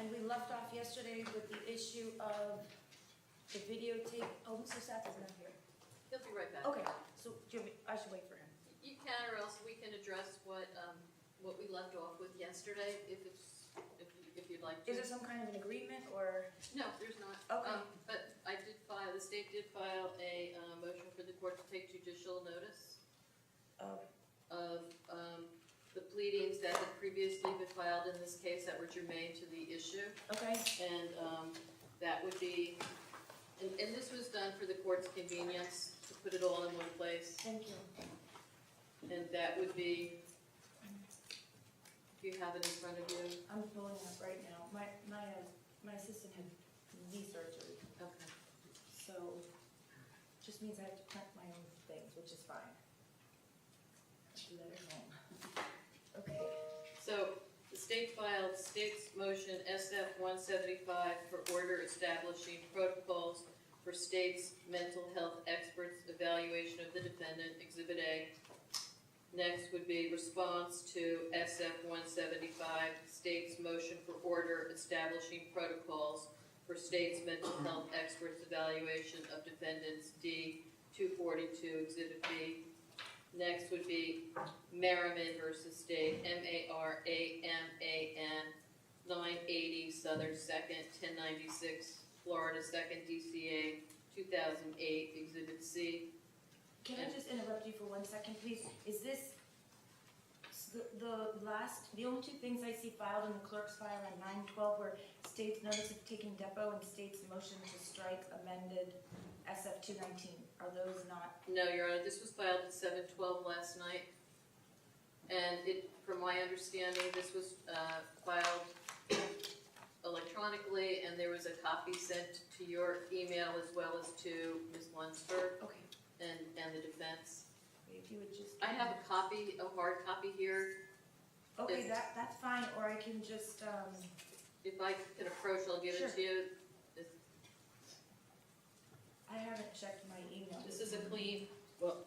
And we left off yesterday with the issue of the videotape. Oh, Mr. Sapp is not here. He'll be right back. Okay, so do you want me, I should wait for him. You can, or else we can address what we left off with yesterday, if you'd like to. Is there some kind of an agreement or? No, there's not. Okay. But the state did file a motion for the court to take judicial notice Oh, of the pleadings that had previously been filed in this case that were germane to the issue. okay, And that would be, and this was done for the court's convenience, to put it all in one place. thank you. And that would be, if you have it in front of you. I'm pulling it up right now. My assistant had knee surgery, Okay. so just means I have to print my own things, which is fine. I'll do that at home. Okay, So the state filed state's motion SF 175 for order establishing protocols for state's mental health experts' evaluation of the defendant, Exhibit A. Next would be response to SF 175, state's motion for order establishing protocols for state's mental health experts' evaluation of defendants, D 242, Exhibit B. Next would be Merriman versus State, MARAMAN, 980 Southern 2nd, 1096 Florida 2nd, DCA, 2008, Exhibit C. can I just interrupt you for 1 second, please? Is this, the only two things I see filed in the clerk's file on 9/12 were state's notice of taking depo and state's motion to strike amended SF 219. Are those not? No, Your Honor, this was filed at 7/12 last night. And from my understanding, this was filed electronically, and there was a copy sent to your email as well as to Ms. Lunsford Okay, and the defense. if you would just. I have a copy, a hard copy here. Okay, that's fine, or I can just, If I can approach, I'll give it to you. I haven't checked my email. This is a clean, well,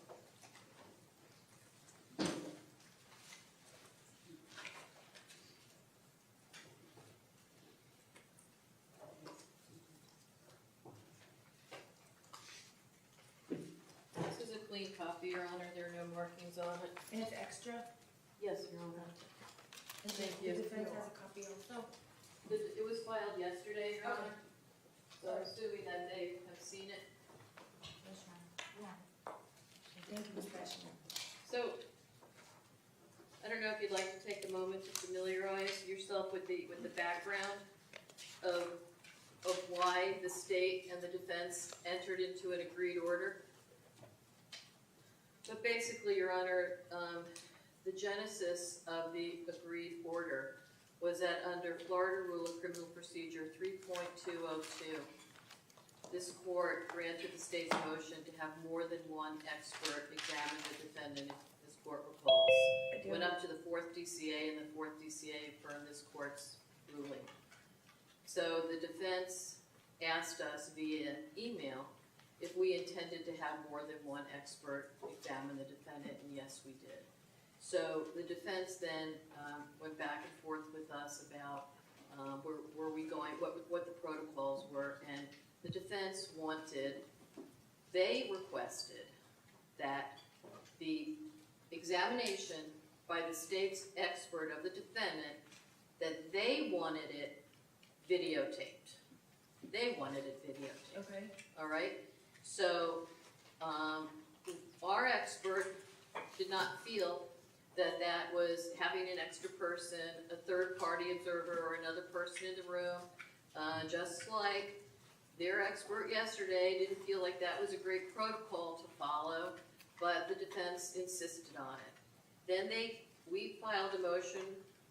this is a clean copy, Your Honor. There are no markings on it. And it's extra? Yes, Your Honor. And Thank the you. defense has a copy also? It was filed yesterday, Your Okay. Honor. So I'm assuming that they have seen it. That's fine. Yeah. Thank you, Ms. Basham. So, I don't know if you'd like to take a moment to familiarize yourself with the background of why the state and the defense entered into an agreed order. But basically, Your Honor, the genesis of the agreed order was that under Florida Rule of Criminal Procedure 3.202, this court granted the state's motion to have more than one expert examine the defendant, if this court recalls. I do. Went up to the 4th DCA, and the 4th DCA affirmed this court's ruling. So the defense asked us via email if we intended to have more than one expert examine the defendant, and yes, we did. So the defense then went back and forth with us about where we going, what the protocols were, and the defense they requested that the examination by the state's expert of the defendant, that they wanted it videotaped. They wanted it videotaped. Okay. All right? So our expert did not feel that was having an extra person, a third-party observer, or another person in the room, just like their expert yesterday didn't feel like that was a great protocol to follow, but the defense insisted on it. Then we filed a motion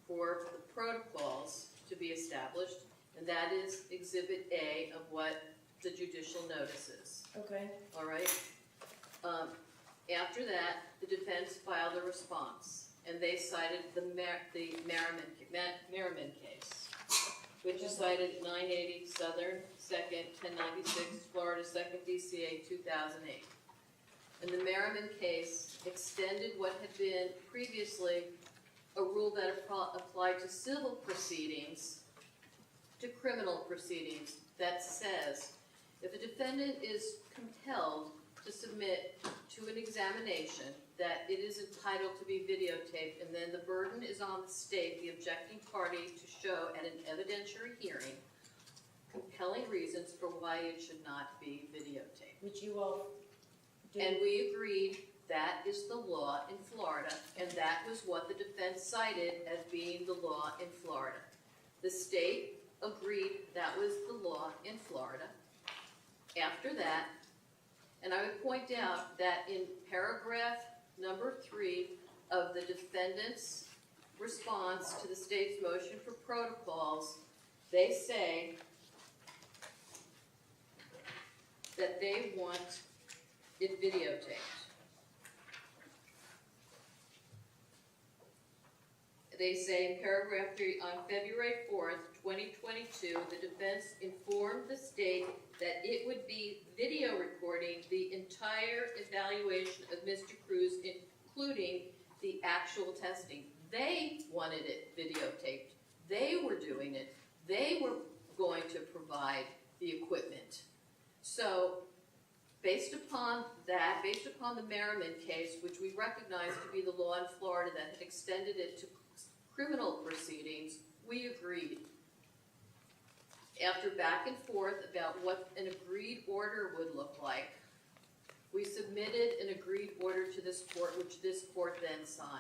for the protocols to be established, and that is Exhibit A of what the judicial notice is. Okay. All right? After that, the defense filed a response, and they cited the Merriman case, which is cited 980 Southern 2nd, 1096 Florida 2nd DCA 2008. And the Merriman case extended what had been previously a rule that applied to civil proceedings to criminal proceedings that says if a defendant is compelled to submit to an examination, that it is entitled to be videotaped, and then the burden is on the state, the objecting party, to show at an evidentiary hearing compelling reasons for why it should not be videotaped. Which you all do. And we agreed that is the law in Florida, and that was what the defense cited as being the law in Florida. The state agreed that was the law in Florida. After that, and I would point out that in paragraph number 3 of the defendant's response to the state's motion for protocols, they say that they want it videotaped. They say in paragraph 3, on February 4th, 2022, the defense informed the state that it would be video recording the entire evaluation of Mr. Cruz, including the actual testing. They wanted it videotaped. They were doing it. They were going to provide the equipment. So, based upon that, based upon the Merriman case, which we recognize to be the law in Florida that had extended it to criminal proceedings, we agreed. After back and forth about what an agreed order would look like, we submitted an agreed order to this court, which this court then signed.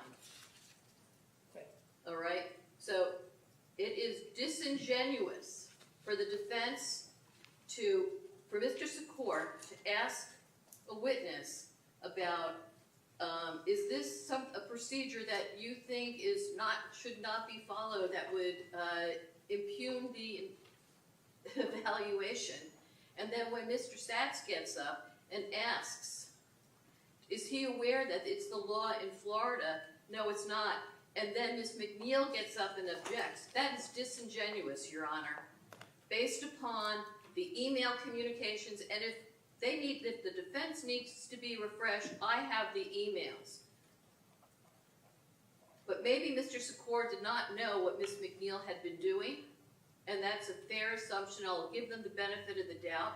Okay. All right? So it is disingenuous for the defense for Mr. Secor to ask a witness about is this a procedure that you think should not be followed that would impugn the evaluation? And then when Mr. Sachs gets up and asks, is he aware that it's the law in Florida? No, it's not. And then Ms. McNeil gets up and objects. That is disingenuous, Your Honor, based upon the email communications. And if the defense needs to be refreshed, I have the emails. But maybe Mr. Secor did not know what Ms. McNeil had been doing, and that's a fair assumption. I'll give them the benefit of the doubt.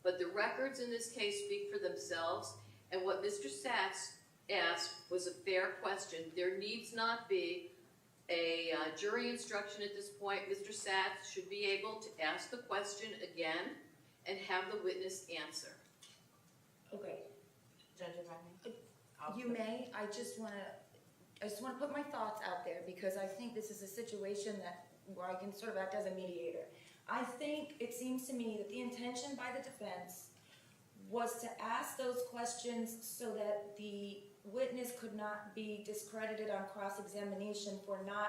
But the records in this case speak for themselves, and what Mr. Sachs asked was a fair question. There needs not be a jury instruction at this point. Mr. Sachs should be able to ask the question again and have the witness answer. Okay. Judge, if I may? You may. I just want to put my thoughts out there because I think this is a situation where I can sort of act as a mediator. I think it seems to me that the intention by the defense was to ask those questions so that the witness could not be discredited on cross-examination for not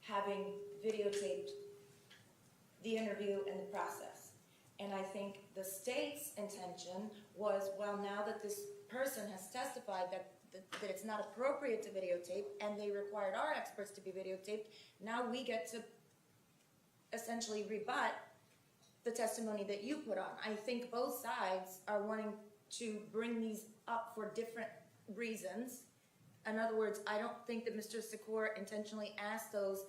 having videotaped the interview and the process. And I think the state's intention was, well, now that this person has testified that it's not appropriate to videotape and they required our experts to be videotaped, now we get to essentially rebut the testimony that you put on. I think both sides are wanting to bring these up for different reasons. In other words, I don't think that Mr. Secor intentionally asked those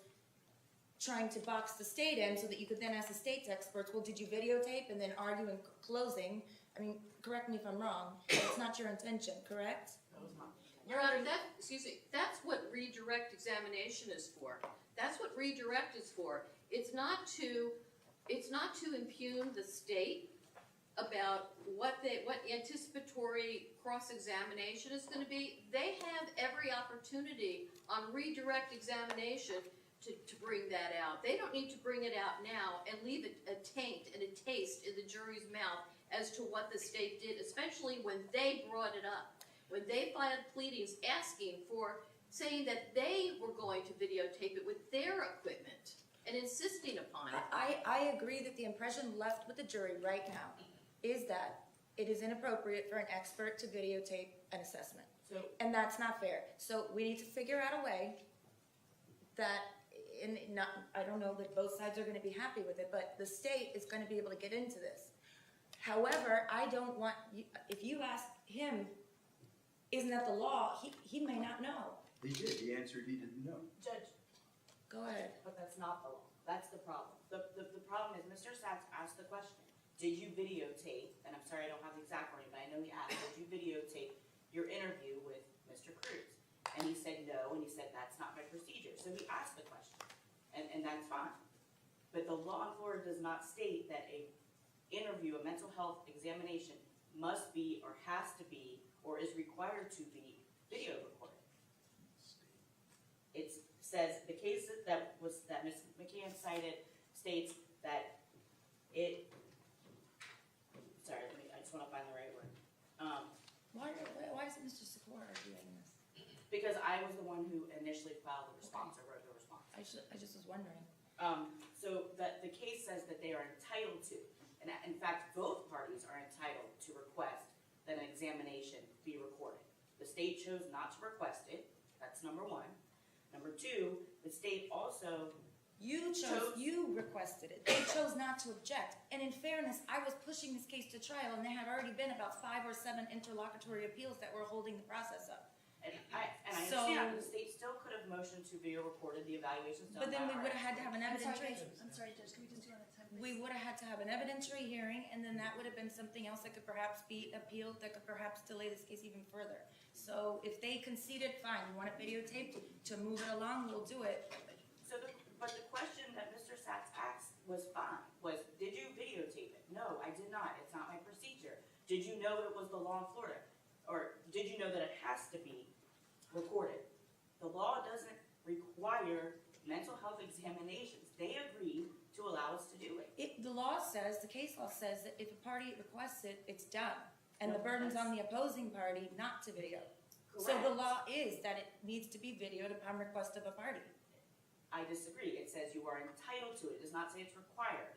trying to box the state in so that you could then ask the state's experts, well, did you videotape, and then argue in closing. I mean, correct me if I'm wrong, it's not your intention, correct? That was my Your Honor, that's what redirect examination is for. That's what redirect is for. It's not to impugn the state about what anticipatory cross-examination is going to be. They have every opportunity on redirect examination to bring that out. They don't need to bring it out now and leave a taint and a taste in the jury's mouth as to what the state did, especially when they brought it up. When they filed pleadings saying that they were going to videotape it with their equipment and insisting upon it. I agree that the impression left with the jury right now is that it is inappropriate for an expert to videotape an assessment. And that's not fair. So we need to figure out a way that, I don't know that both sides are going to be happy with it, but the state is going to be able to get into this. However, I don't want, if you ask him, isn't that the law, he may not know. He did. He answered he didn't know. Judge, Go ahead. but that's not the law. That's the problem. The problem is Mr. Sachs asked the question, did you videotape, and I'm sorry I don't have the exact wording, but I know he asked, did you videotape your interview with Mr. Cruz? And he said no, and he said that's not my procedure. So he asked the question, and that's fine. But the law in Florida does not state that a interview, a mental health examination must be or has to be or is required to be video recorded. It says the case that Ms. McCann cited states that it, sorry, I just want to find the right word. Why is Mr. Secor arguing this? Because I was the one who initially filed the response or wrote the response. I just was wondering. So the case says that they are entitled to, and in fact, both parties are entitled to request that an examination be recorded. The state chose not to request it. That's number one. Number two, the state also You requested it. They chose not to object. And in fairness, I was pushing this case to trial, and there had already been about 5 or 7 interlocutory appeals that were holding the process up. And I understand, the state still could have motioned to be recorded, the evaluations done. But then we would have had to have an evidentiary. I'm sorry, Judge, can we just do it on a time? We would have had to have an evidentiary hearing, and then that would have been something else that could perhaps be appealed, that could perhaps delay this case even further. So if they conceded, fine, you want it videotaped, to move it along, we'll do it. But the question that Mr. Sachs asked was fine, was did you videotape it? No, I did not, it's not my procedure. Did you know it was the law in Florida? Or did you know that it has to be recorded? The law doesn't require mental health examinations. They agreed to allow us to do it. The law says, the case law says that if a party requests it, it's done. And the No, burden's that's- on the opposing party not to video. So the Correct. law is that it needs to be videoed upon request of a party. I disagree. It says you are entitled to it. It does not say it's required.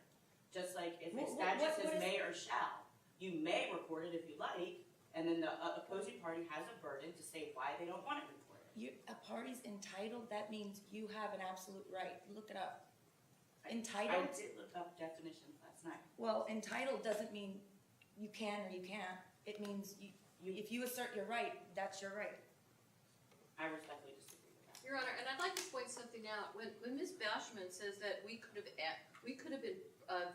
Just like if a What statute is- says may or shall, you may record it if you like, and then the opposing party has a burden to say why they don't want it recorded. A party's entitled, that means you have an absolute right. Look it up. Entitled? I did look up definitions last night. Well, entitled doesn't mean you can or you can't. It means if you assert your right, that's your right. I respectfully disagree with that. Your Honor, and I'd like to point something out. When Ms. Bauschman says that we could have been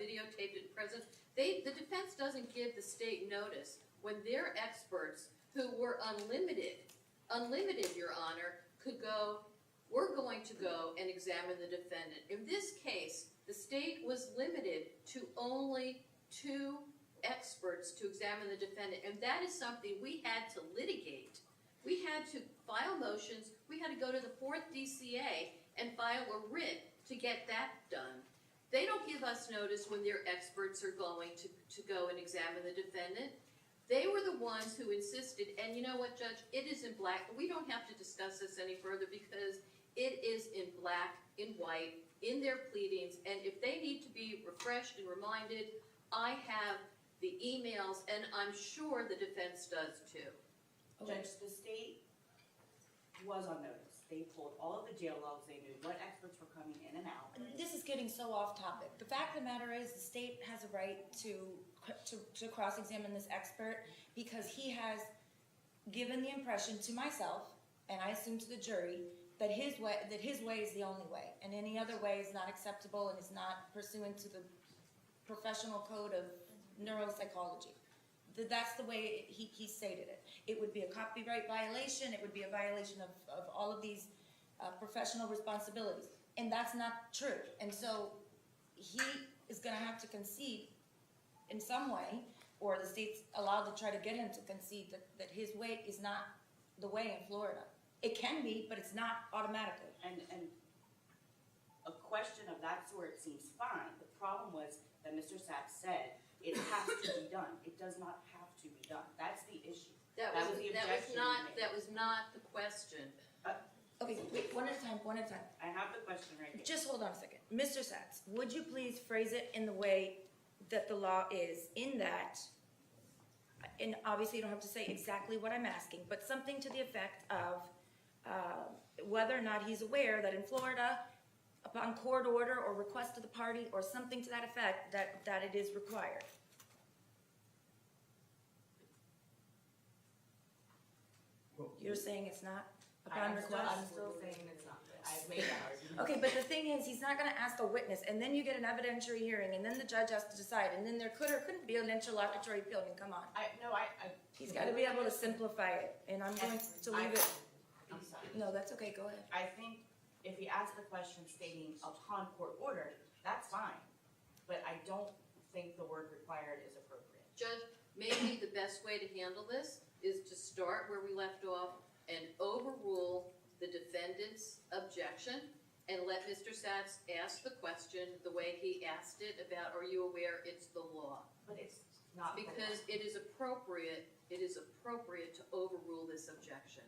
videotaped and present, the defense doesn't give the state notice when their experts, who were unlimited, Your Honor, we're going to go and examine the defendant. In this case, the state was limited to only 2 experts to examine the defendant, and that is something we had to litigate. We had to file motions, we had to go to the 4th DCA and file a writ to get that done. They don't give us notice when their experts are going to go and examine the defendant. They were the ones who insisted, and you know what, Judge, it is in black. We don't have to discuss this any further because it is in black, in white, in their pleadings, and if they need to be refreshed and reminded, I have the emails, and I'm sure the defense does too. Judge, the state was on notice. They pulled all of the jail logs. They knew what experts were coming in and out. This is getting so off topic. The fact of the matter is, the state has a right to cross-examine this expert because he has given the impression to myself, and I assume to the jury, that his way is the only way, and any other way is not acceptable and is not pursuant to the professional code of neuropsychology. That's the way he stated it. It would be a copyright violation. It would be a violation of all of these professional responsibilities. And that's not true. And so he is going to have to concede in some way, or the state's allowed to try to get him to concede that his way is not the way in Florida. It can be, but it's not automatically. And a question of that sort seems fine. The problem was that Mr. Sachs said it has to be done. It does not have to be done. That's the issue. That was not the question. Okay, wait, one at a time. I have the question right here. Just hold on a second. Mr. Sachs, would you please phrase it in the way that the law is, in that, and obviously you don't have to say exactly what I'm asking, but something to the effect of whether or not he's aware that in Florida, upon court order or request of the party or something to that effect, that it is required. You're saying it's not upon request? I'm still saying it's not. I've made that argument. Okay, but the thing is, he's not gonna ask a witness, and then you get an evidentiary hearing, and then the judge has to decide, and then there could or couldn't be an interlocutory appeal. I mean, come on. I He's gotta be able to simplify it, and I'm going to leave it. I'm sorry. No, that's okay, go ahead. I think if he asks the question stating upon court order, that's fine. But I don't think the word required is appropriate. Judge, maybe the best way to handle this is to start where we left off and overrule the defendant's objection and let Mr. Sachs ask the question the way he asked it about, are you aware it's the law? But it's not the law. Because it is appropriate to overrule this objection.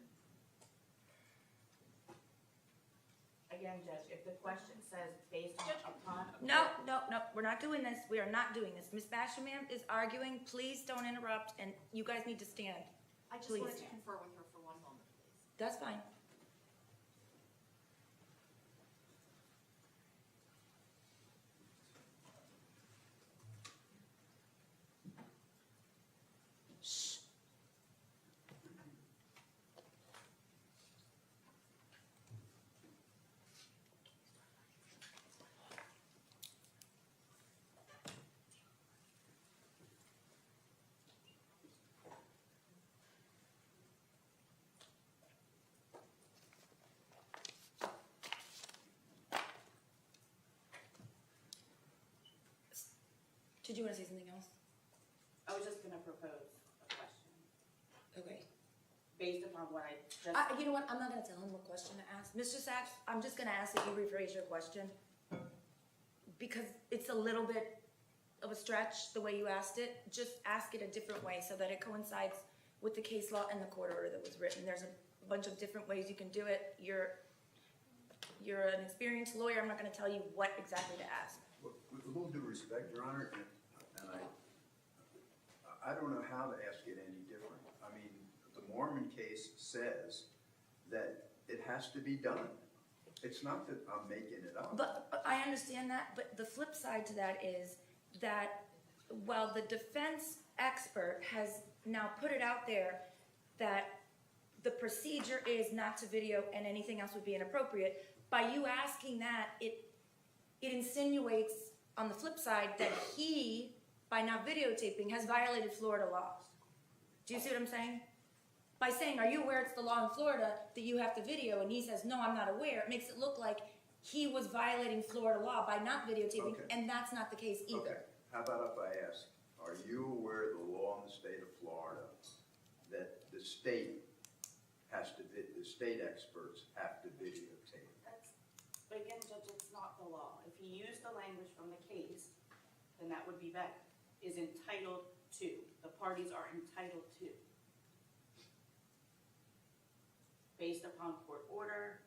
Again, Judge, if the question says based upon. No, we're not doing this. We are not doing this. Ms. Basherman is arguing. Please don't interrupt, and you guys need to stand. I just Please. wanted to confer with her for one moment, please. That's fine. Shh. Did you want to say something else? I was just gonna propose a question Okay. based upon what I just. You know what? I'm not going to tell him what question to ask. Mr. Sachs, I'm just going to ask that you rephrase your question because it's a little bit of a stretch the way you asked it. Just ask it a different way so that it coincides with the case law and the court order that was written. There's a bunch of different ways you can do it. You're an experienced lawyer. I'm not going to tell you what exactly to ask. With a little due respect, Your Honor, and I don't know how to ask it any different. I mean, the Mormon case says that it has to be done. It's not that I'm making it up. But I understand that, but the flip side to that is that while the defense expert has now put it out there that the procedure is not to video and anything else would be inappropriate, by you asking that, it insinuates on the flip side that he, by not videotaping, has violated Florida law. Do you see what I'm saying? By saying, are you aware it's the law in Florida that you have to video, and he says, no, I'm not aware, it makes it look like he was violating Florida law by not videotaping, Okay. and that's not the case either. Okay, how about if I ask, are you aware of the law in the state of Florida that the state experts have to videotape? But again, Judge, it's not the law. If he used the language from the case, then that would be better. Is entitled to. The parties are entitled to. Based upon court order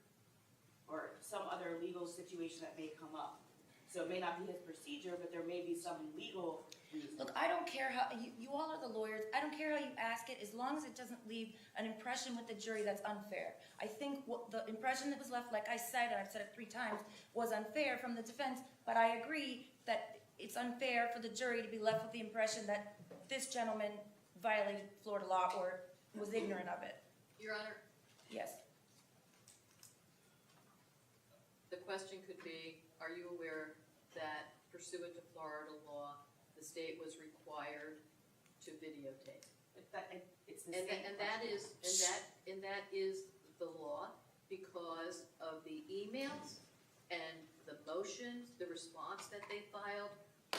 or some other legal situation that may come up. So it may not be his procedure, but there may be some legal reason. Look, I don't care how, you all are the lawyers, I don't care how you ask it, as long as it doesn't leave an impression with the jury that's unfair. I think what the impression that was left, like I said, and I've said it 3 times, was unfair from the defense, but I agree that it's unfair for the jury to be left with the impression that this gentleman violated Florida law or was ignorant of it. Your Honor, Yes. the question could be, are you aware that pursuant to Florida law, the state was required to videotape? It's the And same that question. is the law because of the emails and the motions, the response that they filed.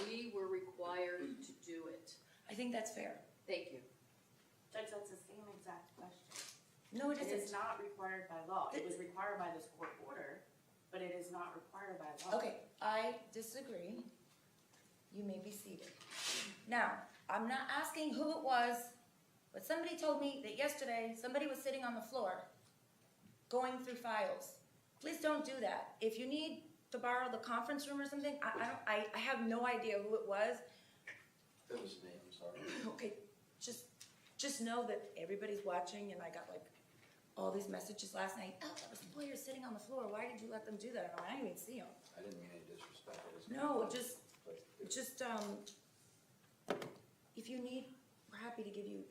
We were required to do it. I think that's fair. Thank you. Judge, that's the same exact question. No, it It is isn't. not required by law. It was required by this court order, but it is not required by law. Okay, I disagree. You may be seated. Now, I'm not asking who it was, but somebody told me that yesterday somebody was sitting on the floor going through files. Please don't do that. If you need to borrow the conference room or something, I have no idea who it was. That was me, I'm sorry. Okay, just know that everybody's watching, and I got like all these messages last night. Oh, that was the lawyer sitting on the floor. Why did you let them do that? I didn't even see him. I didn't mean any disrespect. I just- No, But just if you need, we're happy to give you.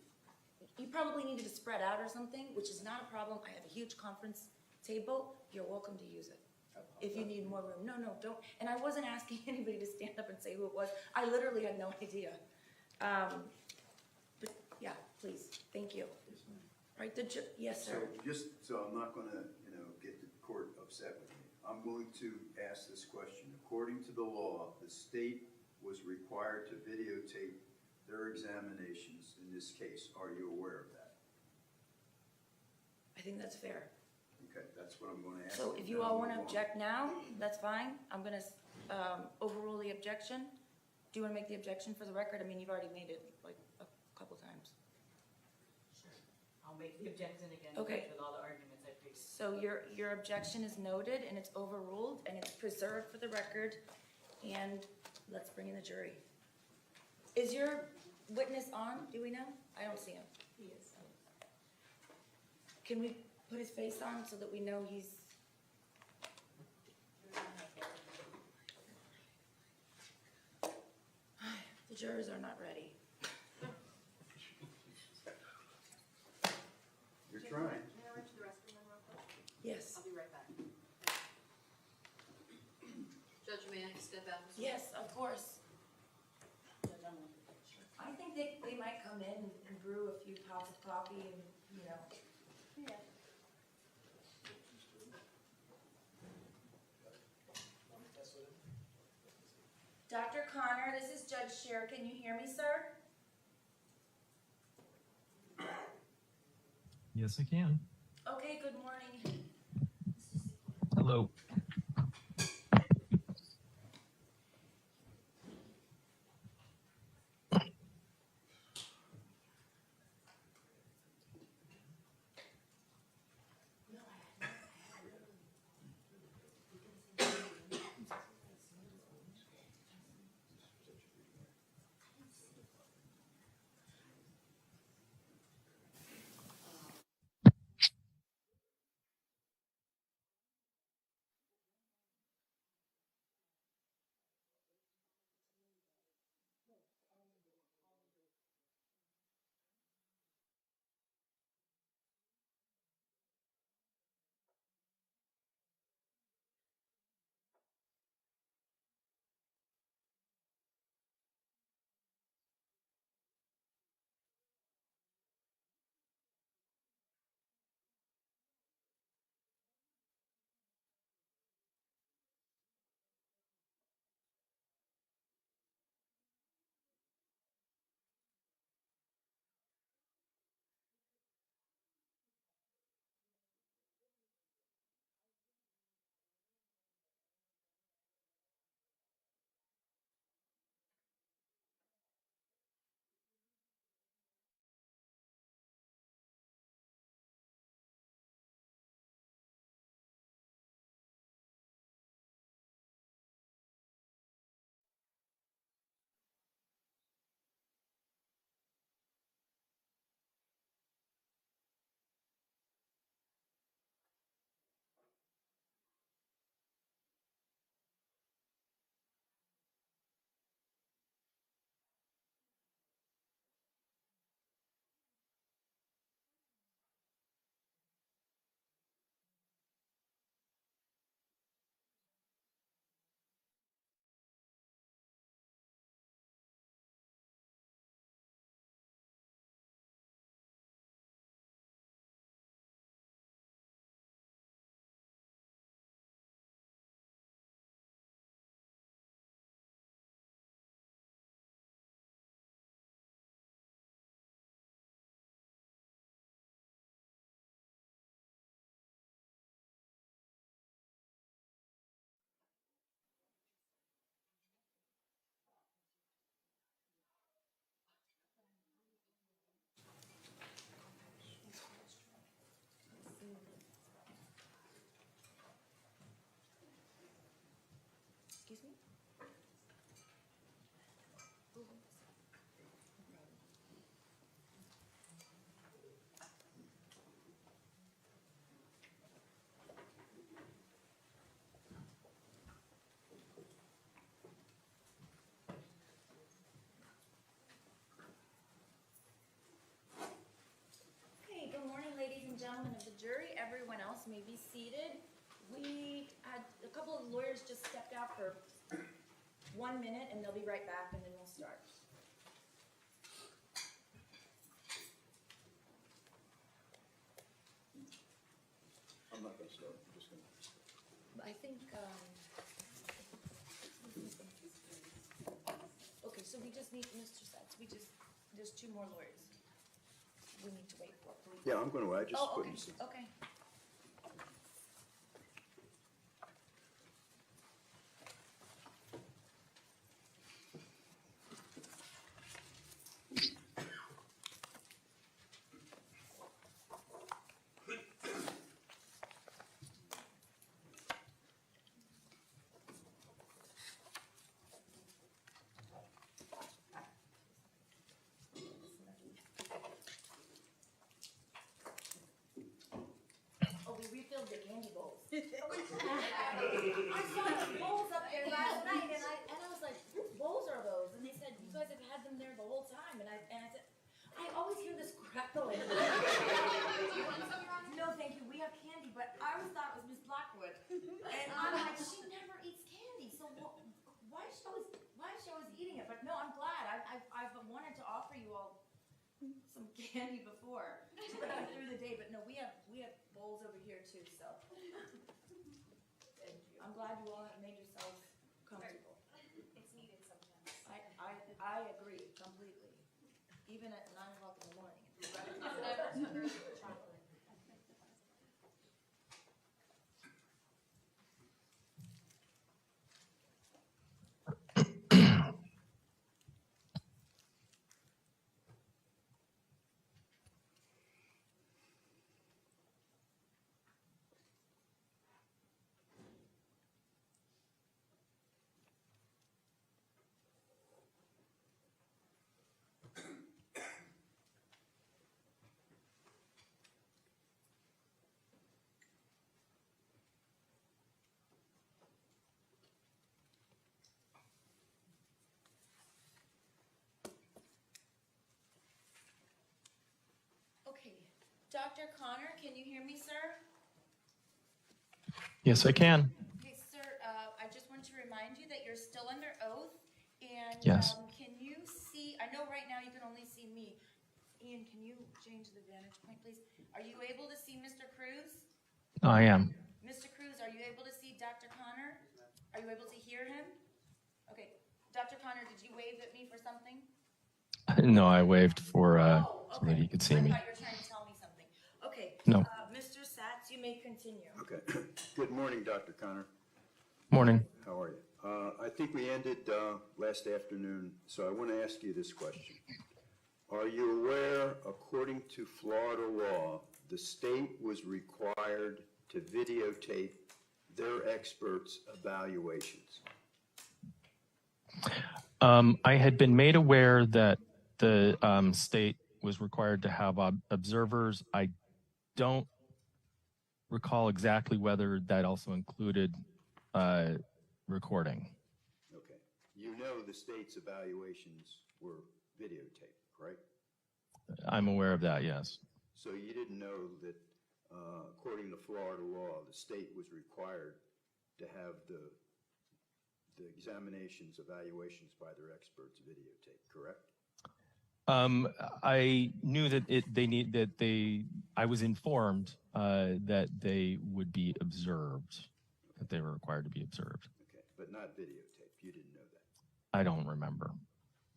You probably needed to spread out or something, which is not a problem. I have a huge conference table, you're welcome to use it. If you need more room. No, don't. And I wasn't asking anybody to stand up and say who it was. I literally had no idea. But yeah, please, thank you. Yes, ma'am. Right, yes, So sir. just, so I'm not gonna, get the court upset with me. I'm going to ask this question. According to the law, the state was required to videotape their examinations in this case. Are you aware of that? I think that's fair. Okay, that's what I'm gonna ask. So if you then all I'll want to move on. object now, that's fine. I'm gonna overrule the objection. Do you want to make the objection for the record? I mean, you've already made it like a couple times. Sure. I'll make the objection again Okay. with all the arguments I previously. So your objection is noted and it's overruled and it's preserved for the record. And let's bring in the jury. Is your witness on? Do we know? I don't see him. He is. Can we put his face on so that we know he's? The jurors are not ready. You're trying. Can I run to the restroom real quick? Yes. I'll be right back. Judge, may I step out? Yes, of course. I think they might come in and brew a few pots of coffee and, Yeah. Dr. Connor, this is Judge Scher. Can you hear me, sir? Yes, I can. Okay, good morning. Hello. may be seated. We had, a couple of lawyers just stepped out for 1 minute, and they'll be right back, and then we'll start. I'm not gonna start, I'm just gonna. I think, okay, so we just need Mr. Sets, there's 2 more lawyers we need to wait for, please. Yeah, I'm gonna, I just Oh, put okay, you some. okay. Oh, we refilled the candy bowls. I saw the bowls up there last night, and I was like, whose bowls are those? And they said, you guys have had them there the whole time, and I said, I always hear this crackling. No, thank you, we have candy, but I always thought it was Miss Blackwood. And I'm like, she never eats candy, so why is she always eating it? But no, I'm glad, I've wanted to offer you all some candy before through the day, but no, we have bowls over here too, so. I'm glad you all have made yourselves comfortable. It's needed sometimes. I agree completely, even at 9 o'clock in the morning. Chocolate. Okay, Dr. Connor, can you hear me, sir? Yes, I can. Okay, sir, I just want to remind you that you're still under oath, and Yes. Can you see, I know right now you can only see me. Ian, can you change the vantage point, please? Are you able to see Mr. Cruz? I am. Mr. Cruz, are you able to see Dr. Connor? Are you able to hear him? Okay, Dr. Connor, did you wave at me for something? No, I waved for Oh, so that okay. he could see I me. thought you were trying to tell me something. Okay. No. Mr. Satz, you may continue. Okay, good morning, Dr. Connor. Morning. How are you? I think we ended last afternoon, so I want to ask you this question. Are you aware, according to Florida law, the state was required to videotape their experts' evaluations? I had been made aware that the state was required to have observers. I don't recall exactly whether that also included recording. Okay. You know the state's evaluations were videotaped, right? I'm aware of that, yes. So you didn't know that, according to Florida law, the state was required to have the examinations, evaluations by their experts videotaped, correct? I knew that I was informed that they would be observed, that they were required to be observed. Okay, but not videotaped. You didn't know that. I don't remember.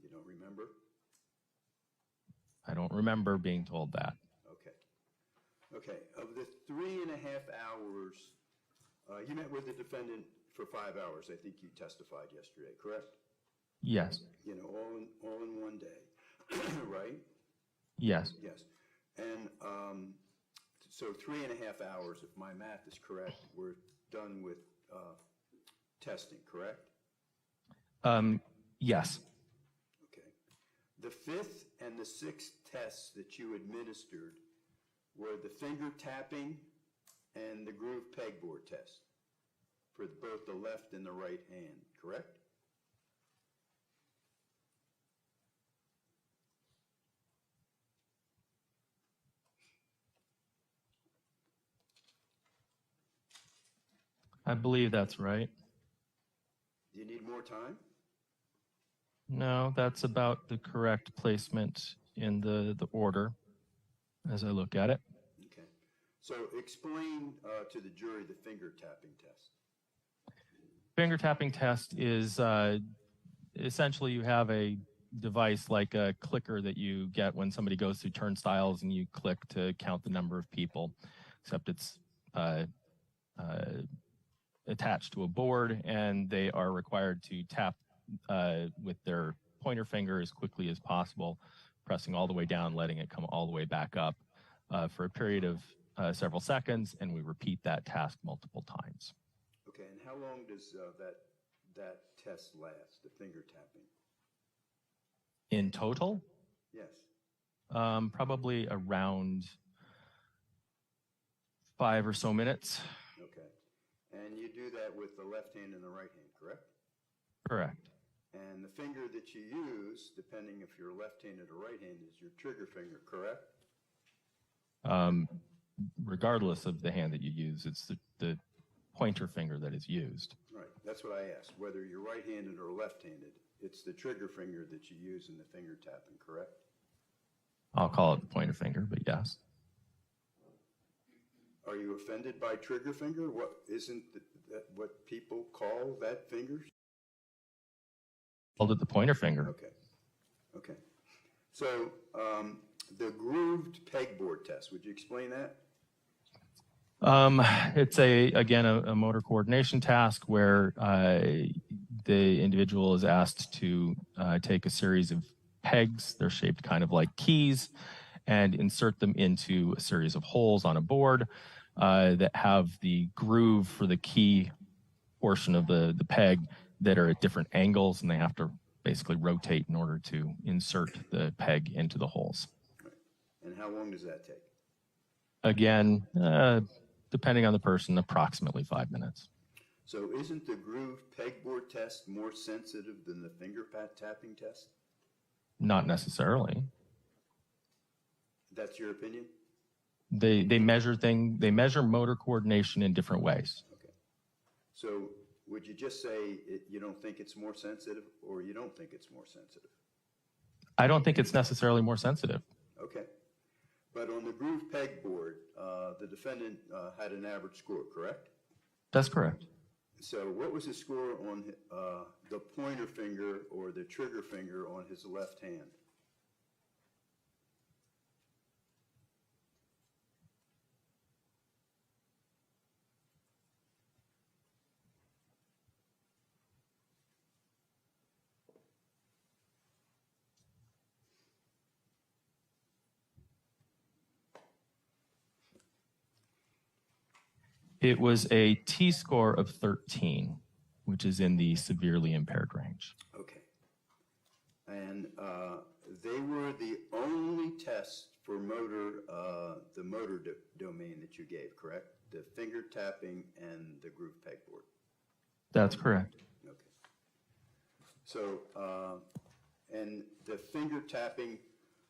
You don't remember? I don't remember being told that. Okay. Okay, of the 3.5 hours, you met with the defendant for 5 hours. I think you testified yesterday, correct? Yes. You know, all in one day, right? Yes. Yes. And so 3.5 hours, if my math is correct, we're done with testing, correct? Yes. Okay. The 5th and the 6th tests that you administered were the finger tapping and the groove pegboard test for both the left and the right hand, correct? I believe that's right. Do you need more time? No, that's about the correct placement in the order as I look at it. Okay. So explain to the jury the finger tapping test. Finger tapping test is essentially you have a device like a clicker that you get when somebody goes through turnstiles and you click to count the number of people, except it's attached to a board and they are required to tap with their pointer finger as quickly as possible, pressing all the way down, letting it come all the way back up for a period of several seconds, and we repeat that task multiple times. Okay, and how long does that test last, the finger tapping? In total, Yes. probably around 5 or so minutes. Okay. And you do that with the left hand and the right hand, correct? Correct. And the finger that you use, depending if you're left-handed or right-handed, is your trigger finger, correct? Regardless of the hand that you use, it's the pointer finger that is used. Right, that's what I asked. Whether you're right-handed or left-handed, it's the trigger finger that you use in the finger tapping, correct? I'll call it the pointer finger, but yes. Are you offended by trigger finger? What isn't that what people call that finger? Called it the pointer finger. Okay, okay. So the grooved pegboard test, would you explain that? It's again a motor coordination task where the individual is asked to take a series of pegs. They're shaped kind of like keys, and insert them into a series of holes on a board that have the groove for the key portion of the peg that are at different angles, and they have to basically rotate in order to insert the peg into the holes. Right. And how long does that take? Again, depending on the person, approximately 5 minutes. So isn't the grooved pegboard test more sensitive than the finger tapping test? Not necessarily. That's your opinion? They measure motor coordination in different ways. Okay. So would you just say you don't think it's more sensitive, or you don't think it's more sensitive? I don't think it's necessarily more sensitive. Okay. But on the grooved pegboard, the defendant had an average score, correct? That's correct. So what was his score on the pointer finger or the trigger finger on his left hand? It was a T-score of 13, which is in the severely impaired range. Okay. And they were the only tests for motor, the motor domain that you gave, correct? The finger tapping and the groove pegboard. That's correct. Okay. So, and the finger tapping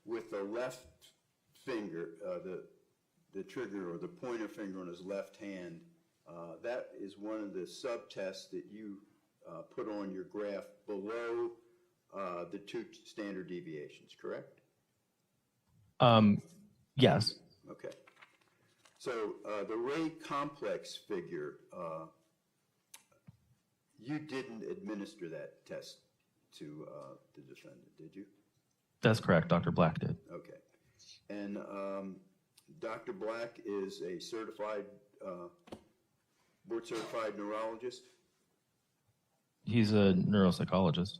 with the left finger, the trigger or the pointer finger on his left hand, that is one of the sub-tests that you put on your graph below the 2 standard deviations, correct? Yes. Okay. So the Ray complex figure, you didn't administer that test to the defendant, did you? That's correct. Dr. Black did. Okay. And Dr. Black is a certified, board-certified neurologist? He's a neuropsychologist.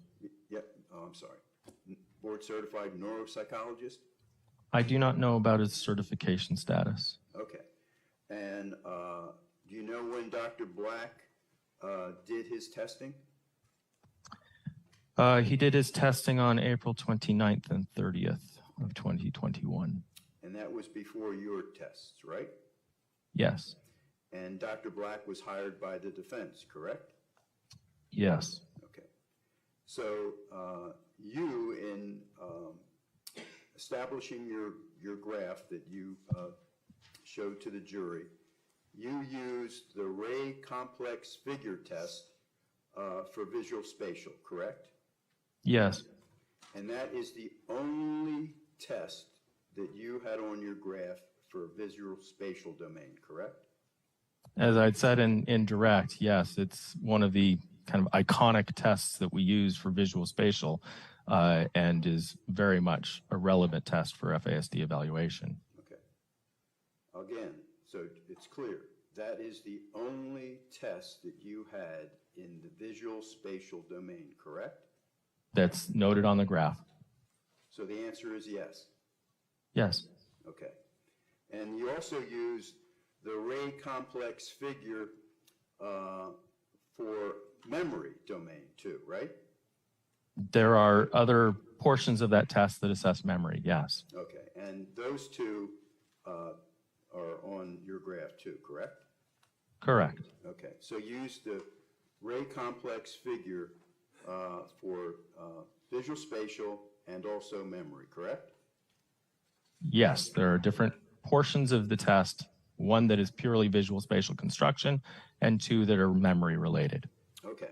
Yep, oh, I'm sorry. Board-certified neuropsychologist? I do not know about his certification status. Okay. And do you know when Dr. Black did his testing? He did his testing on April 29th and 30th of 2021. And that was before your tests, right? Yes. And Dr. Black was hired by the defense, correct? Yes. Okay. So you, in establishing your graph that you showed to the jury, you used the Ray complex figure test for visual spatial, correct? Yes. And that is the only test that you had on your graph for visual spatial domain, correct? As I'd said in direct, yes, it's one of the kind of iconic tests that we use for visual spatial and is very much a relevant test for FASD evaluation. Okay. Again, so it's clear, that is the only test that you had in the visual spatial domain, correct? That's noted on the graph. So the answer is yes. Yes. Okay. And you also used the Ray complex figure for memory domain too, right? There are other portions of that test that assess memory, yes. Okay, and those two are on your graph too, correct? Correct. Okay, so use the Ray complex figure for visual spatial and also memory, correct? Yes, there are different portions of the test, one that is purely visual spatial construction and two that are memory related. Okay.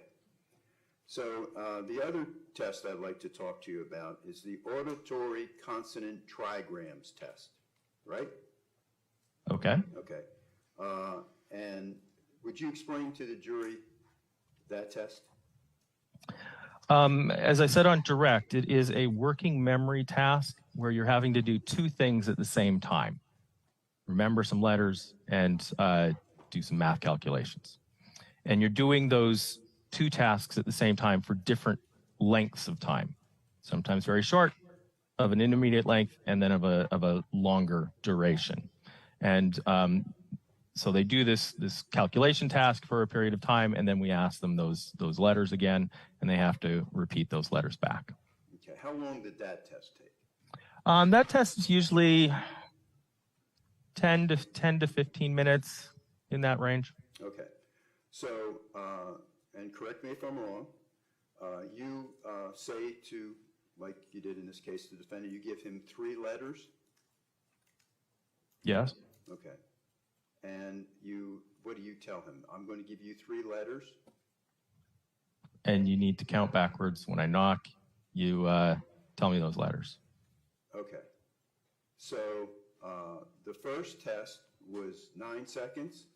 So the other test I'd like to talk to you about is the auditory consonant trigrams test, right? Okay. Okay. And would you explain to the jury that test? As I said on direct, it is a working memory task where you're having to do two things at the same time. Remember some letters and do some math calculations. And you're doing those two tasks at the same time for different lengths of time, sometimes very short, of an intermediate length, and then of a longer duration. And so they do this calculation task for a period of time, and then we ask them those letters again, and they have to repeat those letters back. Okay. How long did that test take? That test is usually 10 to 15 minutes, in that range. Okay. So, and correct me if I'm wrong, you say to, like you did in this case, the defendant, you give him 3 letters? Yes. Okay. And what do you tell him? I'm going to give you 3 letters? And you need to count backwards. When I knock, you tell me those letters. Okay. So the first test was 9 seconds?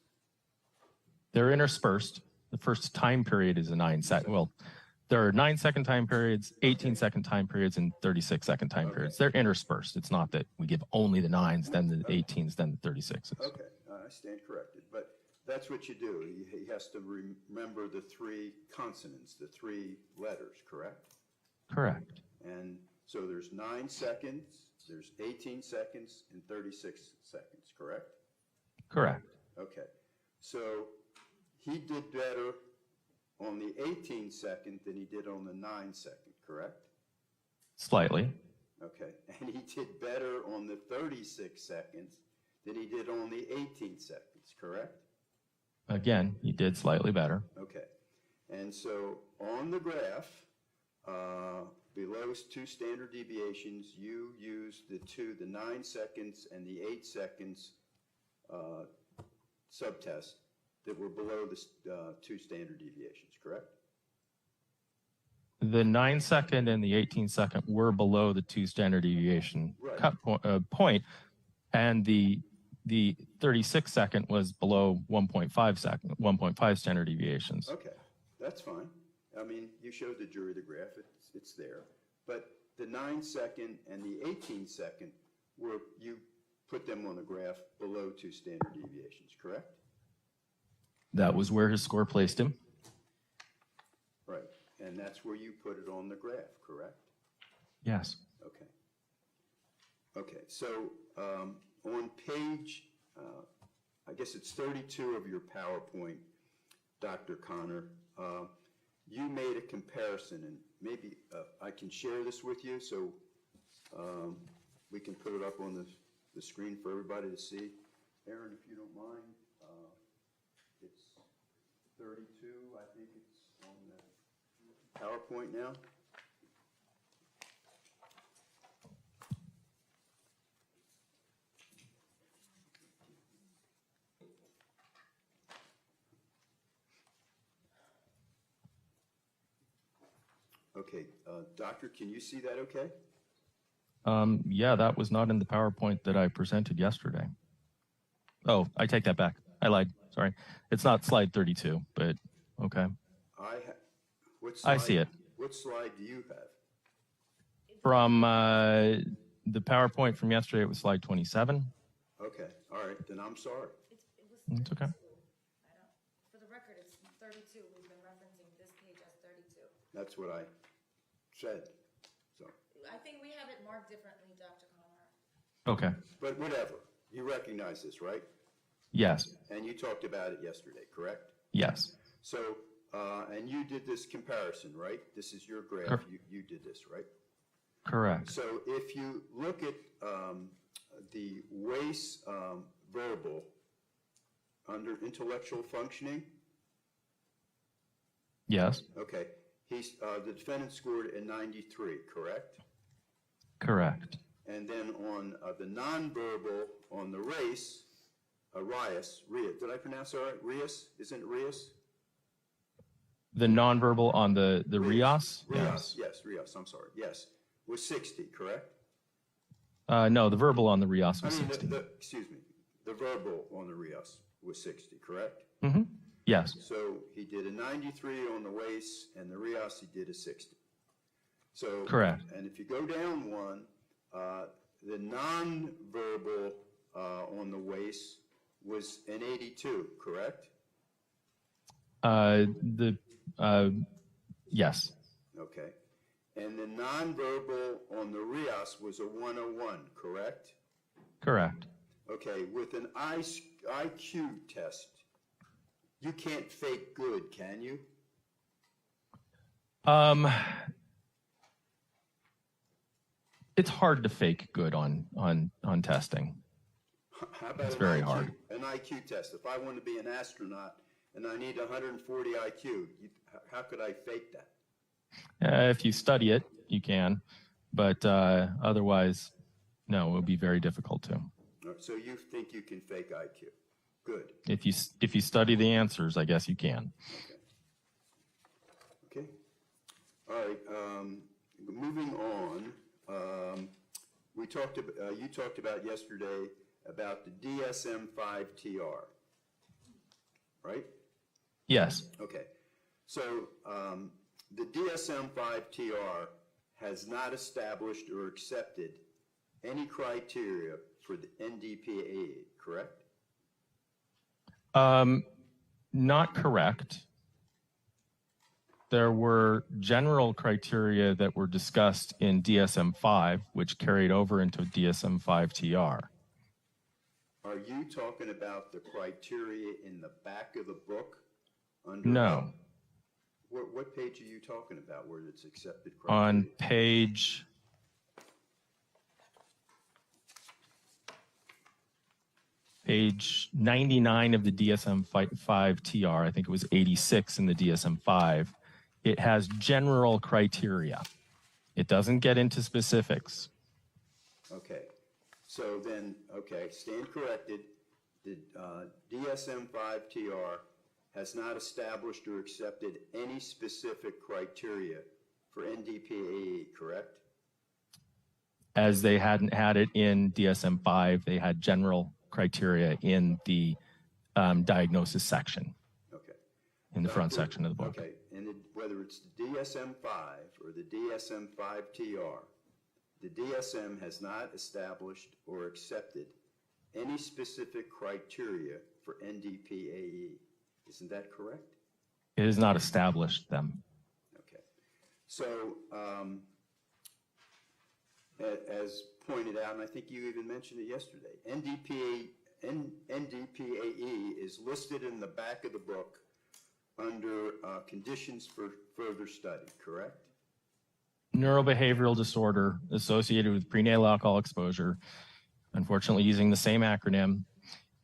They're interspersed. The first time period is a 9-second. Well, there are 9-second time periods, 18-second time periods, and 36-second time periods. They're interspersed. It's not that we give only the 9s, then the 18s, then the 36s. Okay. I stand corrected. But that's what you do. He has to remember the 3 consonants, the 3 letters, correct? Correct. And so there's 9 seconds, there's 18 seconds, and 36 seconds, correct? Correct. Okay. So he did better on the 18-second than he did on the 9-second, correct? Slightly. Okay. And he did better on the 36 seconds than he did on the 18 seconds, correct? Again, you did slightly better. Okay. And so on the graph, below 2 standard deviations, you used the 9 seconds and the 8 seconds subtest that were below the 2 standard deviations, correct? The 9-second and the 18-second were below the 2 standard deviation cut point, and the 36-second was below 1.5 standard deviations. Okay, that's fine. I mean, you showed the jury the graph, it's there. But the 9-second and the 18-second you put them on the graph below 2 standard deviations, correct? That was where his score placed him. Right, and that's where you put it on the graph, correct? Yes. Okay. Okay, so on page, I guess it's 32 of your PowerPoint, Dr. Connor, you made a comparison, and maybe I can share this with you so we can put it up on the screen for everybody to see. Aaron, if you don't mind, it's 32, I think it's on the PowerPoint now. Okay, doctor, can you see that okay? Yeah, that was not in the PowerPoint that I presented yesterday. Oh, I take that back. I lied. Sorry. It's not slide 32, but okay. What I slide? see it. What slide do you have? From the PowerPoint from yesterday, it was slide 27. Okay, all right, then I'm sorry. It was It's okay. 32. For the record, it's 32. We've been referencing this page as 32. That's what I said, so. I think we have it marked differently, Dr. Conrad. Okay. But whatever, you recognize this, right? Yes. And you talked about it yesterday, correct? Yes. So, and you did this comparison, right? This is your graph, Cor- you did this, right? Correct. So if you look at the WACE verbal under intellectual functioning, Yes. okay, the defendant scored a 93, correct? Correct. And then on the nonverbal, on the race, Rias, did I pronounce it all right? Rias, isn't it Rias? The nonverbal on the Rias? Rias, yes, Rias, I'm sorry, yes, was 60, correct? No, the verbal on the Rias was I mean, 60. excuse me, the verbal on the Rias was 60, correct? Mm-hmm. Yes. So he did a 93 on the WACE, and the Rias he did a 60. So Correct. And if you go down one, the nonverbal on the WACE was an 82, correct? Yes. Okay. And the nonverbal on the Rias was a 101, correct? Correct. Okay, with an IQ test, you can't fake good, can you? It's hard to fake good on testing. How about It's very hard. An IQ test? If I want to be an astronaut and I need 140 IQ, how could I fake that? If you study it, you can, but otherwise, no, it would be very difficult to. So you think you can fake IQ? Good. If you study the answers, I guess you can. Okay. All right. Moving on. You talked about yesterday about the DSM-5-TR, right? Yes. Okay. So the DSM-5-TR has not established or accepted any criteria for the NDPA, correct? Not correct. There were general criteria that were discussed in DSM-5, which carried over into DSM-5-TR. Are you talking about the criteria in the back of the book? No. What page are you talking about where it's accepted criteria? On page 99 of the DSM-5-TR, I think it was 86 in the DSM-5, it has general criteria. It doesn't get into specifics. Okay. So then, okay, stand corrected. The DSM-5-TR has not established or accepted any specific criteria for NDPAE, correct? As they hadn't had it in DSM-5, they had general criteria in the diagnosis section. Okay. In the front section of the book. Okay, and whether it's the DSM-5 or the DSM-5-TR, the DSM has not established or accepted any specific criteria for NDPAE. Isn't that correct? It has not established them. Okay. So, as pointed out, and I think you even mentioned it yesterday, NDPAE is listed in the back of the book under conditions for further study, correct? Neurobehavioral disorder associated with prenatal alcohol exposure, unfortunately using the same acronym,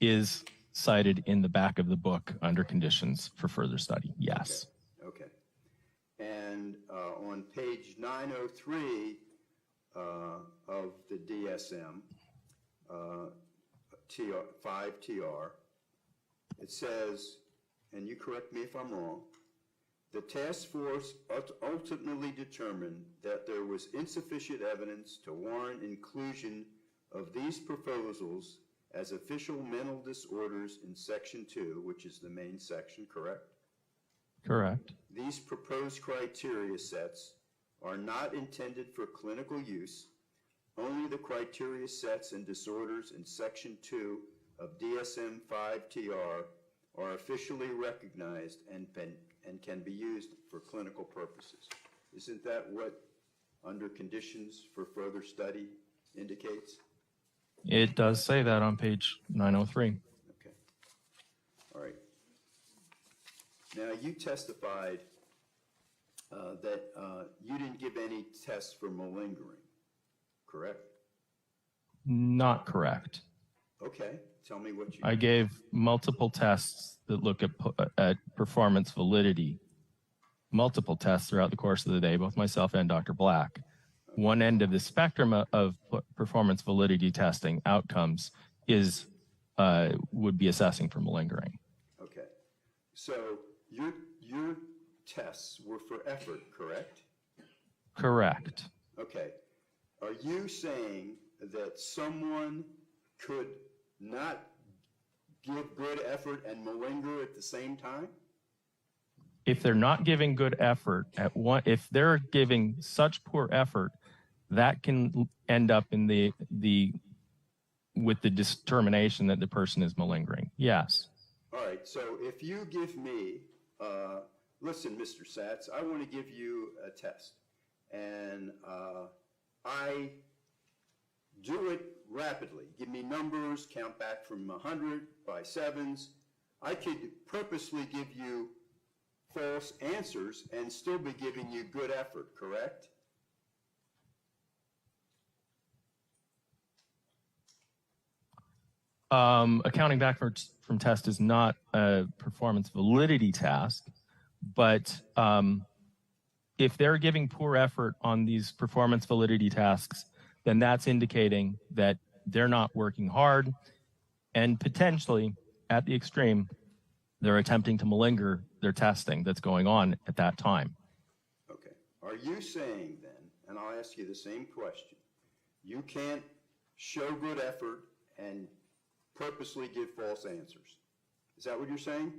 is cited in the back of the book under conditions for further study. Yes. Okay. And on page 903 of the DSM 5-TR, it says, and you correct me if I'm wrong, The task force ultimately determined that there was insufficient evidence to warrant inclusion of these proposals as official mental disorders in Section 2, which is the main section, correct? Correct. These proposed criteria sets are not intended for clinical use. Only the criteria sets and disorders in Section 2 of DSM-5-TR are officially recognized and can be used for clinical purposes. Isn't that what under conditions for further study indicates? It does say that on page 903. Okay. All right. Now, you testified that you didn't give any tests for malingering, correct? Not correct. Okay. Tell me what you I gave multiple tests that look at performance validity, multiple tests throughout the course of the day, both myself and Dr. Black. One end of the spectrum of performance validity testing outcomes is would be assessing for malingering. Okay. So your tests were for effort, correct? Correct. Okay. Are you saying that someone could not give good effort and malinger at the same time? If they're not giving good effort at one, if they're giving such poor effort, that can end up in with the determination that the person is malingering. Yes. All right. So if you give me, listen, Mr. Satz, I want to give you a test, and I do it rapidly. Give me numbers, count back from 100 by sevens. I could purposely give you false answers and still be giving you good effort, correct? Accounting back from test is not a performance validity task, but if they're giving poor effort on these performance validity tasks, then that's indicating that they're not working hard, and potentially, at the extreme, they're attempting to malinger their testing that's going on at that time. Okay. Are you saying then, and I'll ask you the same question, you can't show good effort and purposely give false answers? Is that what you're saying?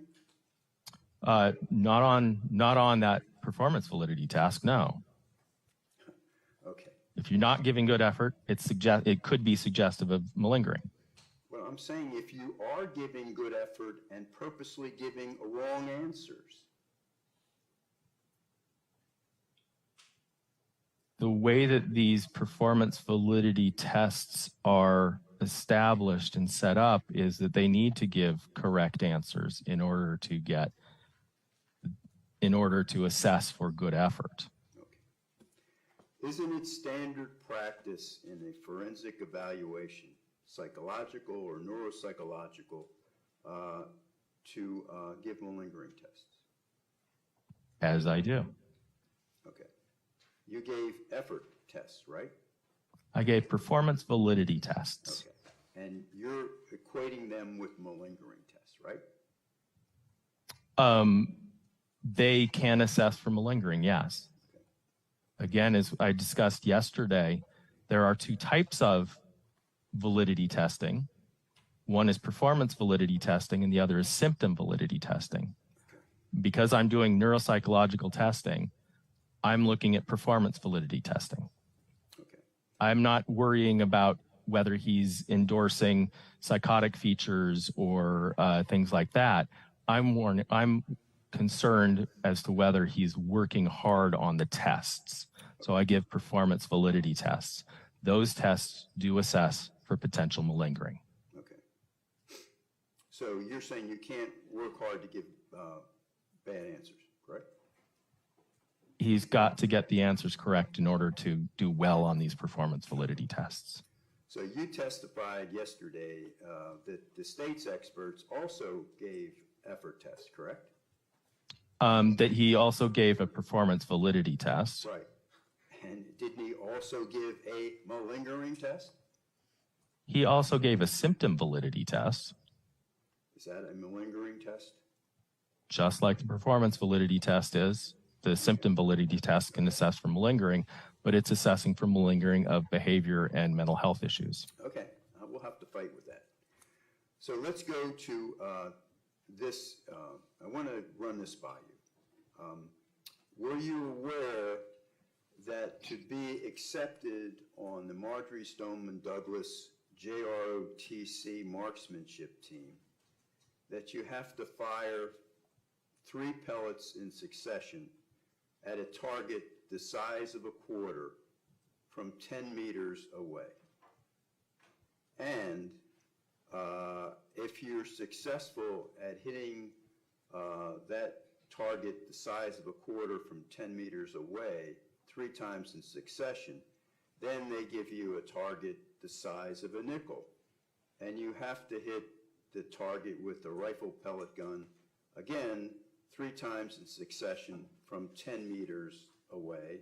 Not on that performance validity task, no. Okay. If you're not giving good effort, it could be suggestive of malingering. Well, I'm saying if you are giving good effort and purposely giving wrong answers. The way that these performance validity tests are established and set up is that they need to give correct answers in order to assess for good effort. Okay. Isn't it standard practice in a forensic evaluation, psychological or neuropsychological, to give malingering tests? As I do. Okay. You gave effort tests, right? I gave performance validity tests. Okay. And you're equating them with malingering tests, right? They can assess for malingering, yes. Again, as I discussed yesterday, there are two types of validity testing. One is performance validity testing and the other is symptom validity testing. Because I'm doing neuropsychological testing, I'm looking at performance validity testing. Okay. I'm not worrying about whether he's endorsing psychotic features or things like that. I'm concerned as to whether he's working hard on the tests. So I give performance validity tests. Those tests do assess for potential malingering. Okay. So you're saying you can't work hard to give bad answers, correct? He's got to get the answers correct in order to do well on these performance validity tests. So you testified yesterday that the state's experts also gave effort tests, correct? That he also gave a performance validity test. Right. And didn't he also give a malingering test? He also gave a symptom validity test. Is that a malingering test? just like the performance validity test is. The symptom validity test can assess for malingering, but it's assessing for malingering of behavior and mental health issues. Okay, we'll have to fight with that. So let's go to this. I want to run this by you. Were you aware that to be accepted on the Marjorie Stoneman Douglas JROTC marksmanship team, that you have to fire 3 pellets in succession at a target the size of a quarter from 10 meters away? And if you're successful at hitting that target the size of a quarter from 10 meters away 3 times in succession, then they give you a target the size of a nickel. And you have to hit the target with the rifle pellet gun, again, 3 times in succession from 10 meters away.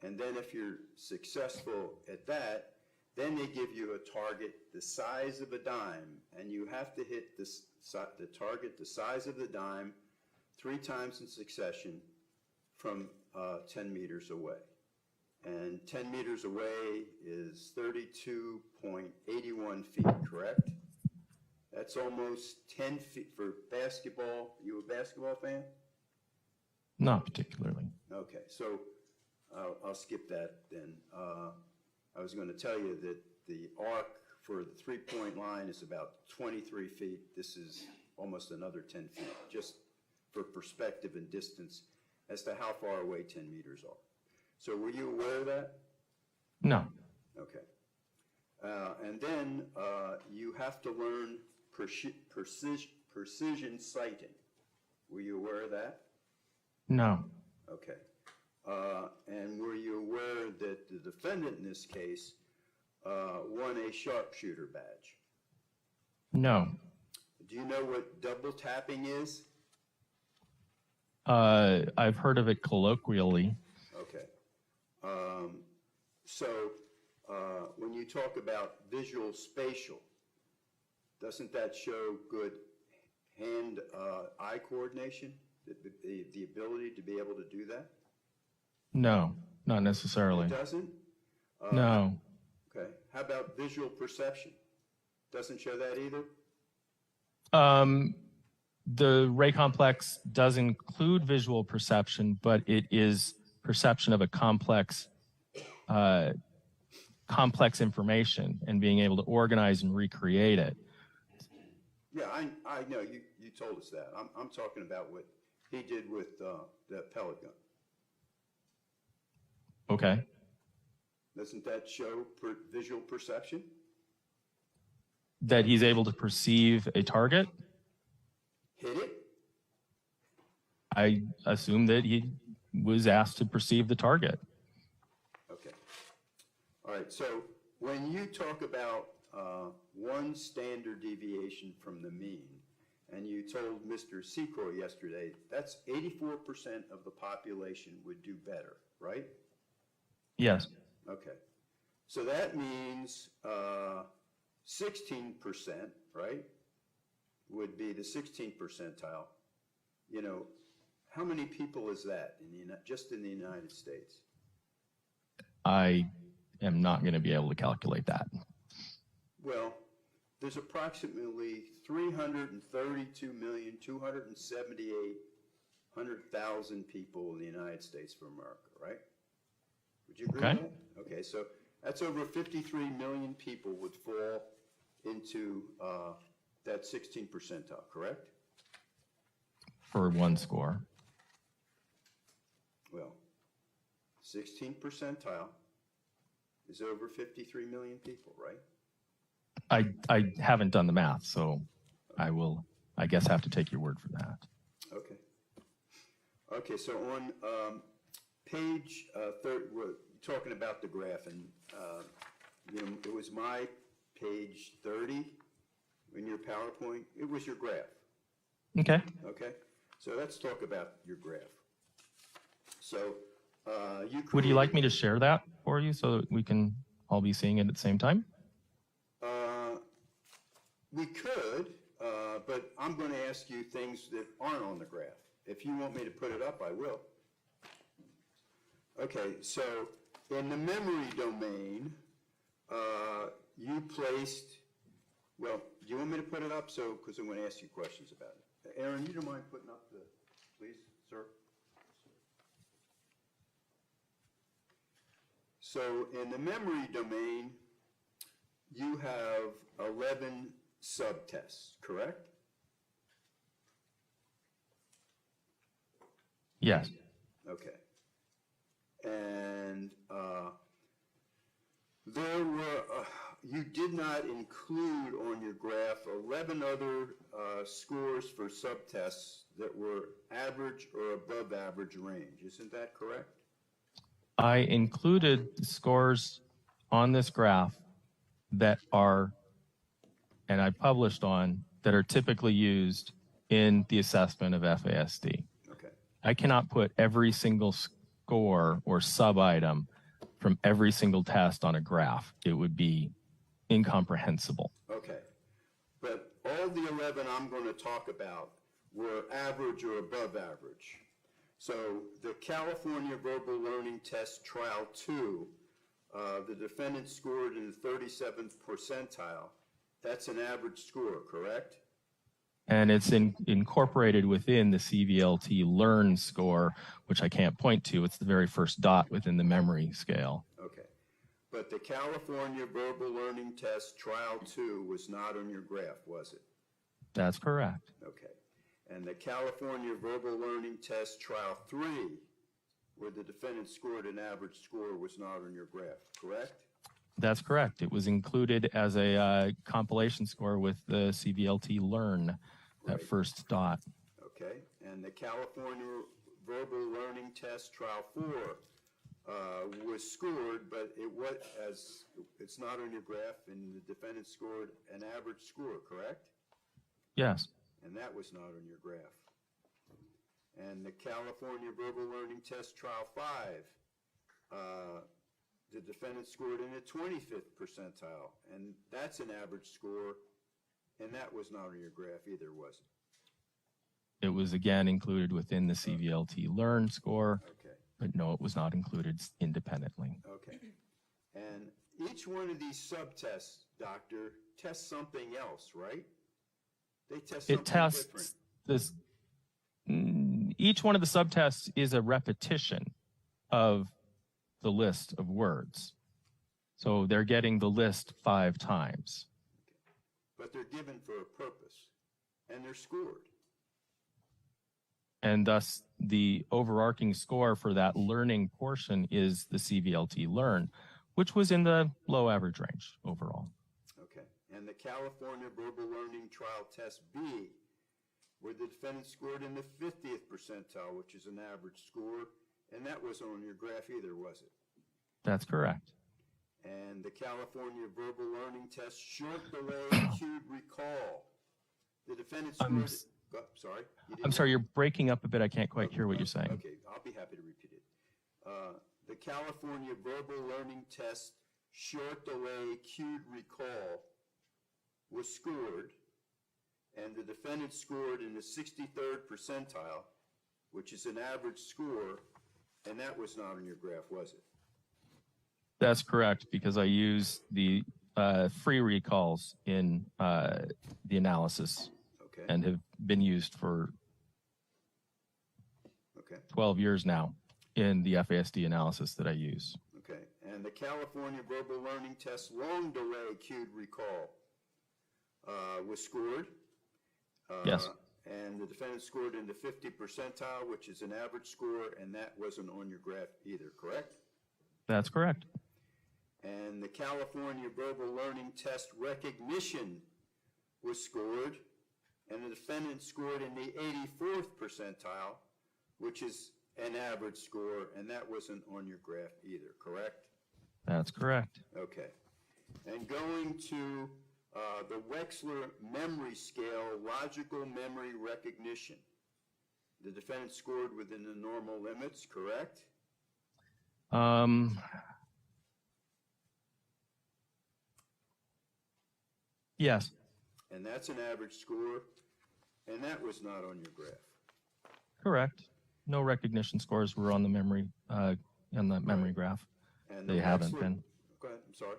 And then if you're successful at that, then they give you a target the size of a dime, and you have to hit the target the size of the dime 3 times in succession from 10 meters away. And 10 meters away is 32.81 feet, correct? That's almost 10 feet for basketball. You a basketball fan? Not particularly. Okay, so I'll skip that then. I was going to tell you that the arc for the three-point line is about 23 feet. This is almost another 10 feet, just for perspective and distance as to how far away 10 meters are. So were you aware of that? No. Okay. And then you have to learn precision sighting. Were you aware of that? No. Okay. And were you aware that the defendant in this case won a sharpshooter badge? No. Do you know what double tapping is? I've heard of it colloquially. Okay. So when you talk about visual spatial, doesn't that show good hand-eye coordination, the ability to be able to do that? No, not necessarily. It doesn't? No. Okay. How about visual perception? Doesn't show that either? The ray complex does include visual perception, but it is perception of a complex information and being able to organize and recreate it. Yeah, I know. You told us that. I'm talking about what he did with the pellet gun. Okay. Doesn't that show visual perception? That he's able to perceive a target? Hit it? I assume that he was asked to perceive the target. Okay. All right. So when you talk about one standard deviation from the mean, and you told Mr. Secor yesterday, that's 84% of the population would do better, right? Yes. Okay. So that means 16%, right, would be the 16th percentile. You know, how many people is that just in the United States? I am not going to be able to calculate that. Well, there's approximately 332,278,000 people in the United States of America, right? Would you agree with that? Okay, so that's over 53 million people would fall into that 16th percentile, correct? For one score. Well, 16th percentile is over 53 million people, right? I haven't done the math, so I will, I guess, have to take your word for that. Okay. Okay, so on page 30, we're talking about the graph, and it was my page 30 in your PowerPoint. It was your graph. Okay. Okay, so let's talk about your graph. So Would you like me to share that for you so that we can all be seeing it at the same time? We could. but I'm going to ask you things that aren't on the graph. If you want me to put it up, I will. Okay, so in the memory domain, you placed, well, do you want me to put it up? So, because I'm going to ask you questions about it. Aaron, you don't mind putting up the, please, sir? So in the memory domain, you have 11 subtests, correct? Yes. Okay. And there were, you did not include on your graph 11 other scores for subtests that were average or above average range. Isn't that correct? I included the scores on this graph that are, and I published on, that are typically used in the assessment of FASD. Okay. I cannot put every single score or sub-item from every single test on a graph. It would be incomprehensible. Okay. But all the 11 I'm going to talk about were average or above average. So the California Verbal Learning Test Trial 2, the defendant scored in the 37th percentile. That's an average score, correct? And it's incorporated within the CVLT Learn score, which I can't point to. It's the very first dot within the memory scale. Okay. But the California Verbal Learning Test Trial 2 was not on your graph, was it? That's correct. Okay. And the California Verbal Learning Test Trial 3, where the defendant scored an average score, was not on your graph, correct? That's correct. It was included as a compilation score with the CVLT Learn, that Right. first dot. Okay. And the California Verbal Learning Test Trial 4 was scored, but it's not on your graph, and the defendant scored an average score, correct? Yes. And that was not on your graph. And the California Verbal Learning Test Trial 5, the defendant scored in the 25th percentile, and that's an average score, and that was not on your graph either, was it? It was again included within the CVLT Learn score, Okay, but no, it was not included independently. okay. And each one of these subtests, doctor, tests something else, right? They test something It tests different. this. Each one of the subtests is a repetition of the list of words. So they're getting the list 5 times. But they're given for a purpose, and they're scored. And thus, the overarching score for that learning portion is the CVLT Learn, which was in the low average range overall. Okay. And the California Verbal Learning Trial Test B, where the defendant scored in the 50th percentile, which is an average score, and that wasn't on your graph either, was it? That's correct. And the California Verbal Learning Test Short Delay Cued Recall, the defendant scored... sorry? I'm sorry, you're breaking up a bit. I can't quite hear what you're saying. Okay, I'll be happy to repeat it. The California Verbal Learning Test Short Delay Cued Recall was scored, and the defendant scored in the 63rd percentile, which is an average score, and that was not on your graph, was it? That's correct, because I use the free recalls in the analysis Okay. and have been used for Okay. 12 years now in the FASD analysis that I use. Okay. And the California Verbal Learning Test Long Delay Cued Recall was scored. Yes. And the defendant scored in the 50 percentile, which is an average score, and that wasn't on your graph either, correct? That's correct. And the California Verbal Learning Test Recognition was scored, and the defendant scored in the 84th percentile, which is an average score, and that wasn't on your graph either, correct? That's correct. Okay. And going to the Wechsler Memory Scale, Logical Memory Recognition. The defendant scored within the normal limits, correct? Yes. and that's an average score, and that was not on your graph. Correct. No recognition scores were on the memory, in the memory Right. graph. And They haven't been. Go ahead, I'm sorry.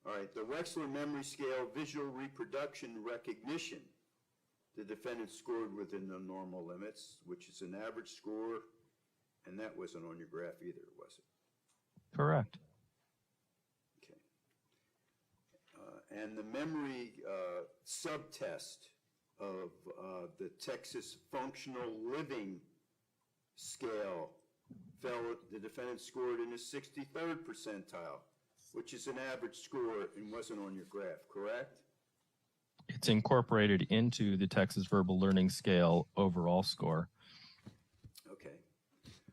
All right, the Wechsler Memory Scale Visual Reproduction Recognition, the defendant scored within the normal limits, which is an average score, and that wasn't on your graph either, was it? Correct. Okay. And the memory subtest of the Texas Functional Living Scale the defendant scored in the 63rd percentile, which is an average score and wasn't on your graph, correct? It's incorporated into the Texas Verbal Learning Scale overall score. Okay.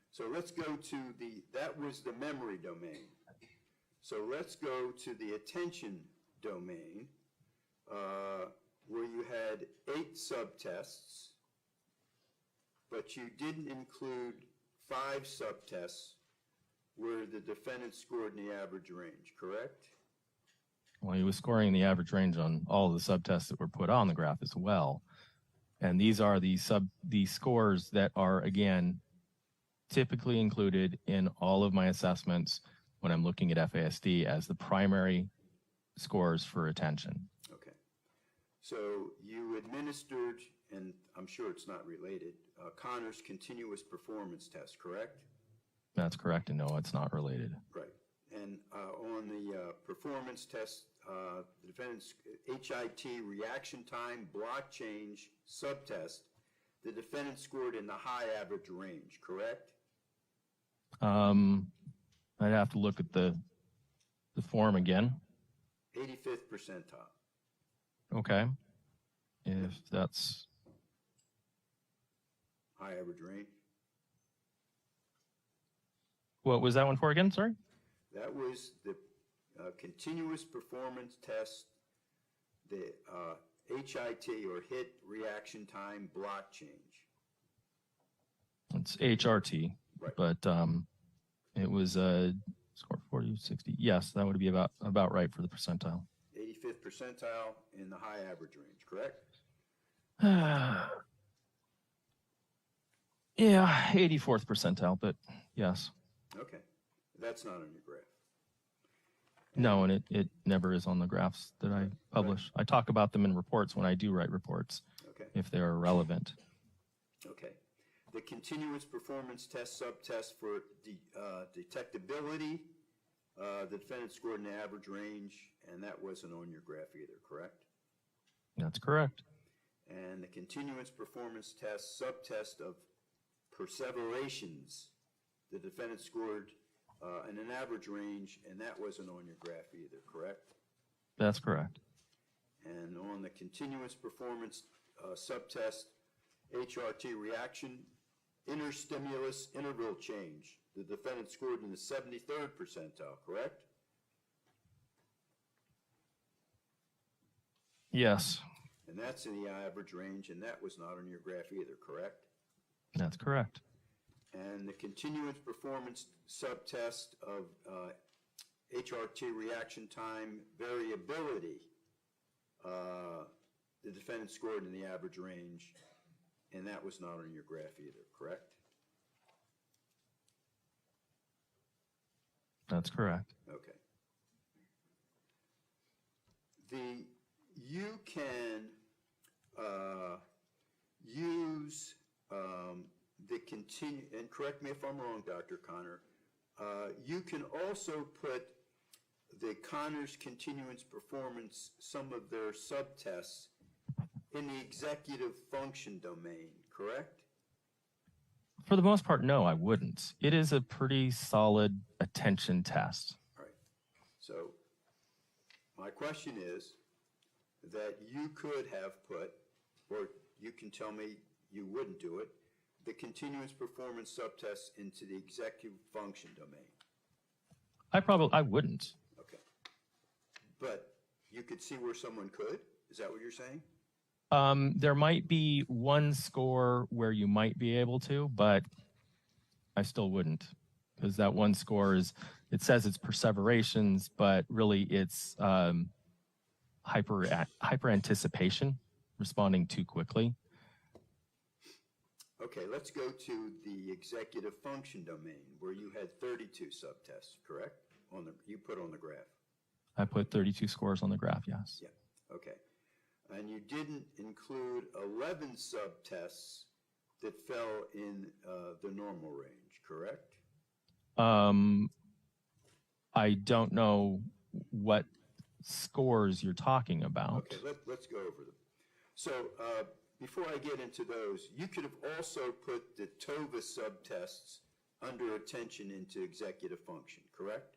So let's go to that was the memory domain. So let's go to the attention domain, where you had 8 subtests, but you didn't include 5 subtests where the defendant scored in the average range, correct? Well, he was scoring the average range on all of the subtests that were put on the graph as well. And these are the scores that are, again, typically included in all of my assessments when I'm looking at FASD as the primary scores for attention. Okay. So you administered, and I'm sure it's not related, Connor's continuous performance test, correct? That's correct, and no, it's not related. Right. And on the performance test, the defendant's HIT reaction time block change subtest, the defendant scored in the high average range, correct? I'd have to look at the form again. 85th percentile. Okay. If that's High average range. what was that one for again? Sorry. That was the continuous performance test, the HIT or hit reaction time block change. It's HRT, Right. but it was score 40, 60. Yes, that would be about right for the percentile. 85th percentile in the high average range, correct? Yeah, 84th percentile, but yes. Okay. That's not on your graph. No, and it never is on the graphs that I publish. I talk about them in reports when I do write reports, Okay. if they are relevant. Okay. The continuous performance test subtest for detectability, the defendant scored in the average range, and that wasn't on your graph either, correct? That's correct. And the continuous performance test subtest of perseverations, the defendant scored in an average range, and that wasn't on your graph either, correct? That's correct. And on the continuous performance subtest, HRT reaction, inner stimulus interval change, the defendant scored in the 73rd percentile, correct? Yes, And that's in the average range, and that was not on your graph either, correct? that's correct. And the continuous performance subtest of HRT reaction time variability, the defendant scored in the average range, and that was not on your graph either, correct? That's correct. Okay. You can use the continue, and correct me if I'm wrong, Dr. Connor, you can also put the Connor's continuous performance, some of their subtests, in the executive function domain, correct? For the most part, no, I wouldn't. It is a pretty solid attention test. All right. So my question is that you could have put, or you can tell me you wouldn't do it, the continuous performance subtests into the executive function domain. I wouldn't. Okay. But you could see where someone could? Is that what you're saying? There might be one score where you might be able to, but I still wouldn't, because that one score is, it says it's perseverations, but really it's hyper anticipation, responding too quickly. Okay, let's go to the executive function domain where you had 32 subtests, correct? You put on the graph. I put 32 scores on the graph, yes. Yeah, okay. And you didn't include 11 subtests that fell in the normal range, correct? I don't know what scores you're talking about. Okay, let's go over them. So before I get into those, you could have also put the TOVA subtests under attention into executive function, correct?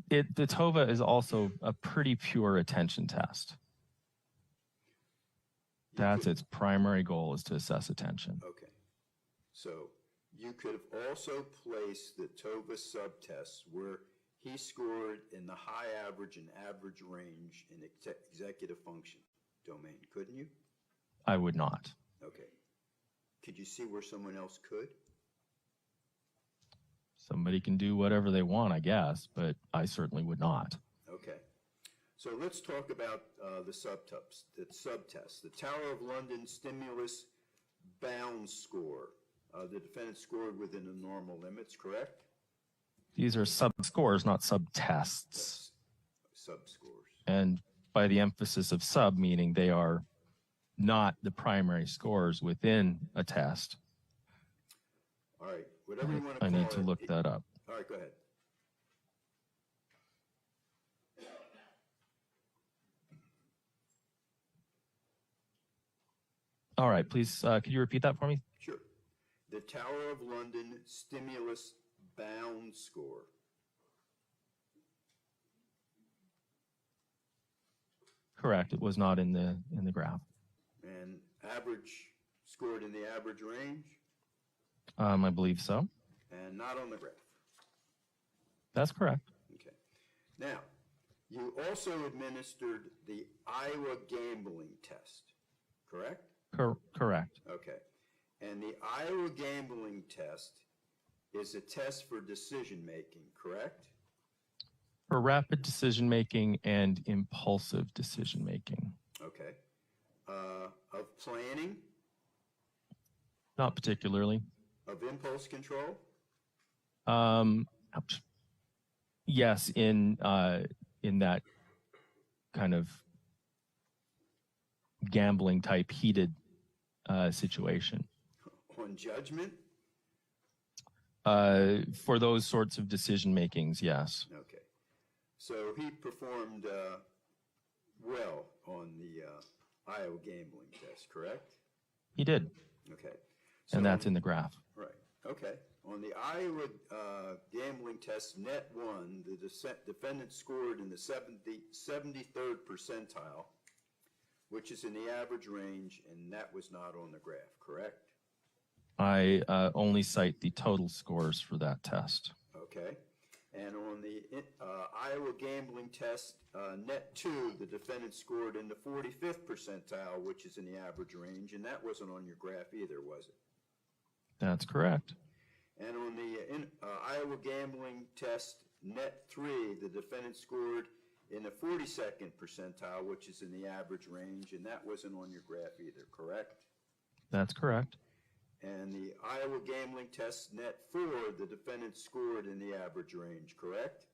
The TOVA is also a pretty pure attention test. That's its primary goal, is to assess attention. Okay. So you could have also placed the TOVA subtests where he scored in the high average and average range in executive function domain, couldn't you? I would not. Okay. Could you see where someone else could? Somebody can do whatever they want, I guess, but I certainly would not. Okay. So let's talk about the subtests. The Tower of London stimulus bound score. The defendant scored within the normal limits, correct? These are sub-scores, not sub-tests. Sub-scores. And by the emphasis of sub, meaning they are not the primary scores within a test. All right. Whatever you want to I call need to look that up. All right, go ahead. All right, please, could you repeat that for me? Sure. The Tower of London stimulus bound score. Correct. It was not in the graph. And average scored in the average range I believe so. and not on the graph. That's correct. Okay. Now, you also administered the Iowa gambling test, correct? Correct. Okay. And the Iowa gambling test is a test for decision making, correct? For rapid decision making and impulsive decision making. Okay. Of planning, Not particularly. of impulse control, Yes, in that kind of gambling type heated situation. on judgment. For those sorts of decision makings, yes. Okay. So he performed well on the Iowa gambling test, correct? He did, Okay. and that's in the graph. Right. Okay. On the Iowa gambling test, net 1, the defendant scored in the 73rd percentile, which is in the average range, and that was not on the graph, correct? I only cite the total scores for that test. Okay. And on the Iowa gambling test, net 2, the defendant scored in the 45th percentile, which is in the average range, and that wasn't on your graph either, was it? That's correct. And on the Iowa gambling test, net 3, the defendant scored in the 42nd percentile, which is in the average range, and that wasn't on your graph either, correct? That's correct. And the Iowa gambling test, net 4, the defendant scored in the average range, correct?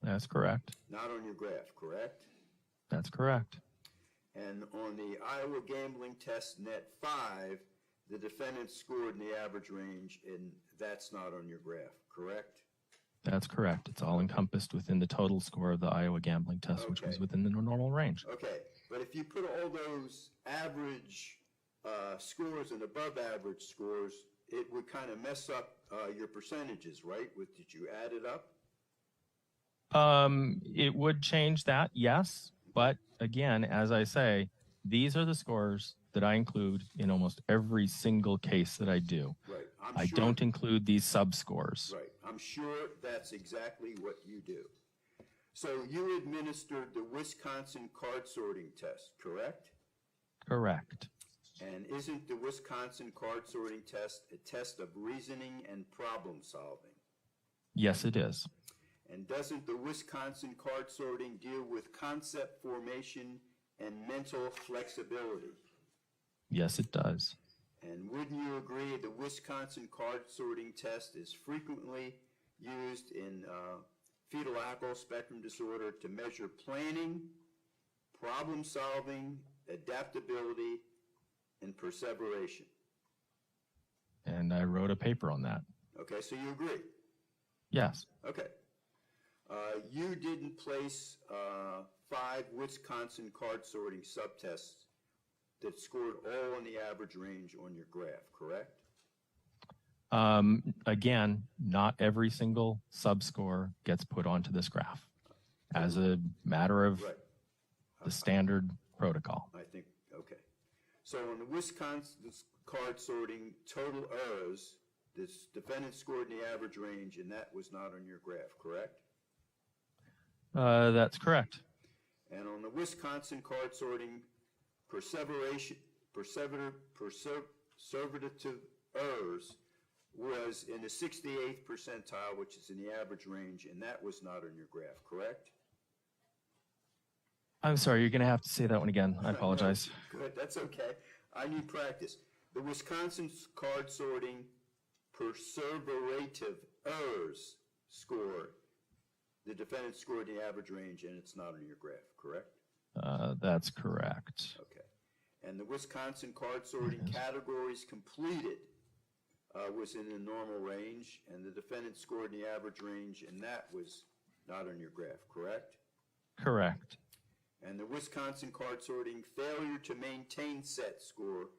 That's correct. Not on your graph, correct? That's correct. And on the Iowa gambling test, net 5, the defendant scored in the average range, and that's not on your graph, correct? That's correct. It's all encompassed within the total score of the Iowa gambling test, which was Okay. within the normal range. Okay, but if you put all those average scores and above average scores, it would kind of mess up your percentages, right? Did you add it up? It would change that, yes. But again, as I say, these are the scores that I include in almost every single case that I do. Right. I don't include these sub-scores. Right. I'm sure that's exactly what you do. So you administered the Wisconsin card sorting test, correct? Correct. And isn't the Wisconsin card sorting test a test of reasoning and problem solving? Yes, it is. And doesn't the Wisconsin card sorting deal with concept formation and mental flexibility? Yes, it does. And wouldn't you agree the Wisconsin card sorting test is frequently used in fetal alcohol spectrum disorder to measure planning, problem solving, adaptability, and perseveration? And I wrote a paper on that. Okay, so you agree? Yes. Okay. You didn't place 5 Wisconsin card sorting subtests that scored all in the average range on your graph, correct? Again, not every single subscore gets put onto this graph as a matter of Right. the standard protocol. I think, okay. So on the Wisconsin card sorting total errors, this defendant scored in the average range, and that was not on your graph, correct? That's correct. And on the Wisconsin card sorting perseveration, perseverative errors was in the 68th percentile, which is in the average range, and that was not on your graph, correct? I'm sorry, you're going to have to say that one again. I apologize. Good, that's okay. I need practice. The Wisconsin card sorting perseverative errors score, the defendant scored the average range, and it's not on your graph, correct? That's correct. Okay. And the Wisconsin card sorting categories completed was in the normal range, and the defendant scored in the average range, and that was not on your graph, correct? Correct. And the Wisconsin card sorting failure to maintain set score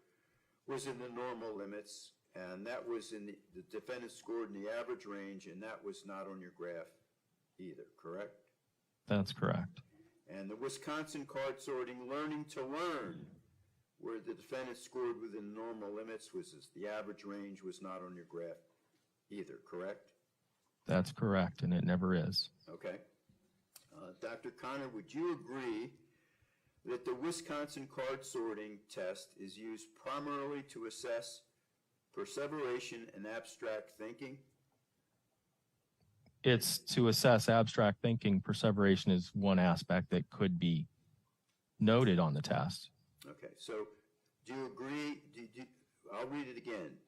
was in the normal limits, and that was in the defendant scored in the average range, and that was not on your graph either, correct? That's correct. And the Wisconsin card sorting learning to learn, where the defendant scored within normal limits, the average range was not on your graph either, correct? That's correct, and it never is. Okay. Dr. Connor, would you agree that the Wisconsin card sorting test is used primarily to assess perseveration and abstract thinking? It's to assess abstract thinking. Perseveration is one aspect that could be noted on the test. Okay, so do you agree? I'll read it again.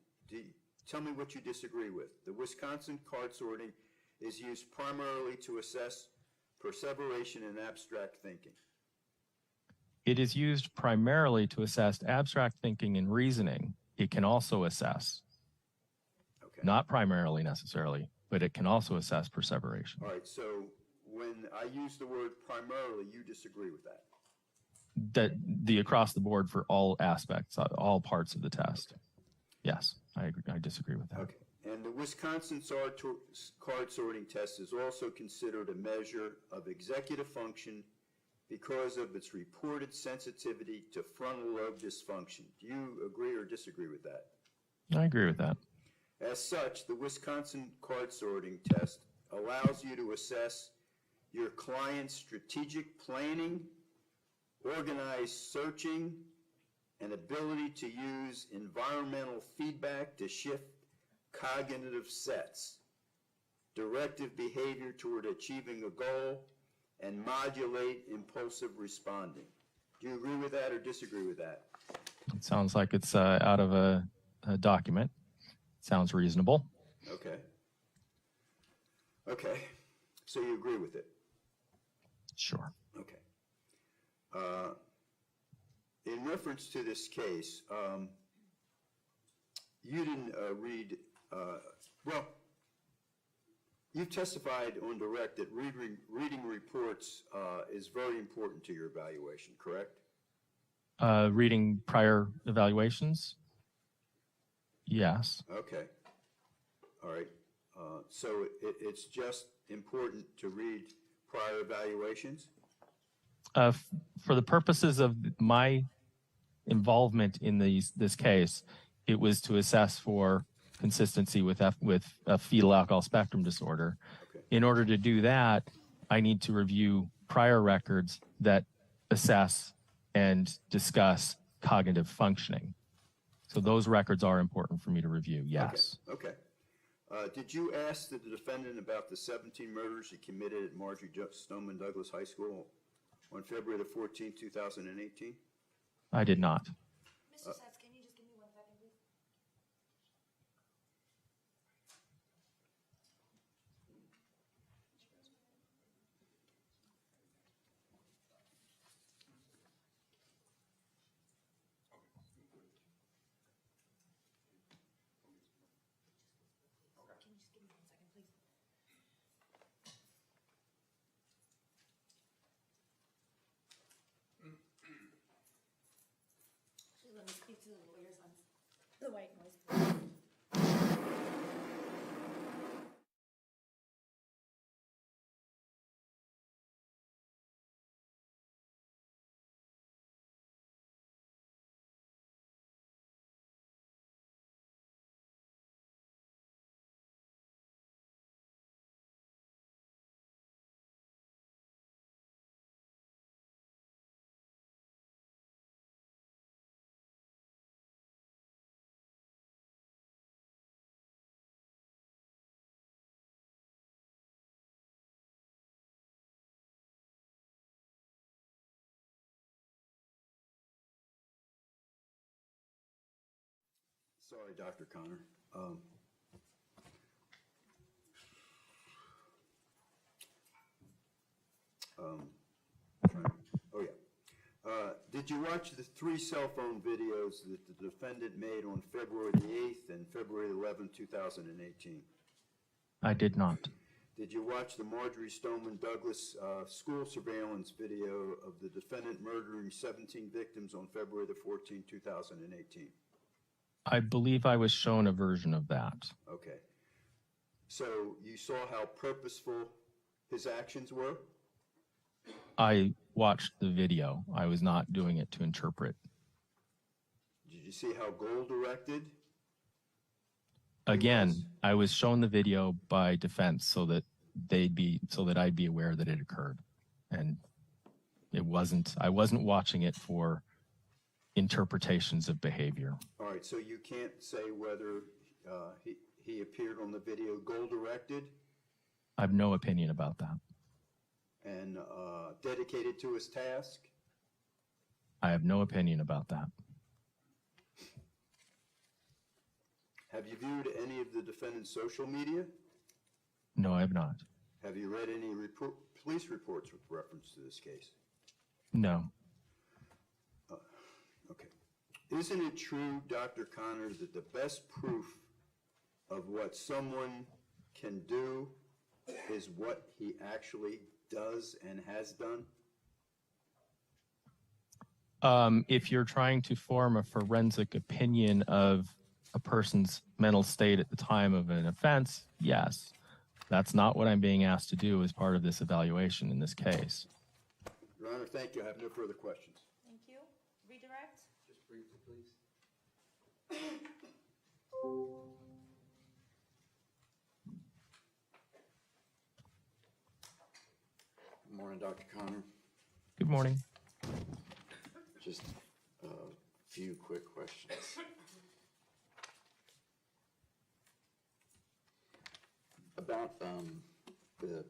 Tell me what you disagree with. The Wisconsin card sorting is used primarily to assess perseveration and abstract thinking. It is used primarily to assess abstract thinking and reasoning. It can also assess, Okay. not primarily necessarily, but it can also assess perseveration. All right, so when I use the word primarily, you disagree with that? That the across the board for all aspects, all parts of the test. Yes, I agree. I disagree with that. Okay. And the Wisconsin card sorting test is also considered a measure of executive function because of its reported sensitivity to frontal lobe dysfunction. Do you agree or disagree with that? I agree with that. As such, the Wisconsin card sorting test allows you to assess your client's strategic planning, organized searching, and ability to use environmental feedback to shift cognitive sets, directive behavior toward achieving a goal, and modulate impulsive responding. Do you agree with that or disagree with that? It sounds like it's out of a document. Sounds reasonable. Okay. Okay. So you agree with it? Sure. Okay. In reference to this case, you didn't read, well, you've testified on direct that reading reports is very important to your evaluation, correct? Reading prior evaluations? Yes. Okay. All right. So it's just important to read prior evaluations? For the purposes of my involvement in this case, it was to assess for consistency with fetal alcohol spectrum disorder. Okay. In order to do that, I need to review prior records that assess and discuss cognitive functioning. So those records are important for me to review, yes. Okay. Did you ask the defendant about the 17 murders he committed at Marjorie Stoneman Douglas High School on February the 14th, 2018? I did not. Mr. Sets, can you just give me 1 second, please? Can you just give me 1 second, please? Actually, let me speak to the lawyers on the white noise. Sorry, Dr. Connor. Oh, yeah. Did you watch the 3 cell phone videos that the defendant made on February the 8th and February 11th, 2018? I did not. Did you watch the Marjorie Stoneman Douglas school surveillance video of the defendant murdering 17 victims on February the 14th, 2018? I believe I was shown a version of that. Okay. So you saw how purposeful his actions were? I watched the video. I was not doing it to interpret. Did you see how goal-directed? Again, I was shown the video by defense so that I'd be aware that it occurred. And I wasn't watching it for interpretations of behavior. All right, so you can't say whether he appeared on the video goal-directed I have no opinion about that. and dedicated to his task? I have no opinion about that. Have you viewed any of the defendant's social media? No, I have not. Have you read any police reports with reference to this case? No. Okay. Isn't it true, Dr. Connor, that the best proof of what someone can do is what he actually does and has done? If you're trying to form a forensic opinion of a person's mental state at the time of an offense, yes. That's not what I'm being asked to do as part of this evaluation in this case. Your Honor, thank you. I have no further questions. Thank you. Redirect? Just briefly, please. Good morning, Dr. Connor. Good morning. Just a few quick questions. About the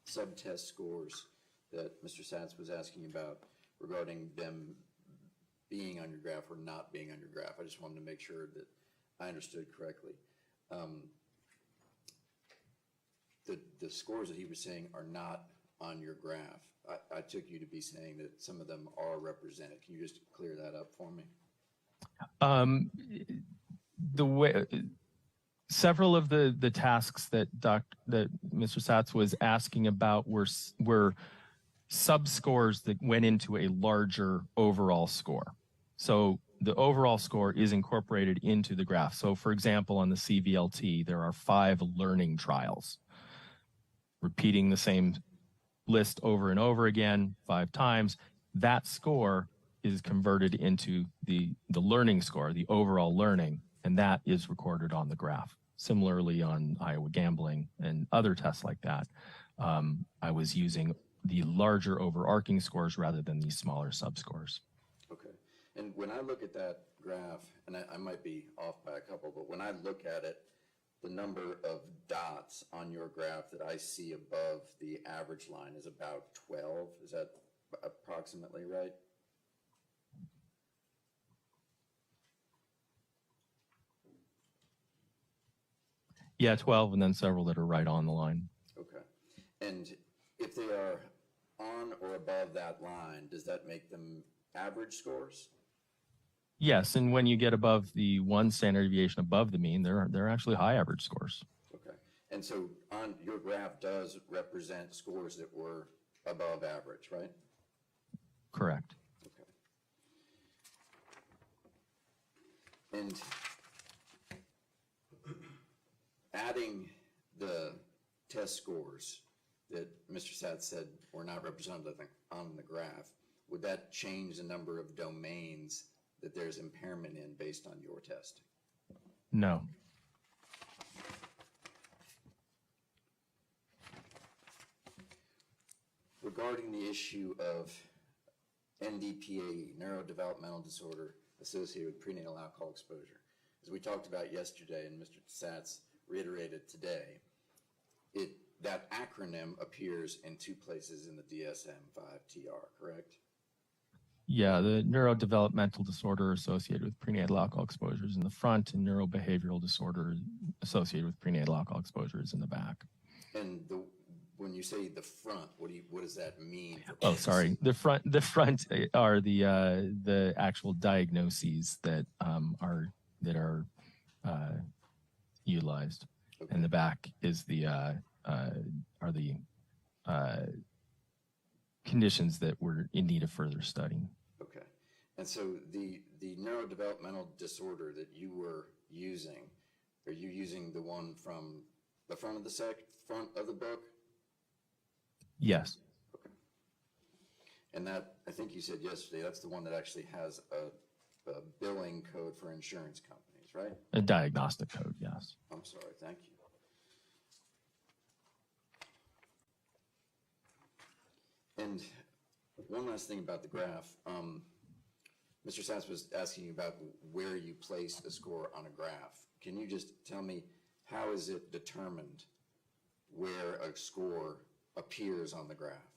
sub-test scores that Mr. Satz was asking about regarding them being on your graph or not being on your graph. I just wanted to make sure that I understood correctly. The scores that he was saying are not on your graph. I took you to be saying that some of them are represented. Can you just clear that up for me? The way several of the tasks that Mr. Satz was asking about were sub-scores that went into a larger overall score. So the overall score is incorporated into the graph. So for example, on the CVLT, there are 5 learning trials, repeating the same list over and over again 5 times. That score is converted into the learning score, the overall learning, and that is recorded on the graph. Similarly, on Iowa gambling and other tests like that, I was using the larger overarching scores rather than these smaller sub-scores. Okay. And when I look at that graph, and I might be off by a couple, but when I look at it, the number of dots on your graph that I see above the average line is about 12. Is that approximately right? Yeah, 12, and then several that are right on the line. Okay. And if they are on or above that line, does that make them average scores? Yes, and when you get above the one standard deviation above the mean, they're actually high average scores. Okay. And so on your graph does represent scores that were above average, right? Correct. Okay. And adding the test scores that Mr. Satz said were not represented on the graph, would that change the number of domains that there's impairment in based on your testing? No. Regarding the issue of NDPAE, neurodevelopmental disorder associated with prenatal alcohol exposure, as we talked about yesterday and Mr. Satz reiterated today, that acronym appears in two places in the DSM-5-TR, correct? Yeah, the neurodevelopmental disorder associated with prenatal alcohol exposure is in the front, and neurobehavioral disorder associated with prenatal alcohol exposure is in the back. And when you say the front, what does that mean? Oh, sorry. The front are the actual diagnoses that are utilized, Okay. and the back is are the conditions that were in need of further study. Okay. And so the neurodevelopmental disorder that you were using, are you using the one from the front of the book? Yes. Okay. And that, I think you said yesterday, that's the one that actually has a billing code for insurance companies, right? A diagnostic code, yes. I'm sorry, thank you. And one last thing about the graph. Mr. Satz was asking about where you place a score on a graph. Can you just tell me, how is it determined where a score appears on the graph?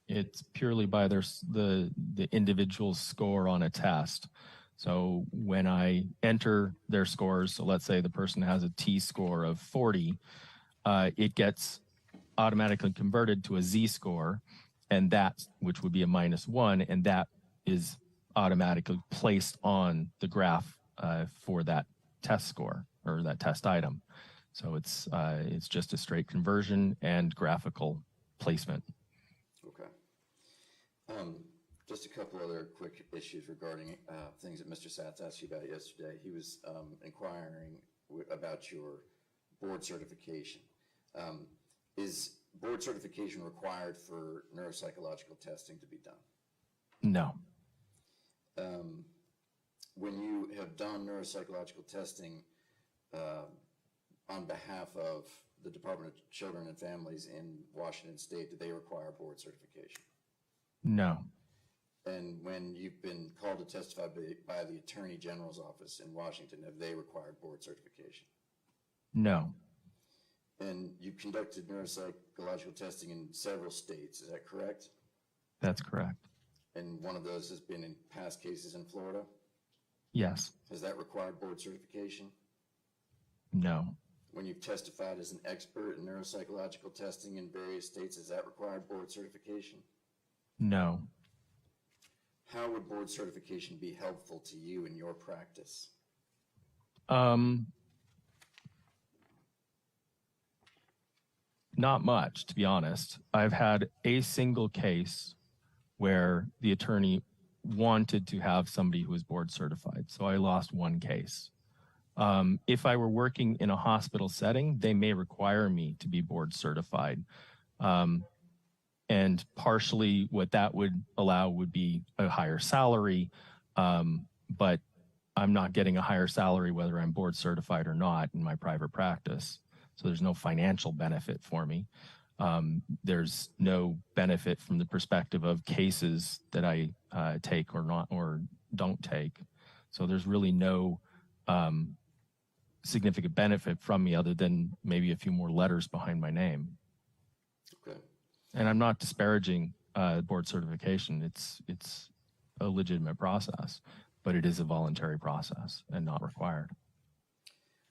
It's purely by the individual's score on a test. So when I enter their scores, so let's say the person has a T-score of 40, it gets automatically converted to a Z-score, and that, which would be a -1, and that is automatically placed on the graph for that test score or that test item. So it's just a straight conversion and graphical placement. Okay. Just a couple other quick issues regarding things that Mr. Satz asked you about yesterday. He was inquiring about your board certification. Is board certification required for neuropsychological testing to be done? No. When you have done neuropsychological testing on behalf of the Department of Children and Families in Washington State, do they require board certification? No. And when you've been called to testify by the Attorney General's office in Washington, have they required board certification? No. And you conducted neuropsychological testing in several states, is that correct? That's correct. And one of those has been in past cases in Florida? Yes. Has that required board certification? No. When you've testified as an expert in neuropsychological testing in various states, has that required board certification? No. How would board certification be helpful to you in your practice? Not much, to be honest. I've had a single case where the attorney wanted to have somebody who was board certified, so I lost one case. If I were working in a hospital setting, they may require me to be board certified. And partially what that would allow would be a higher salary, but I'm not getting a higher salary whether I'm board certified or not in my private practice. So there's no financial benefit for me. There's no benefit from the perspective of cases that I take or not or don't take. So there's really no significant benefit from me other than maybe a few more letters behind my name. Okay. And I'm not disparaging board certification. It's a legitimate process, but it is a voluntary process and not required.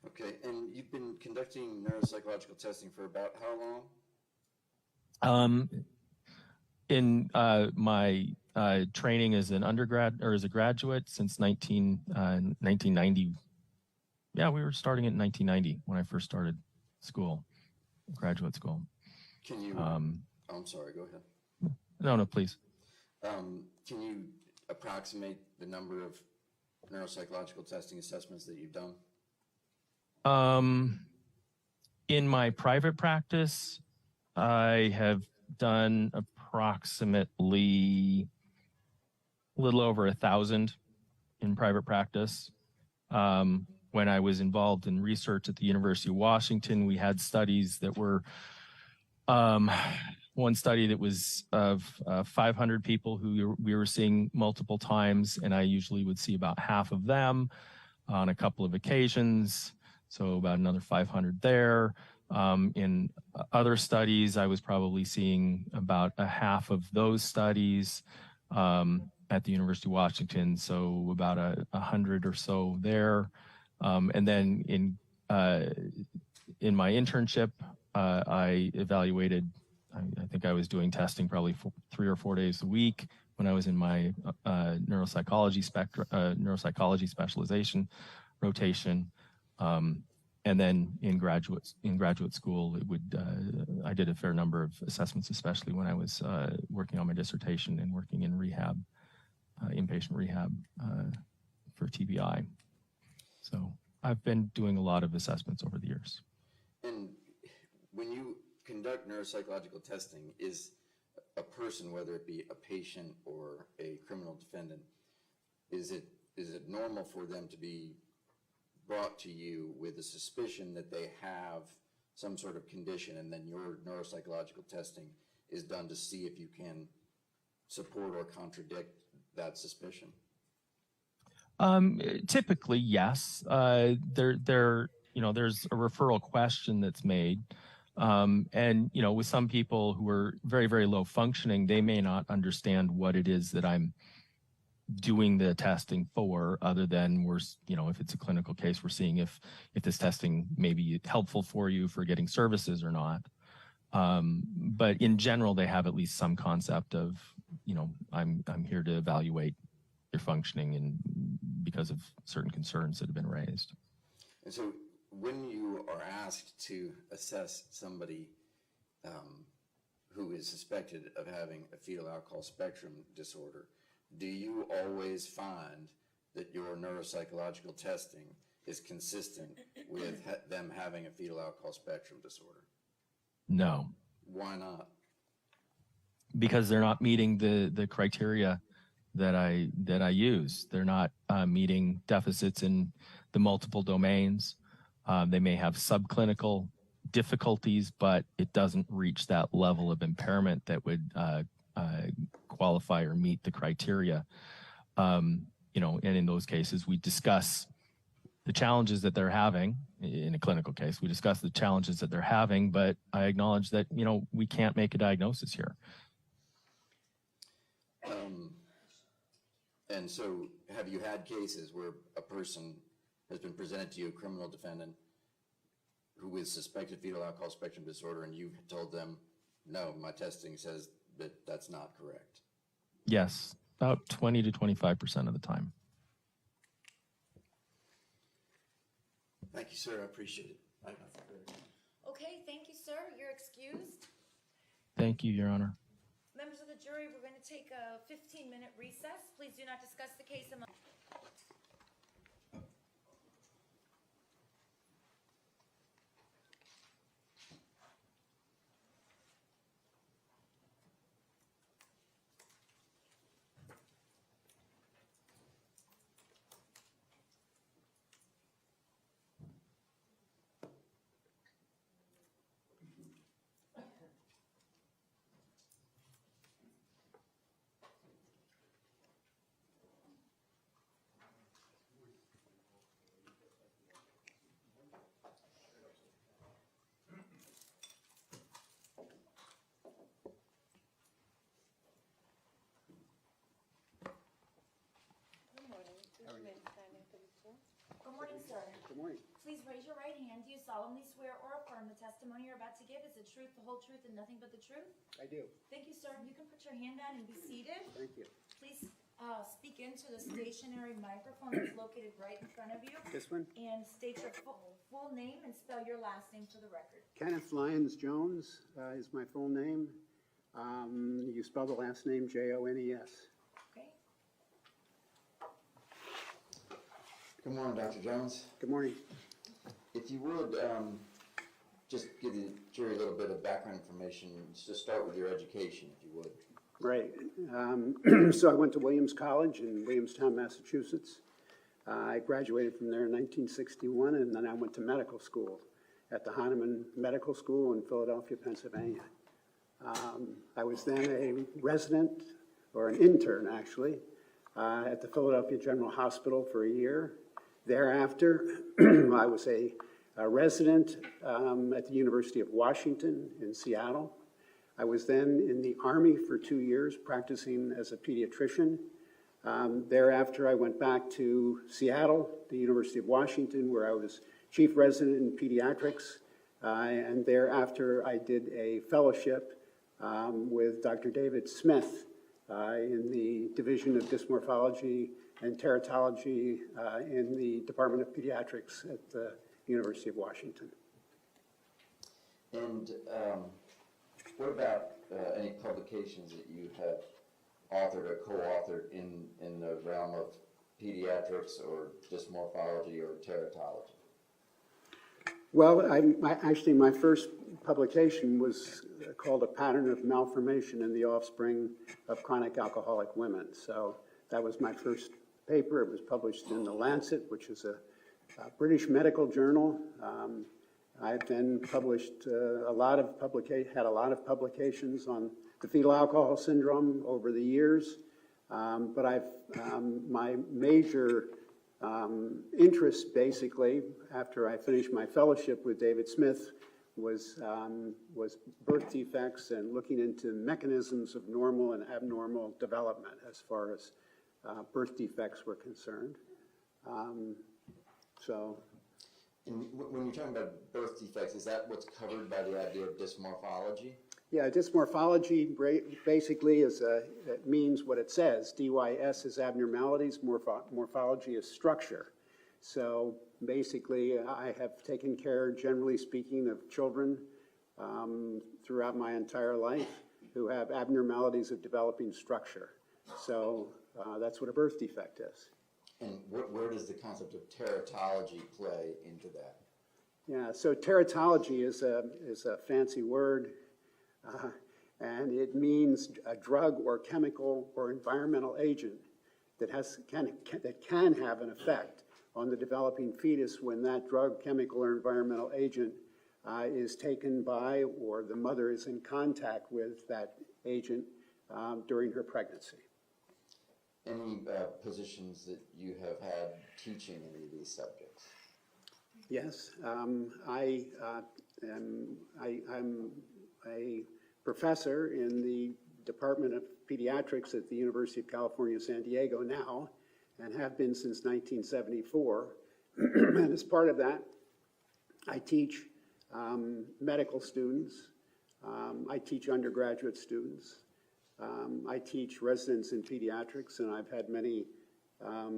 Okay, and you've been conducting neuropsychological testing for about how long? In my training as an undergrad or as a graduate since 1990. Yeah, we were starting it in 1990 when I first started school, graduate school. Can you, I'm sorry, go ahead. No, please. Can you approximate the number of neuropsychological testing assessments that you've done? In my private practice, I have done approximately a little over 1,000 in private practice. When I was involved in research at the University of Washington, we had studies that were, one study that was of 500 people who we were seeing multiple times, and I usually would see about half of them on a couple of occasions, so about another 500 there. In other studies, I was probably seeing about a half of those studies at the University of Washington, so about 100 or so there. And then in my internship, I evaluated, I think I was doing testing probably 3 or 4 days a week when I was in my neuropsychology specialization rotation. And then in graduate school, I did a fair number of assessments, especially when I was working on my dissertation and working in rehab, inpatient rehab for TBI. So I've been doing a lot of assessments over the years. And when you conduct neuropsychological testing, is a person, whether it be a patient or a criminal defendant, is it normal for them to be brought to you with a suspicion that they have some sort of condition, and then your neuropsychological testing is done to see if you can support or contradict that suspicion? Typically, yes. There's a referral question that's made. And, with some people who are very, very low functioning, they may not understand what it is that I'm doing the testing for, other than if it's a clinical case, we're seeing if this testing may be helpful for you for getting services or not. But in general, they have at least some concept of, I'm here to evaluate your functioning and because of certain concerns that have been raised. And so when you are asked to assess somebody who is suspected of having a fetal alcohol spectrum disorder, do you always find that your neuropsychological testing is consistent with them having a fetal alcohol spectrum disorder? No. Why not? Because they're not meeting the criteria that I use. They're not meeting deficits in the multiple domains. They may have subclinical difficulties, but it doesn't reach that level of impairment that would qualify or meet the criteria. And in those cases, we discuss the challenges that they're having in a clinical case. We discuss the challenges that they're having, but I acknowledge that, we can't make a diagnosis here. And so have you had cases where a person has been presented to you, a criminal defendant, who is suspected fetal alcohol spectrum disorder, and you've told them, no, my testing says that that's not correct? Yes, about 20 to 25% of the time. Thank you, sir. I appreciate it. Okay, thank you, sir. You're excused. Thank you, Your Honor. Members of the jury, we're going to take a 15-minute recess. Please do not discuss the case among... Good morning. Please raise your right hand. Do you solemnly swear or affirm the testimony you're about to give is the truth, the whole truth, and nothing but the truth? I do. Thank you, sir. You can put your hand down and be seated. Thank you. Please speak into the stationary microphone that's located right in front of you. This one? And state your full name and spell your last name for the record. Kenneth Lyons Jones is my full name. You spell the last name Jones. Okay? Good morning, Dr. Jones. Good morning. If you would, just give the jury a little bit of background information, just start with your education, if you would. Right. So I went to Williams College in Williamstown, Massachusetts. I graduated from there in 1961, and then I went to medical school at the Hahnemann Medical School in Philadelphia, Pennsylvania. I was then a resident, or an intern actually, at the Philadelphia General Hospital for a year. Thereafter, I was a resident at the University of Washington in Seattle. I was then in the Army for 2 years practicing as a pediatrician. Thereafter, I went back to Seattle, the University of Washington, where I was chief resident in pediatrics. And thereafter, I did a fellowship with Dr. David Smith in the Division of Dysmorphology and Teratology in the Department of Pediatrics at the University of Washington. And what about any publications that you have authored or co-authored in the realm of pediatrics or dysmorphology or teratology? Well, actually, my first publication was called A Pattern of Malformation in the Offspring of Chronic Alcoholic Women. So that was my first paper. It was published in The Lancet, which is a British medical journal. I've then published had a lot of publications on the fetal alcohol syndrome over the years. But my major interest, basically, after I finished my fellowship with David Smith, was birth defects and looking into mechanisms of normal and abnormal development as far as birth defects were concerned. And when you're talking about birth defects, is that what's covered by the idea of dysmorphology? Yeah, dysmorphology basically it means what it says. DYS is abnormalities, morphology is structure. So basically, I have taken care, generally speaking, of children throughout my entire life who have abnormalities of developing structure. So that's what a birth defect is. And where does the concept of teratology play into that? Yeah, so teratology is a fancy word, and it means a drug or chemical or environmental agent that can have an effect on the developing fetus when that drug, chemical, or environmental agent is taken by or the mother is in contact with that agent during her pregnancy. Any positions that you have had teaching any of these subjects? Yes, I'm a professor in the Department of Pediatrics at the University of California, San Diego now, and have been since 1974. And as part of that, I teach medical students, I teach undergraduate students, I teach residents in pediatrics, and I've had many, I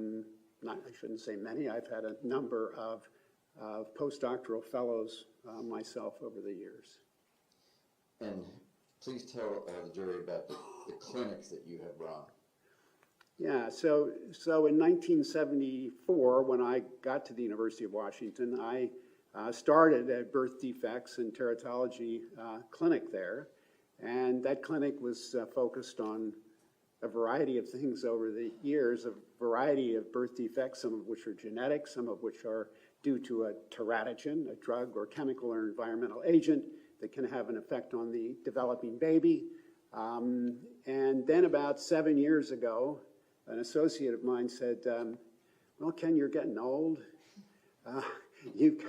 shouldn't say many, I've had a number of postdoctoral fellows myself over the years. And please tell the jury about the clinics that you have run. Yeah, so in 1974, when I got to the University of Washington, I started a birth defects and teratology clinic there. And that clinic was focused on a variety of things over the years, a variety of birth defects, some of which are genetic, some of which are due to a teratogen, a drug or chemical or environmental agent that can have an effect on the developing baby. And then about 7 years ago, an associate of mine said, well, Ken, you're getting old. You've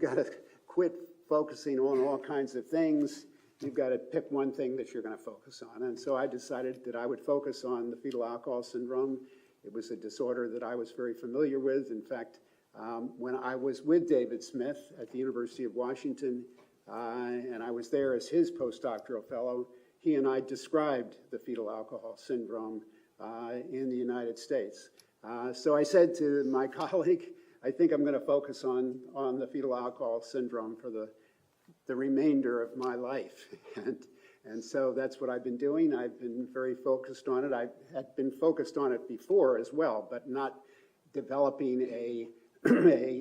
got to quit focusing on all kinds of things. You've got to pick one thing that you're going to focus on. And so I decided that I would focus on the fetal alcohol syndrome. It was a disorder that I was very familiar with. In fact, When I was with David Smith at the University of Washington, and I was there as his postdoctoral fellow, he and I described the fetal alcohol syndrome in the United States. So I said to my colleague, I think I'm going to focus on the fetal alcohol syndrome for the remainder of my life. And so that's what I've been doing. I've been very focused on it. I had been focused on it before as well, but not developing a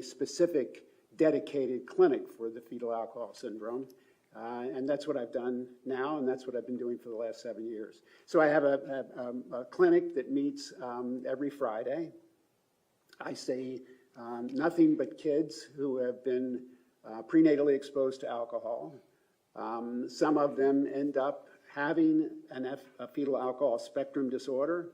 specific dedicated clinic for the fetal alcohol syndrome. And that's what I've done now, and that's what I've been doing for the last 7 years. So I have a clinic that meets every Friday. I see nothing but kids who have been prenatally exposed to alcohol. Some of them end up having a fetal alcohol spectrum disorder.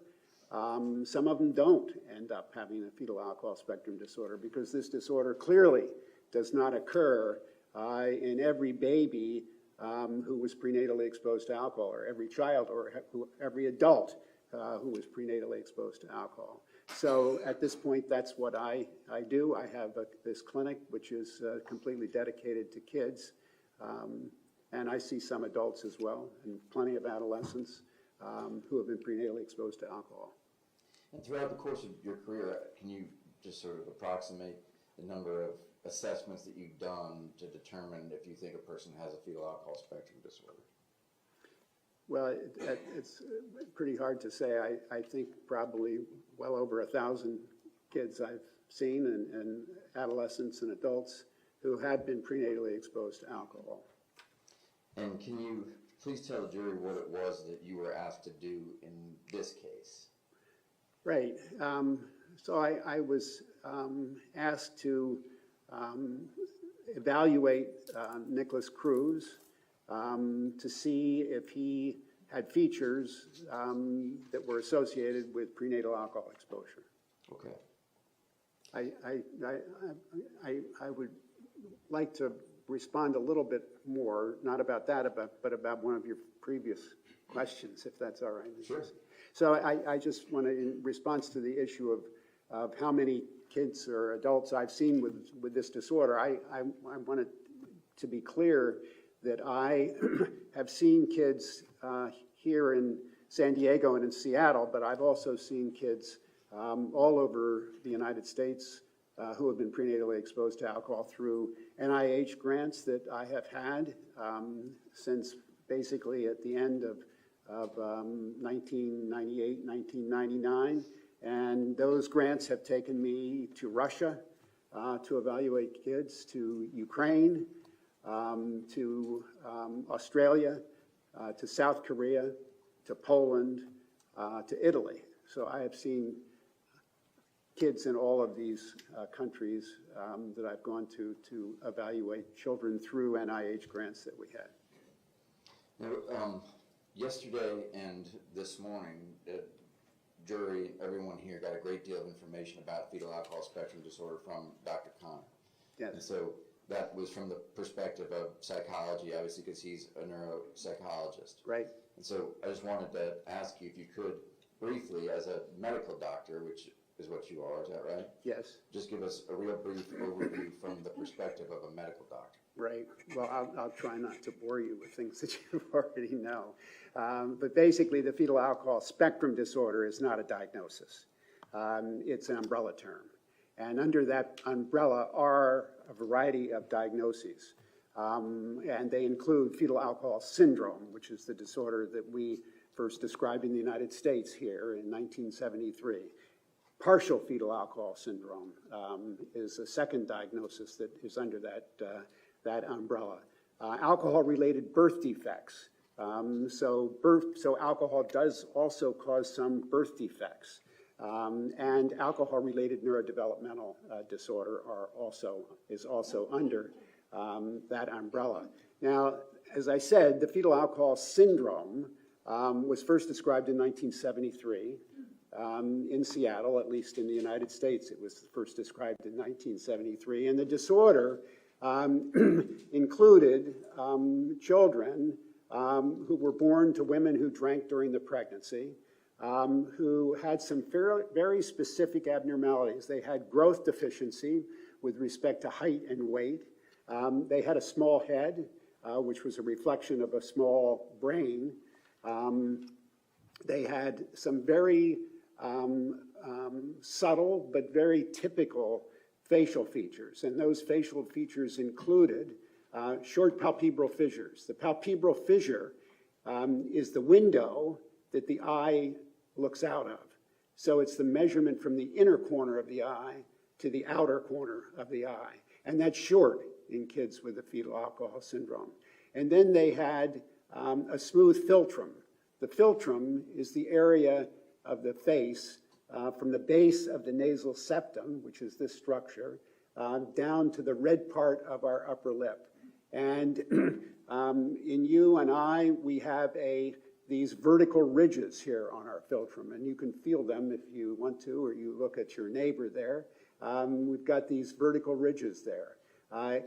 Some of them don't end up having a fetal alcohol spectrum disorder because this disorder clearly does not occur in every baby who was prenatally exposed to alcohol, or every child, or every adult who was prenatally exposed to alcohol. So at this point, that's what I do. I have this clinic, which is completely dedicated to kids. And I see some adults as well, and plenty of adolescents who have been prenatally exposed to alcohol. And throughout the course of your career, can you just sort of approximate the number of assessments that you've done to determine if you think a person has a fetal alcohol spectrum disorder? Well, it's pretty hard to say. I think probably well over 1,000 kids I've seen, and adolescents and adults who have been prenatally exposed to alcohol. And can you please tell the jury what it was that you were asked to do in this case? Right. So I was asked to evaluate Nicholas Cruz to see if he had features that were associated with prenatal alcohol exposure. Okay. I would like to respond a little bit more, not about that, but about one of your previous questions, if that's all right. Sure. So I just want to, in response to the issue of how many kids or adults I've seen with this disorder, I wanted to be clear that I have seen kids here in San Diego and in Seattle, but I've also seen kids all over the United States who have been prenatally exposed to alcohol through NIH grants that I have had since basically at the end of 1998, 1999. And those grants have taken me to Russia to evaluate kids, to Ukraine, to Australia, to South Korea, to Poland, to Italy. So I have seen kids in all of these countries that I've gone to evaluate children through NIH grants that we had. Now, yesterday and this morning, the jury, everyone here got a great deal of information about fetal alcohol spectrum disorder from Dr. Connor. Yes. And so that was from the perspective of psychology, obviously, because he's a neuropsychologist. Right. And so I just wanted to ask you if you could briefly, as a medical doctor, which is what you are, is that right? Yes. Just give us a real brief overview from the perspective of a medical doctor. Right. Well, I'll try not to bore you with things that you already know. But basically, the fetal alcohol spectrum disorder is not a diagnosis. It's an umbrella term. And under that umbrella are a variety of diagnoses. And they include fetal alcohol syndrome, which is the disorder that we first described in the United States here in 1973. Partial fetal alcohol syndrome is a second diagnosis that is under that umbrella. Alcohol-related birth defects. So alcohol does also cause some birth defects. And alcohol-related neurodevelopmental disorder is also under that umbrella. Now, as I said, the fetal alcohol syndrome was first described in 1973 in Seattle, at least in the United States. It was first described in 1973. And the disorder included children who were born to women who drank during the pregnancy, who had some very specific abnormalities. They had growth deficiency with respect to height and weight. They had a small head, which was a reflection of a small brain. They had some very subtle but very typical facial features, and those facial features included short palpebral fissures. The palpebral fissure is the window that the eye looks out of. So it's the measurement from the inner corner of the eye to the outer corner of the eye. And that's short in kids with the fetal alcohol syndrome. And then they had a smooth philtrum. The philtrum is the area of the face from the base of the nasal septum, which is this structure, down to the red part of our upper lip. And in you and I, we have these vertical ridges here on our philtrum, and you can feel them if you want to, or you look at your neighbor there. We've got these vertical ridges there.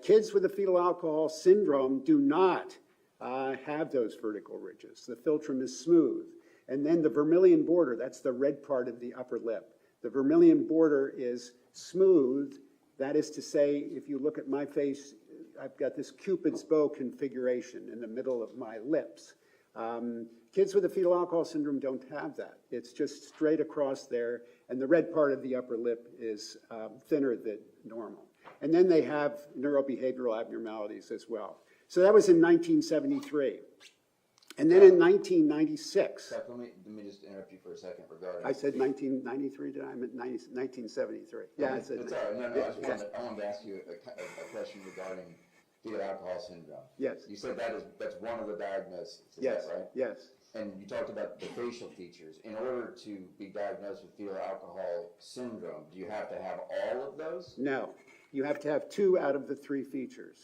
Kids with the fetal alcohol syndrome do not have those vertical ridges. The philtrum is smooth. And then the vermilion border, that's the red part of the upper lip. The vermilion border is smooth. That is to say, if you look at my face, I've got this Cupid's bow configuration in the middle of my lips. Kids with the fetal alcohol syndrome don't have that. It's just straight across there, and the red part of the upper lip is thinner than normal. And then they have neurobehavioral abnormalities as well. So that was in 1973. And then in 1996. Let me just interrupt you for a second regarding. I said 1993, did I? I meant 1973. Yeah, I said. It's all right. No, I wanted to ask you a question regarding fetal alcohol syndrome. Yes. You said that's one of the diagnoses, is Yes, that right? yes. And you talked about the facial features. In order to be diagnosed with fetal alcohol syndrome, do you have to have all of those? No, you have to have 2 out of the 3 features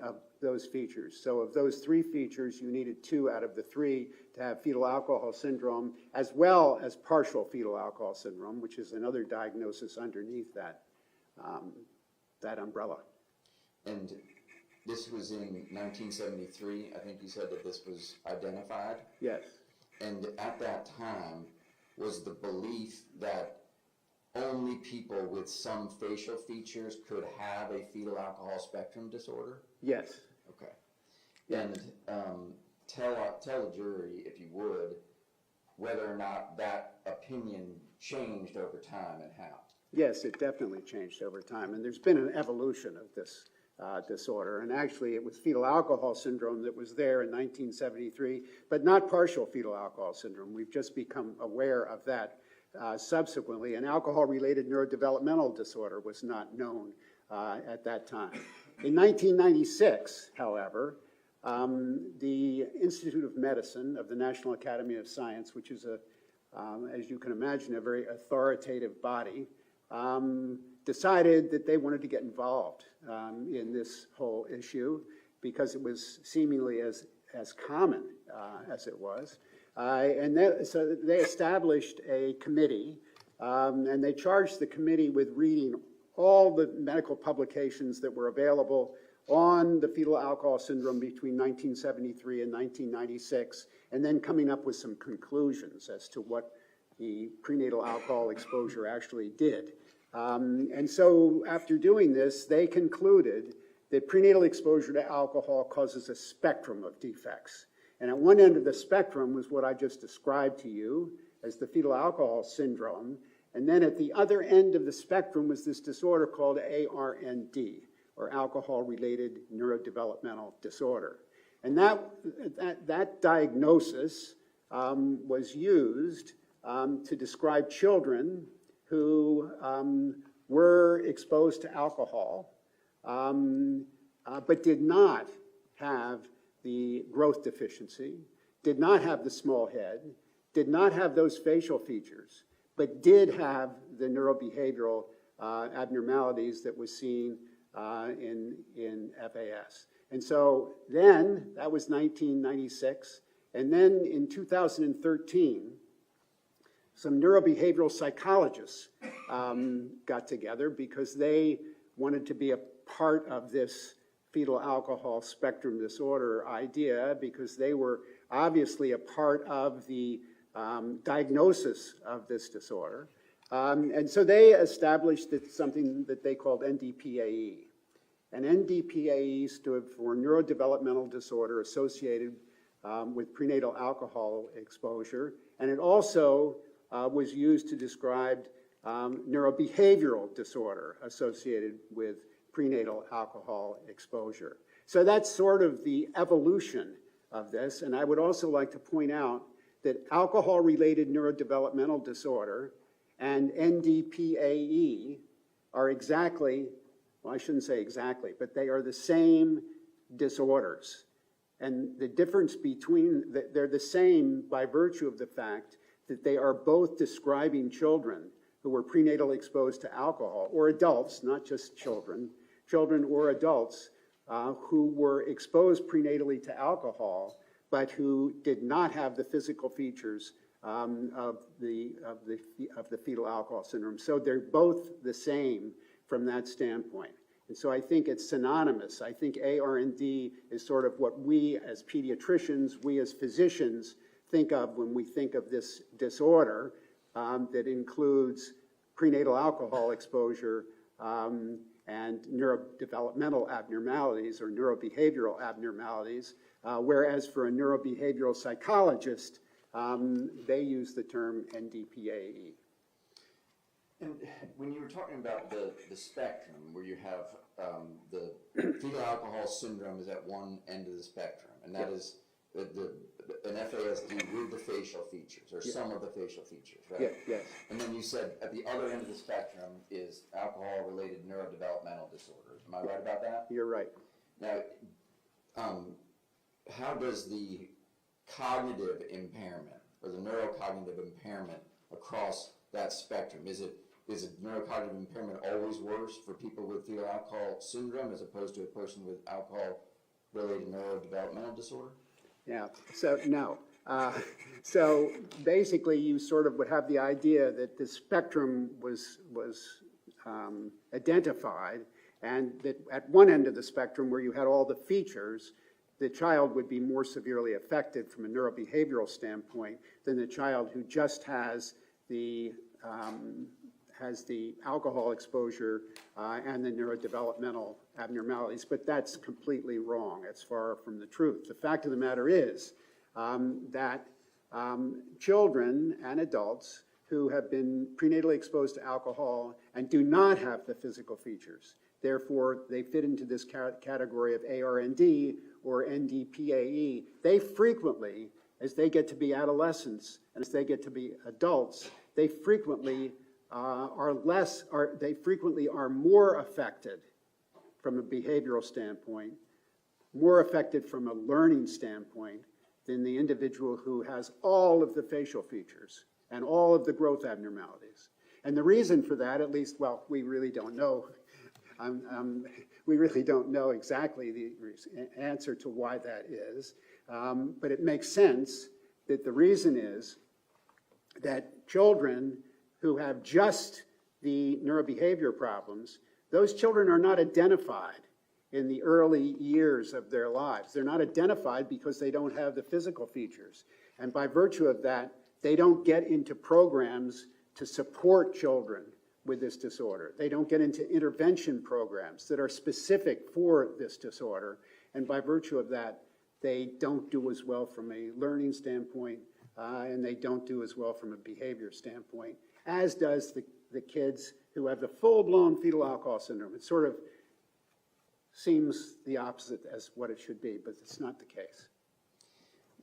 of those features. So of those 3 features, you needed 2 out of the 3 to have fetal alcohol syndrome, as well as partial fetal alcohol syndrome, which is another diagnosis underneath that, that umbrella. And this was in 1973, I think you said that this was identified? Yes. And at that time, was the belief that only people with some facial features could have a fetal alcohol spectrum disorder? Yes. Okay. And tell the jury, if you would, whether or not that opinion changed over time and how. Yes, it definitely changed over time, and there's been an evolution of this disorder. And actually, it was fetal alcohol syndrome that was there in 1973, but not partial fetal alcohol syndrome. We've just become aware of that subsequently. And alcohol-related neurodevelopmental disorder was not known at that time. In 1996, however, the Institute of Medicine of the National Academy of Science, which is, as you can imagine, a very authoritative body, decided that they wanted to get involved in this whole issue because it was seemingly as common as it was. So they established a committee, and they charged the committee with reading all the medical publications that were available on the fetal alcohol syndrome between 1973 and 1996, and then coming up with some conclusions as to what the prenatal alcohol exposure actually did. And so after doing this, they concluded that prenatal exposure to alcohol causes a spectrum of defects. And at one end of the spectrum was what I just described to you as the fetal alcohol syndrome. And then at the other end of the spectrum was this disorder called ARND, or alcohol-related neurodevelopmental disorder. And that diagnosis was used to describe children who were exposed to alcohol, but did not have the growth deficiency, did not have the small head, did not have those facial features, but did have the neurobehavioral abnormalities that was seen in FAS. And so then, that was 1996, and then in 2013, some neurobehavioral psychologists got together because they wanted to be a part of this fetal alcohol spectrum disorder idea, because they were obviously a part of the diagnosis of this disorder. And so they established something that they called NDPAE. And NDPAE stood for neurodevelopmental disorder associated with prenatal alcohol exposure. And it also was used to describe neurobehavioral disorder associated with prenatal alcohol exposure. So that's sort of the evolution of this. And I would also like to point out that alcohol-related neurodevelopmental disorder and NDPAE are exactly, well, I shouldn't say exactly, but they are the same disorders. And the difference between, they're the same by virtue of the fact that they are both describing children who were prenatally exposed to alcohol, or adults, not just children, children or adults who were exposed prenatally to alcohol, but who did not have the physical features of the fetal alcohol syndrome. So they're both the same from that standpoint. And so I think it's synonymous. I think ARND is sort of what we as pediatricians, we as physicians think of when we think of this disorder that includes prenatal alcohol exposure and neurodevelopmental abnormalities or neurobehavioral abnormalities, whereas for a neurobehavioral psychologist, they use the term NDPAE. And when you were talking about the spectrum, where you have the fetal alcohol syndrome is at one end of the spectrum, and that is an FASD with the facial features, or some of the facial features, right? Yeah, yes. And then you said at the other end of the spectrum is alcohol-related neurodevelopmental disorders. Am I right about that? You're right. Now, how does the cognitive impairment, or the neurocognitive impairment across that spectrum, is neurocognitive impairment always worse for people with fetal alcohol syndrome as opposed to a person with alcohol-related neurodevelopmental disorder? Yeah, so no. So basically you sort of would have the idea that the spectrum was identified, and that at one end of the spectrum where you had all the features, the child would be more severely affected from a neurobehavioral standpoint than the child who just has the alcohol exposure and the neurodevelopmental abnormalities, but that's completely wrong. It's far from the truth. The fact of the matter is that children and adults who have been prenatally exposed to alcohol and do not have the physical features, therefore they fit into this category of ARND or NDPAE, they frequently, as they get to be adolescents and as they get to be adults, they frequently are more affected from a behavioral standpoint, more affected from a learning standpoint than the individual who has all of the facial features and all of the growth abnormalities. And the reason for that, at least, well, we really don't know. We really don't know exactly the answer to why that is, but it makes sense that the reason is that children who have just the neurobehavior problems, those children are not identified in the early years of their lives. They're not identified because they don't have the physical features. And by virtue of that, they don't get into programs to support children with this disorder. They don't get into intervention programs that are specific for this disorder. And by virtue of that, they don't do as well from a learning standpoint, and they don't do as well from a behavior standpoint, as does the kids who have the full-blown fetal alcohol syndrome. It sort of seems the opposite as what it should be, but it's not the case.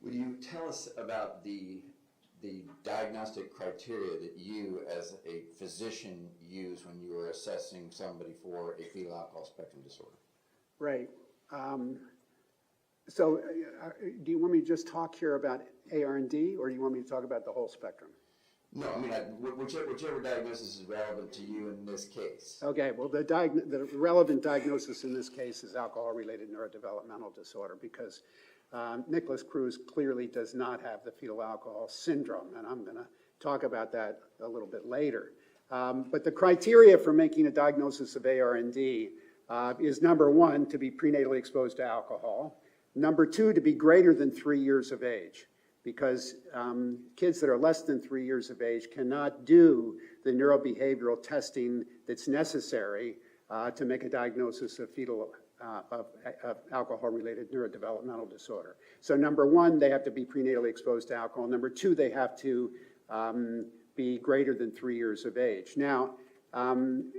Will you tell us about the diagnostic criteria that you as a physician use when you are assessing somebody for a fetal alcohol spectrum disorder? Right. So do you want me to just talk here about ARND, or do you want me to talk about the whole spectrum? No, I mean, whichever diagnosis is relevant to you in this case. Okay, well, the relevant diagnosis in this case is alcohol-related neurodevelopmental disorder, because Nicholas Cruz clearly does not have the fetal alcohol syndrome, and I'm going to talk about that a little bit later. But the criteria for making a diagnosis of ARND is, number one, to be prenatally exposed to alcohol. Number two, to be greater than 3 years of age. because kids that are less than 3 years of age cannot do the neurobehavioral testing that's necessary to make a diagnosis of of alcohol-related neurodevelopmental disorder. So number one, they have to be prenatally exposed to alcohol. Number two, they have to be greater than 3 years of age. Now, then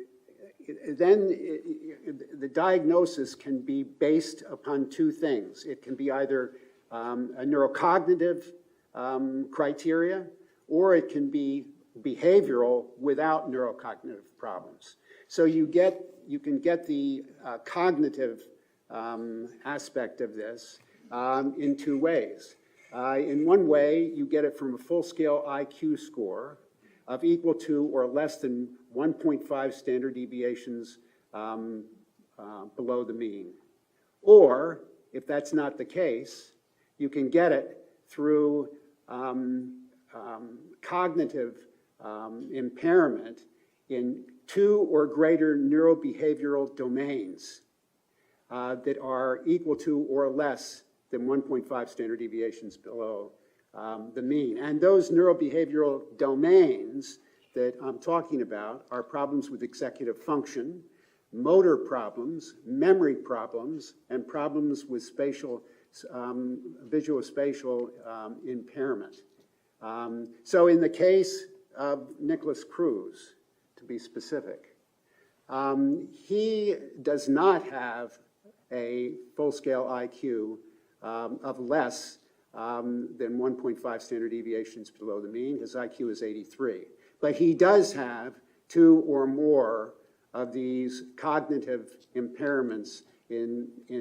the diagnosis can be based upon two things. It can be either a neurocognitive criteria, or it can be behavioral without neurocognitive problems. So you can get the cognitive aspect of this in two ways. In one way, you get it from a full-scale IQ score of equal to or less than 1.5 standard deviations below the mean. Or, if that's not the case, you can get it through cognitive impairment in 2 or greater neurobehavioral domains that are equal to or less than 1.5 standard deviations below the mean. And those neurobehavioral domains that I'm talking about are problems with executive function, motor problems, memory problems, and problems with visuospatial impairment. So in the case of Nicholas Cruz, to be specific, he does not have a full-scale IQ of less than 1.5 standard deviations below the mean. His IQ is 83. But he does have 2 or more of these cognitive impairments in the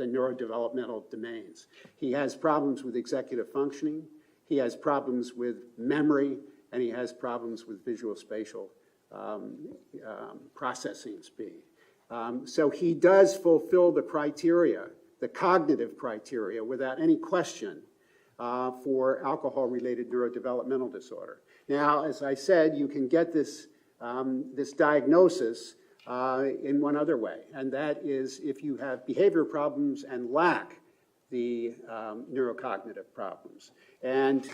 neurodevelopmental domains. He has problems with executive functioning, he has problems with memory, and he has problems with visuospatial processing speed. So he does fulfill the criteria, the cognitive criteria, without any question for alcohol-related neurodevelopmental disorder. Now, as I said, you can get this diagnosis in one other way, and that is if you have behavior problems and lack the neurocognitive problems. And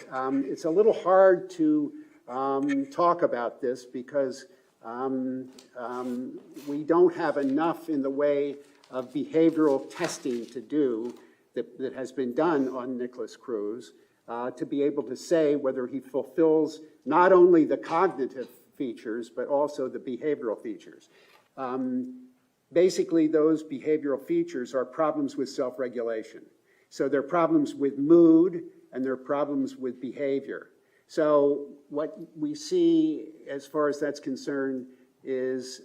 it's a little hard to talk about this because we don't have enough in the way of behavioral testing to do that has been done on Nicholas Cruz to be able to say whether he fulfills not only the cognitive features, but also the behavioral features. Basically, those behavioral features are problems with self-regulation. So they're problems with mood, and they're problems with behavior. So what we see, as far as that's concerned, is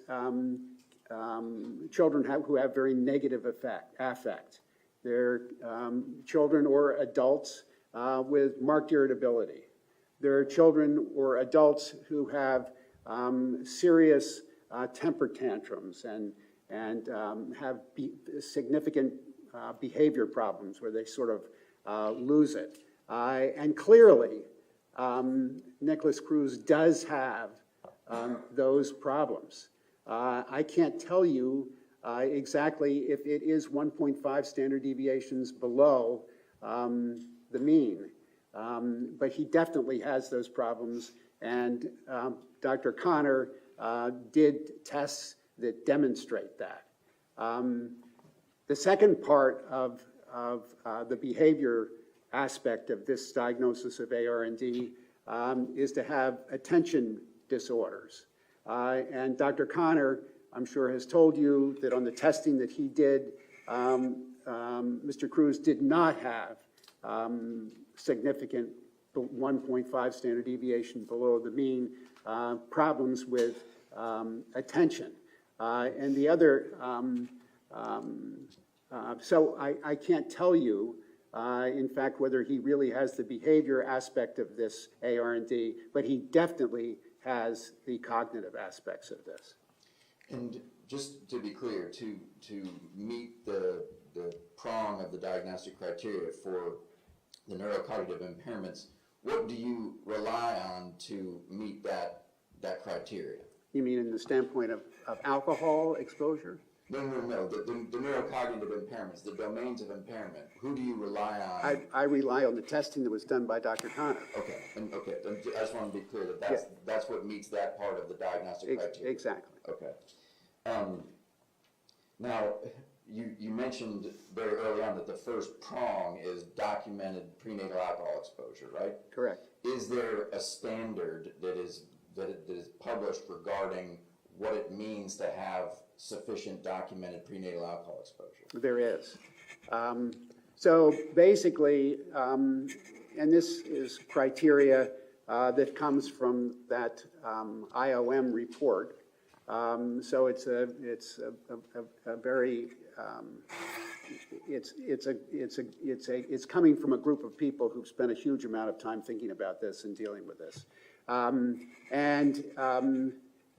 children who have very negative affect. They're children or adults with marked irritability. There are children or adults who have serious temper tantrums and have significant behavior problems where they sort of lose it. And clearly, Nicholas Cruz does have those problems. I can't tell you exactly if it is 1.5 standard deviations below the mean, but he definitely has those problems, and Dr. Connor did tests that demonstrate that. The second part of the behavior aspect of this diagnosis of ARND is to have attention disorders. And Dr. Connor, I'm sure, has told you that on the testing that he did, Mr. Cruz did not have significant 1.5 standard deviation below the mean problems with attention. And the other, so I can't tell you, in fact, whether he really has the behavior aspect of this ARND, but he definitely has the cognitive aspects of this. And just to be clear, to meet the prong of the diagnostic criteria for the neurocognitive impairments, what do you rely on to meet that criteria? You mean in the standpoint of alcohol exposure? No. The neurocognitive impairments, the domains of impairment, who do you rely on? I rely on the testing that was done by Dr. Connor. Okay, and I just want to be clear that that's what meets that part of the diagnostic criteria. Exactly. Okay. Now, you mentioned very early on that the first prong is documented prenatal alcohol exposure, right? Correct. Is there a standard that is published regarding what it means to have sufficient documented prenatal alcohol exposure? There is. So basically, and this is criteria that comes from that IOM report. So it's a very it's coming from a group of people who've spent a huge amount of time thinking about this and dealing with this.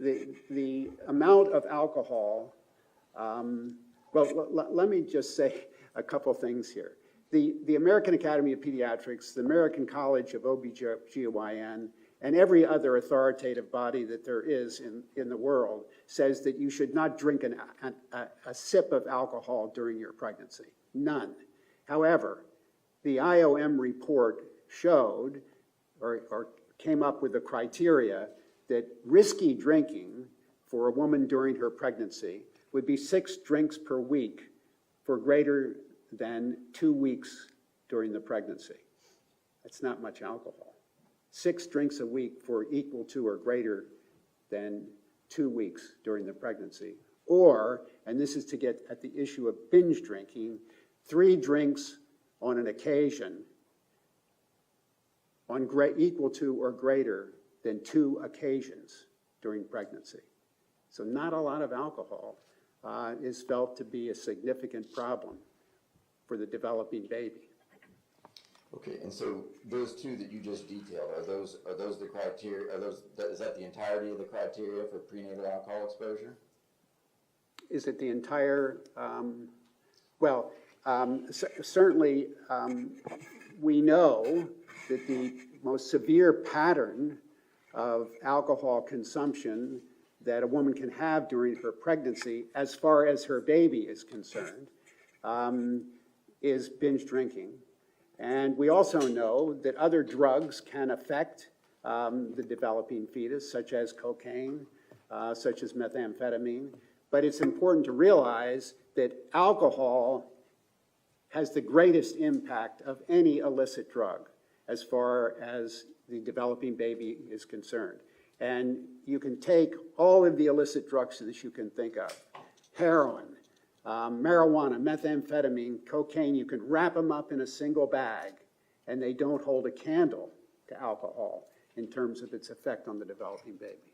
The amount of alcohol, let me just say a couple things here. The American Academy of Pediatrics, the American College of OBGYN, and every other authoritative body that there is in the world says that you should not drink a sip of alcohol during your pregnancy. None. However, the IOM report showed or came up with the criteria that risky drinking for a woman during her pregnancy would be 6 drinks per week for greater than 2 weeks during the pregnancy. That's not much alcohol. 6 drinks a week for equal to or greater than 2 weeks during the pregnancy. Or, and this is to get at the issue of binge drinking, 3 drinks on an occasion on equal to or greater than 2 occasions during pregnancy. So not a lot of alcohol is felt to be a significant problem for the developing baby. Okay, and so those 2 that you just detailed, are those the criteria? Is that the entirety of the criteria for prenatal alcohol exposure? Is it the entire? Certainly we know that the most severe pattern of alcohol consumption that a woman can have during her pregnancy, as far as her baby is concerned, is binge drinking. And we also know that other drugs can affect the developing fetus, such as cocaine, such as methamphetamine. But it's important to realize that alcohol has the greatest impact of any illicit drug as far as the developing baby is concerned. And you can take all of the illicit drugs that you can think of, heroin, marijuana, methamphetamine, cocaine, you can wrap them up in a single bag, and they don't hold a candle to alcohol in terms of its effect on the developing baby.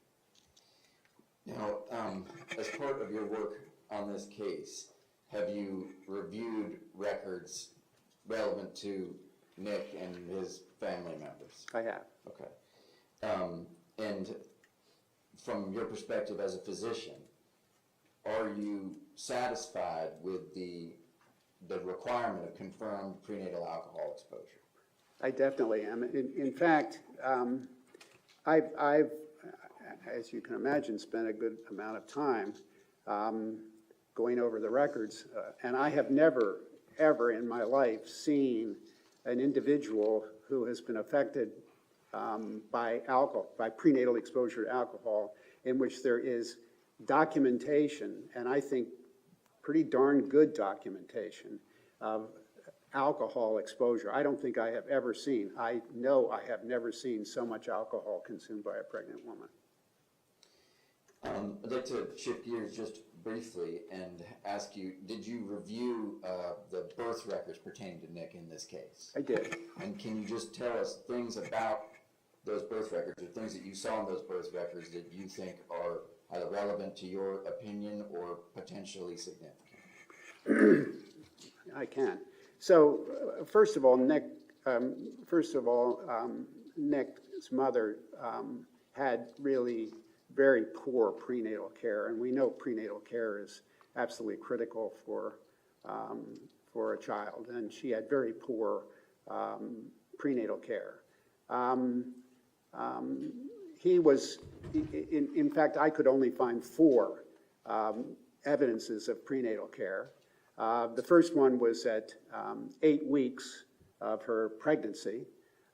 Now, as part of your work on this case, have you reviewed records relevant to Nick and his family members? I have. Okay. And from your perspective as a physician, are you satisfied with the requirement of confirmed prenatal alcohol exposure? I definitely am. In fact, I've, as you can imagine, spent a good amount of time going over the records, and I have never, ever in my life seen an individual who has been affected by prenatal exposure to alcohol, in which there is documentation, and I think pretty darn good documentation of alcohol exposure. I don't think I have ever seen, I know I have never seen so much alcohol consumed by a pregnant woman. I'd like to shift gears just briefly and ask you, did you review the birth records pertaining to Nick in this case? I did. And can you just tell us things about those birth records, or things that you saw in those birth records that you think are either relevant to your opinion or potentially significant? I can. So, first of all, Nick's mother had really very poor prenatal care, and we know prenatal care is absolutely critical for a child, and she had very poor prenatal care. He was, in fact, I could only find 4 evidences of prenatal care. The first one was at 8 weeks of her pregnancy.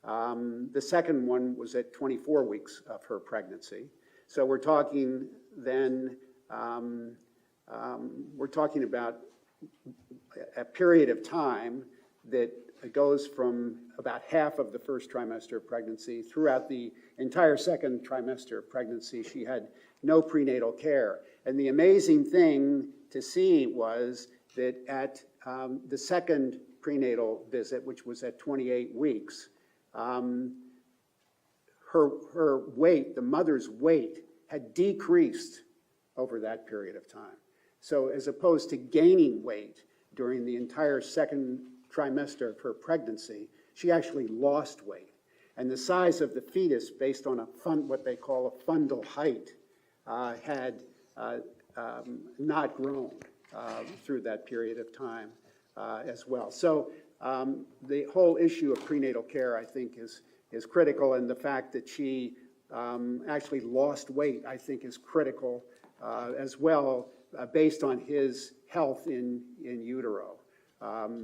The second one was at 24 weeks of her pregnancy. So we're talking then, we're talking about a period of time that goes from about half of the first trimester of pregnancy throughout the entire second trimester of pregnancy. She had no prenatal care. And the amazing thing to see was that at the second prenatal visit, which was at 28 weeks, her weight, the mother's weight, had decreased over that period of time. So as opposed to gaining weight during the entire second trimester of her pregnancy, she actually lost weight. And the size of the fetus, based on what they call a fundal height, had not grown through that period of time as well. So the whole issue of prenatal care, I think, is critical, and the fact that she actually lost weight, I think, is critical as well, based on his health in utero.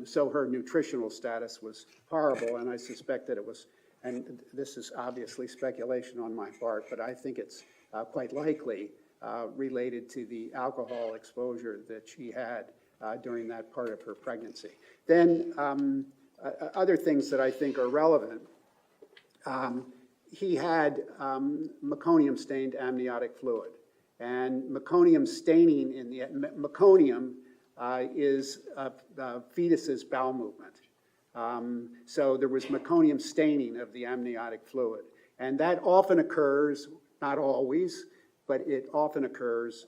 So her nutritional status was horrible, and I suspect that it was, and this is obviously speculation on my part, but I think it's quite likely related to the alcohol exposure that she had during that part of her pregnancy. Then other things that I think are relevant, he had meconium-stained amniotic fluid. And meconium staining in the, meconium is the fetus's bowel movement. So there was meconium staining of the amniotic fluid. And that often occurs, not always, but it often occurs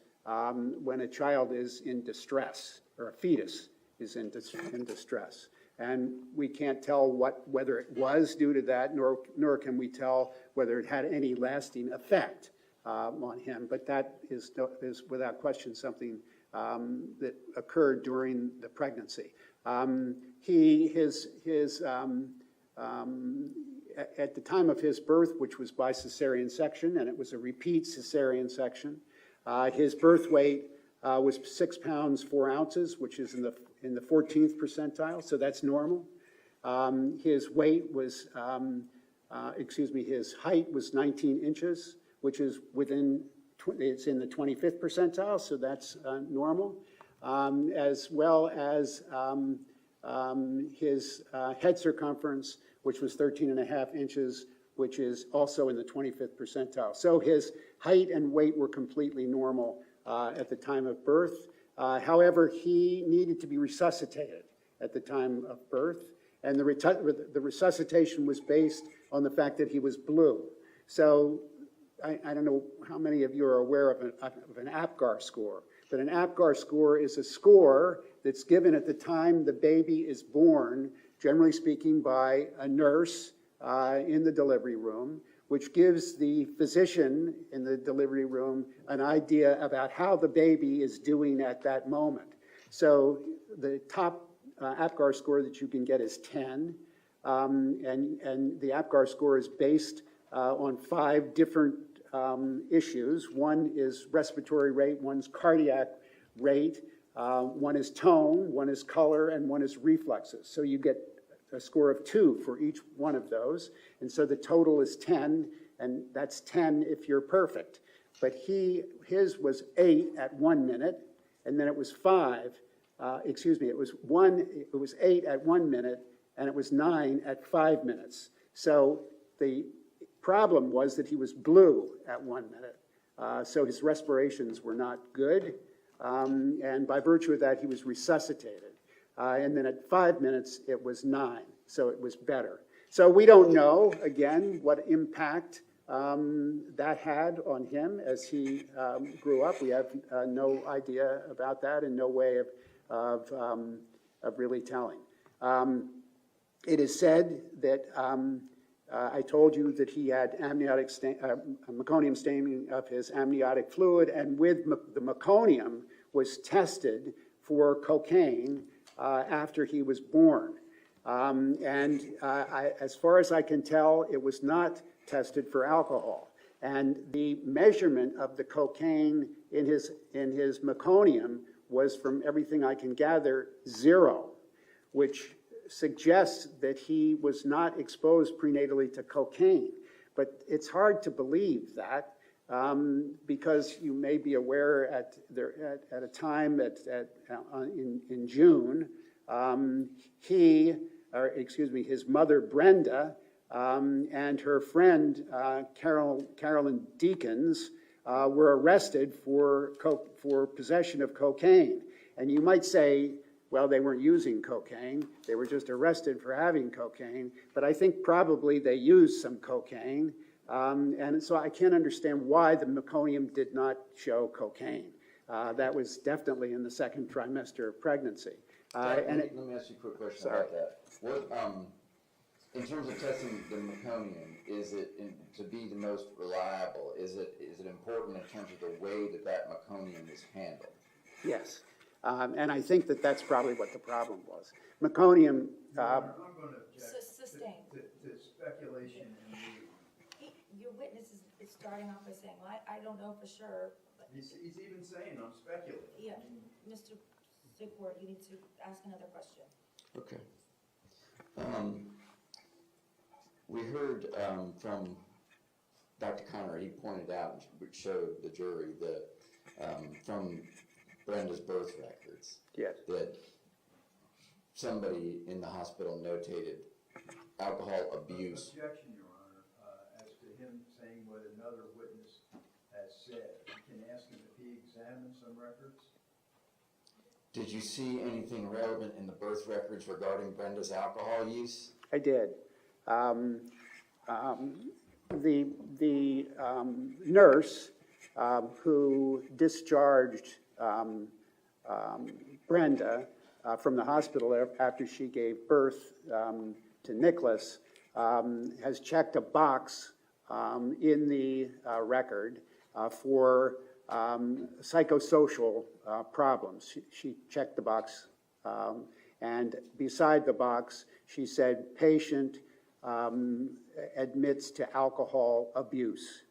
when a child is in distress, or a fetus is in distress. And we can't tell whether it was due to that, nor can we tell whether it had any lasting effect on him. But that is without question something that occurred during the pregnancy. At the time of his birth, which was by cesarean section, and it was a repeat cesarean section, his birth weight was 6 pounds 4 ounces, which is in the 14th percentile, so that's normal. His weight was, his height was 19 inches, which is it's in the 25th percentile, so that's normal, as well as his head circumference, which was 13.5 inches, which is also in the 25th percentile. So his height and weight were completely normal at the time of birth. However, he needed to be resuscitated at the time of birth, and the resuscitation was based on the fact that he was blue. So I don't know how many of you are aware of an APGAR score, but an APGAR score is a score that's given at the time the baby is born, generally speaking by a nurse in the delivery room, which gives the physician in the delivery room an idea about how the baby is doing at that moment. So the top APGAR score that you can get is 10, and the APGAR score is based on 5 different issues. One is respiratory rate, one's cardiac rate, one is tone, one is color, and one is reflexes. So you get a score of 2 for each one of those, and so the total is 10, and that's 10 if you're perfect. But his was 8 at 1 minute, and then it was 8 at 1 minute, and it was 9 at 5 minutes. So the problem was that he was blue at 1 minute, so his respirations were not good, and by virtue of that, he was resuscitated. And then at 5 minutes, it was 9, so it was better. So we don't know, again, what impact that had on him as he grew up. We have no idea about that and no way of really telling. It is said that I told you that he had meconium staining of his amniotic fluid, and with the meconium was tested for cocaine after he was born. As far as I can tell, it was not tested for alcohol. And the measurement of the cocaine in his meconium was, from everything I can gather, 0, which suggests that he was not exposed prenatally to cocaine. But it's hard to believe that, because you may be aware at a time in June, his mother Brenda and her friend Carolyn Deakins were arrested for possession of cocaine. And you might say, well, they weren't using cocaine, they were just arrested for having cocaine, but I think probably they used some cocaine. And so I can't understand why the meconium did not show cocaine. That was definitely in the second trimester of pregnancy. Let me ask you a quick question about that. What, in terms of testing the meconium, is it, to be the most reliable, is it important in terms of the way that meconium is handled? Yes. And I think that that's probably what the problem was. Meconium. I'm going to object Sustained. to speculation and Your witness is starting off by saying, well, I don't know for sure. But he's even saying I'm speculating. yeah, Mr. Sigwart, you need to ask another question. Okay. We heard from Dr. Conner, he pointed out and showed the jury that from Brenda's birth records, Yes. that somebody in the hospital notated alcohol abuse. Objection, Your Honor, as to him saying what another witness has said. You can ask him if he examined some records. Did you see anything relevant in the birth records regarding Brenda's alcohol use? I did. The nurse who discharged Brenda from the hospital after she gave birth to Nicholas has checked a box in the record for psychosocial problems. She checked the box, and beside the box, she said, patient admits to alcohol abuse.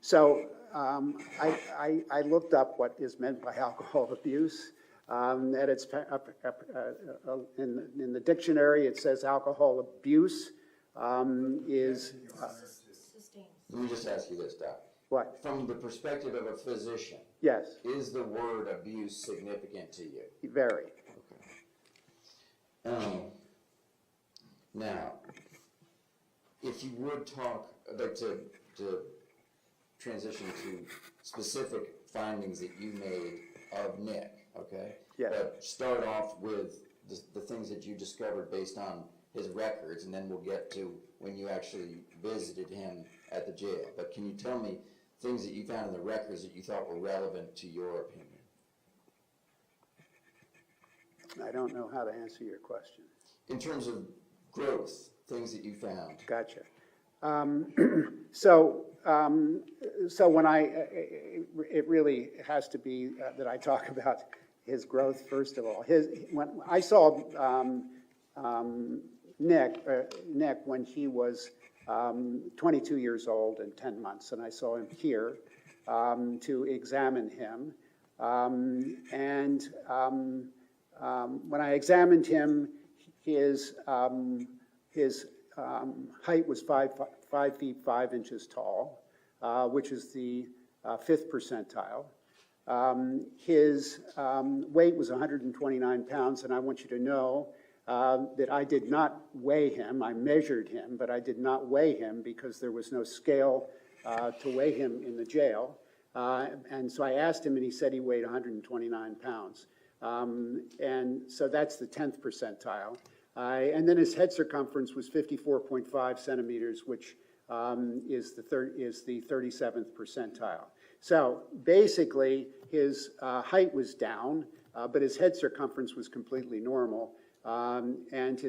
So I looked up what is meant by alcohol abuse. And it's in the dictionary, it says alcohol abuse is Sustained. Let me just ask you this, Doc. what? From the perspective of a physician, Yes, is the word abuse significant to you? very. Now, if you would talk, I'd like to transition to specific findings that you made of Nick, okay? Yes. But start off with the things that you discovered based on his records, and then we'll get to when you actually visited him at the jail. But can you tell me things that you found in the records that you thought were relevant to your opinion? I don't know how to answer your question. In terms of growth, things that you found. Gotcha. So when it really has to be that I talk about his growth first of all. When I saw Nick when he was 22 years old and 10 months, and I saw him here to examine him. When I examined him, his height was 5 feet 5 inches tall, which is the 5th percentile. His weight was 129 pounds, and I want you to know that I did not weigh him. I measured him, but I did not weigh him because there was no scale to weigh him in the jail. And so I asked him, and he said he weighed 129 pounds. And so that's the 10th percentile. And then his head circumference was 54.5 centimeters, which is the 37th percentile. So basically, his height was down, but his head circumference was completely normal. And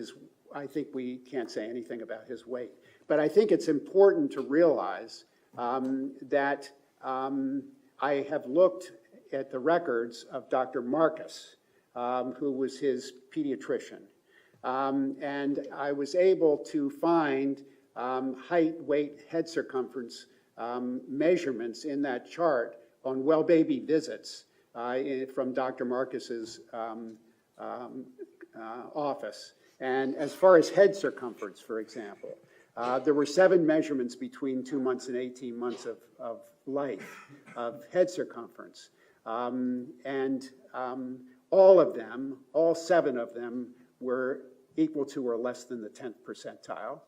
I think we can't say anything about his weight. But I think it's important to realize that I have looked at the records of Dr. Marcus, who was his pediatrician. And I was able to find height, weight, head circumference measurements in that chart on well-baby visits from Dr. Marcus's office. And as far as head circumference, for example, there were 7 measurements between 2 months and 18 months of life, of head circumference. All of them, all 7 of them, were equal to or less than the 10th percentile.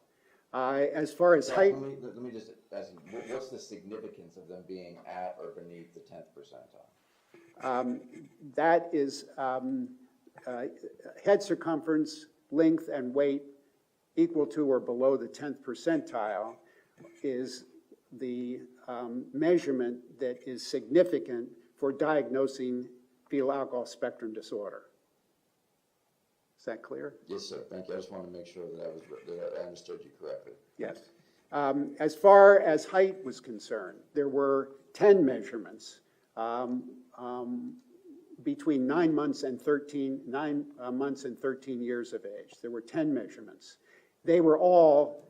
As far as height... Let me just ask you, what's the significance of them being at or beneath the 10th percentile? That is head circumference, length, and weight equal to or below the 10th percentile is the measurement that is significant for diagnosing fetal alcohol spectrum disorder. Is that clear? Yes, sir. Thank you. I just wanted to make sure that I understood you correctly. Yes. As far as height was concerned, there were 10 measurements between 9 months and 13 years of age. There were 10 measurements. They were all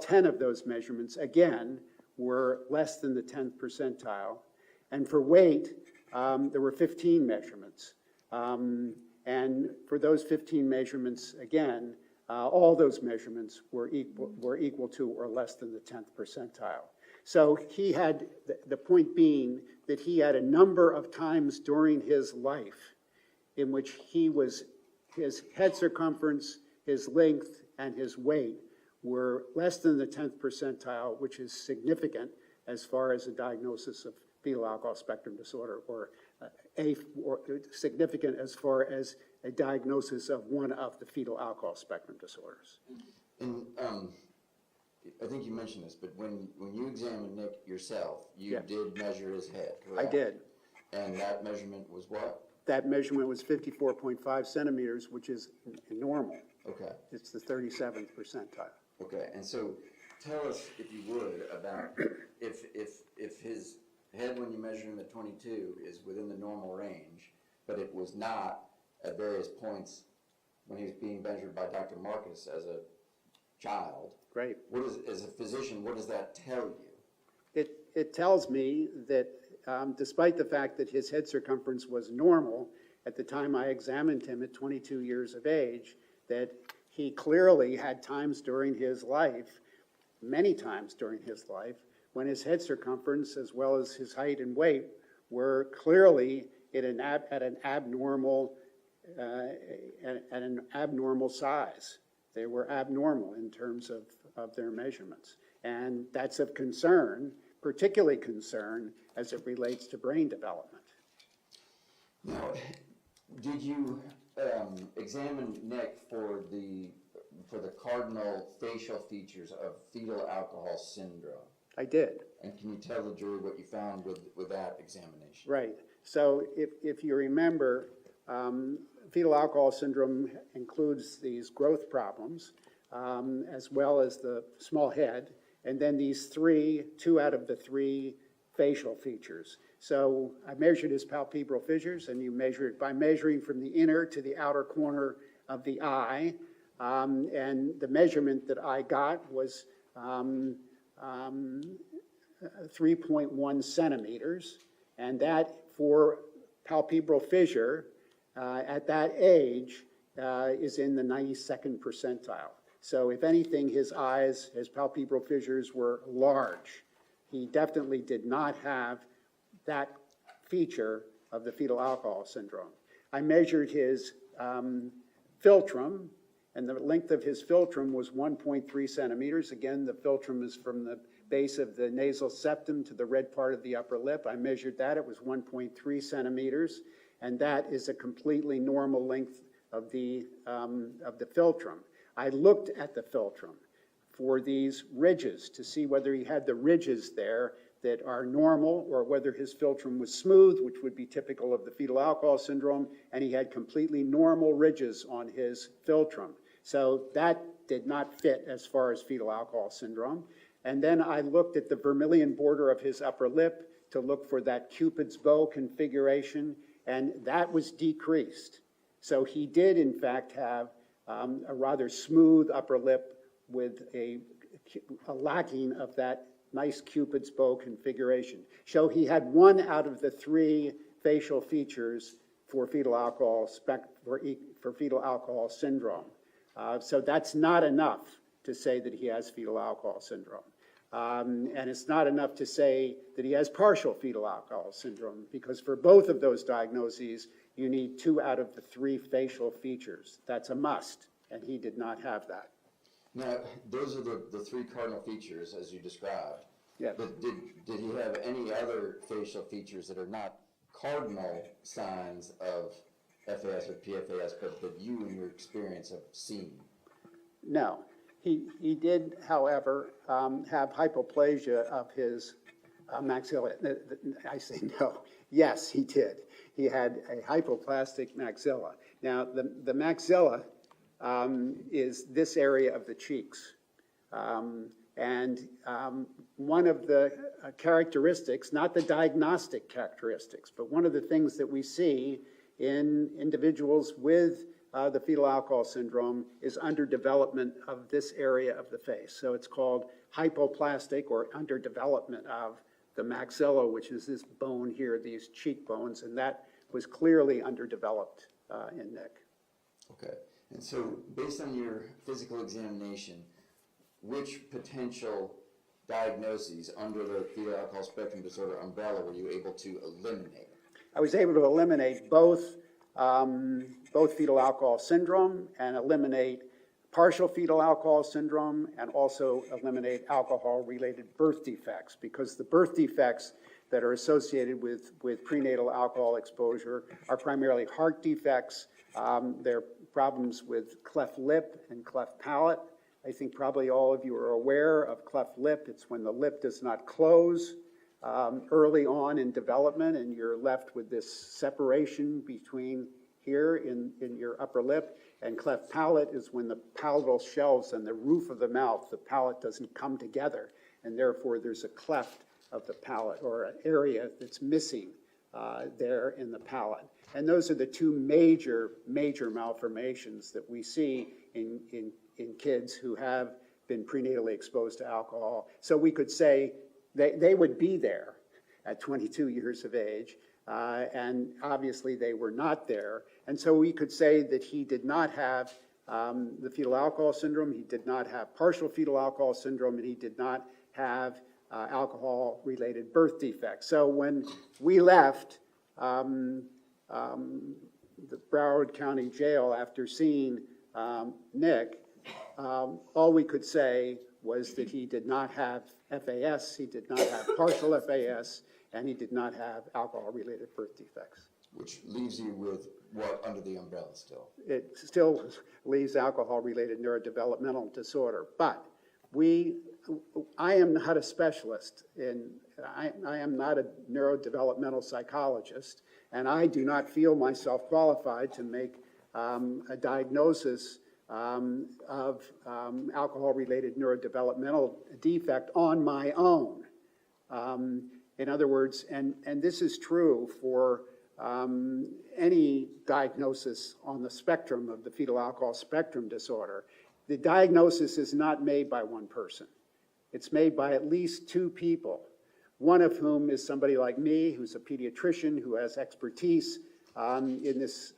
10 of those measurements, again, were less than the 10th percentile. And for weight, there were 15 measurements. And for those 15 measurements, again, all those measurements were equal to or less than the 10th percentile. So he had, the point being that he had a number of times during his life in which his head circumference, his length, and his weight were less than the 10th percentile, which is significant as far as a diagnosis of fetal alcohol spectrum disorder, or significant as far as a diagnosis of one of the fetal alcohol spectrum disorders. And I think you mentioned this, but when you examined Nick yourself, you did measure his head, correct? I did. And that measurement was what? That measurement was 54.5 centimeters, which is normal. Okay. It's the 37th percentile. Okay, and so tell us, if you would, about if his head, when you measure him at 22, is within the normal range, but it was not at various points when he was being measured by Dr. Marcus as a child. Great. As a physician, what does that tell you? It tells me that despite the fact that his head circumference was normal at the time I examined him at 22 years of age, that he clearly had times during his life, many times during his life, when his head circumference as well as his height and weight were clearly at an abnormal size. They were abnormal in terms of their measurements. And that's of concern, particularly concern as it relates to brain development. Now, did you examine Nick for the cardinal facial features of fetal alcohol syndrome? I did. And can you tell the jury what you found with that examination? Right. So if you remember, fetal alcohol syndrome includes these growth problems, as well as the small head, and then these 2 out of the 3 facial features. So I measured his palpebral fissures, and you measure it by measuring from the inner to the outer corner of the eye. And the measurement that I got was 3.1 centimeters. And that, for palpebral fissure, at that age, is in the 92nd percentile. So if anything, his eyes, his palpebral fissures were large. He definitely did not have that feature of the fetal alcohol syndrome. I measured his philtrum, and the length of his philtrum was 1.3 centimeters. Again, the philtrum is from the base of the nasal septum to the red part of the upper lip. I measured that. It was 1.3 centimeters, and that is a completely normal length of the philtrum. I looked at the philtrum for these ridges to see whether he had the ridges there that are normal, or whether his philtrum was smooth, which would be typical of the fetal alcohol syndrome, and he had completely normal ridges on his philtrum. So that did not fit as far as fetal alcohol syndrome. And then I looked at the vermilion border of his upper lip to look for that Cupid's bow configuration, and that was decreased. So he did, in fact, have a rather smooth upper lip with a lacking of that nice Cupid's bow configuration. So he had 1 out of the 3 facial features for fetal alcohol for fetal alcohol syndrome. So that's not enough to say that he has fetal alcohol syndrome. And it's not enough to say that he has partial fetal alcohol syndrome, because for both of those diagnoses, you need 2 out of the 3 facial features. That's a must, and he did not have that. Now, those are the 3 cardinal features as you described. Yeah. But did he have any other facial features that are not cardinal signs of FAS or PFAS, but that you in your experience have seen? No. He did, however, have hypoplasia of his maxilla. I say no. Yes, he did. He had a hypoplastic maxilla. Now, the maxilla is this area of the cheeks. And one of the characteristics, not the diagnostic characteristics, but one of the things that we see in individuals with the fetal alcohol syndrome is underdevelopment of this area of the face. So it's called hypoplastic, or underdevelopment of the maxilla, which is this bone here, these cheekbones, and that was clearly underdeveloped in Nick. Okay. And so based on your physical examination, which potential diagnoses under the fetal alcohol spectrum disorder umbrella were you able to eliminate? I was able to eliminate both fetal alcohol syndrome and eliminate partial fetal alcohol syndrome, and also eliminate alcohol-related birth defects, because the birth defects that are associated with prenatal alcohol exposure are primarily heart defects. They're problems with cleft lip and cleft palate. I think probably all of you are aware of cleft lip. It's when the lip does not close early on in development, and you're left with this separation between here in your upper lip. And cleft palate is when the palatal shelves and the roof of the mouth, the palate doesn't come together, and therefore there's a cleft of the palate, or an area that's missing there in the palate. And those are the 2 major malformations that we see in kids who have been prenatally exposed to alcohol. So we could say they would be there at 22 years of age, and obviously they were not there. And so we could say that he did not have the fetal alcohol syndrome, he did not have partial fetal alcohol syndrome, and he did not have alcohol-related birth defects. So when we left the Broward County Jail after seeing Nick, all we could say was that he did not have FAS, he did not have partial FAS, and he did not have alcohol-related birth defects. Which leaves you with what under the umbrella still? It still leaves alcohol-related neurodevelopmental disorder, but I am not a specialist I am not a neurodevelopmental psychologist, and I do not feel myself qualified to make a diagnosis of alcohol-related neurodevelopmental defect on my own. In other words, and this is true for any diagnosis on the spectrum of the fetal alcohol spectrum disorder, the diagnosis is not made by one person. It's made by at least 2 people, one of whom is somebody like me, who's a pediatrician who has expertise in this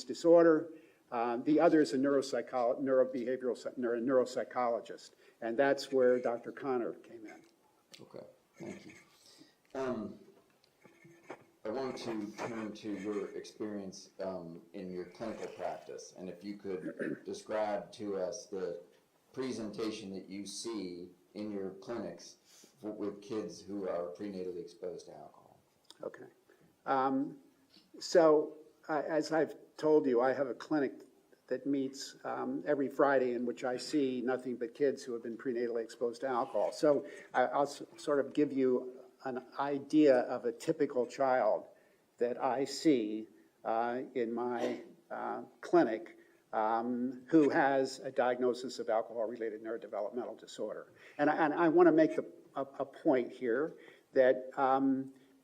disorder. The other is a neuropsychologist, and that's where Dr. Connor came in. Okay, thank you. I want to turn to your experience in your clinical practice, and if you could describe to us the presentation that you see in your clinics with kids who are prenatally exposed to alcohol. Okay. So as I've told you, I have a clinic that meets every Friday in which I see nothing but kids who have been prenatally exposed to alcohol. So I'll sort of give you an idea of a typical child that I see in my clinic who has a diagnosis of alcohol-related neurodevelopmental disorder. And I want to make a point here that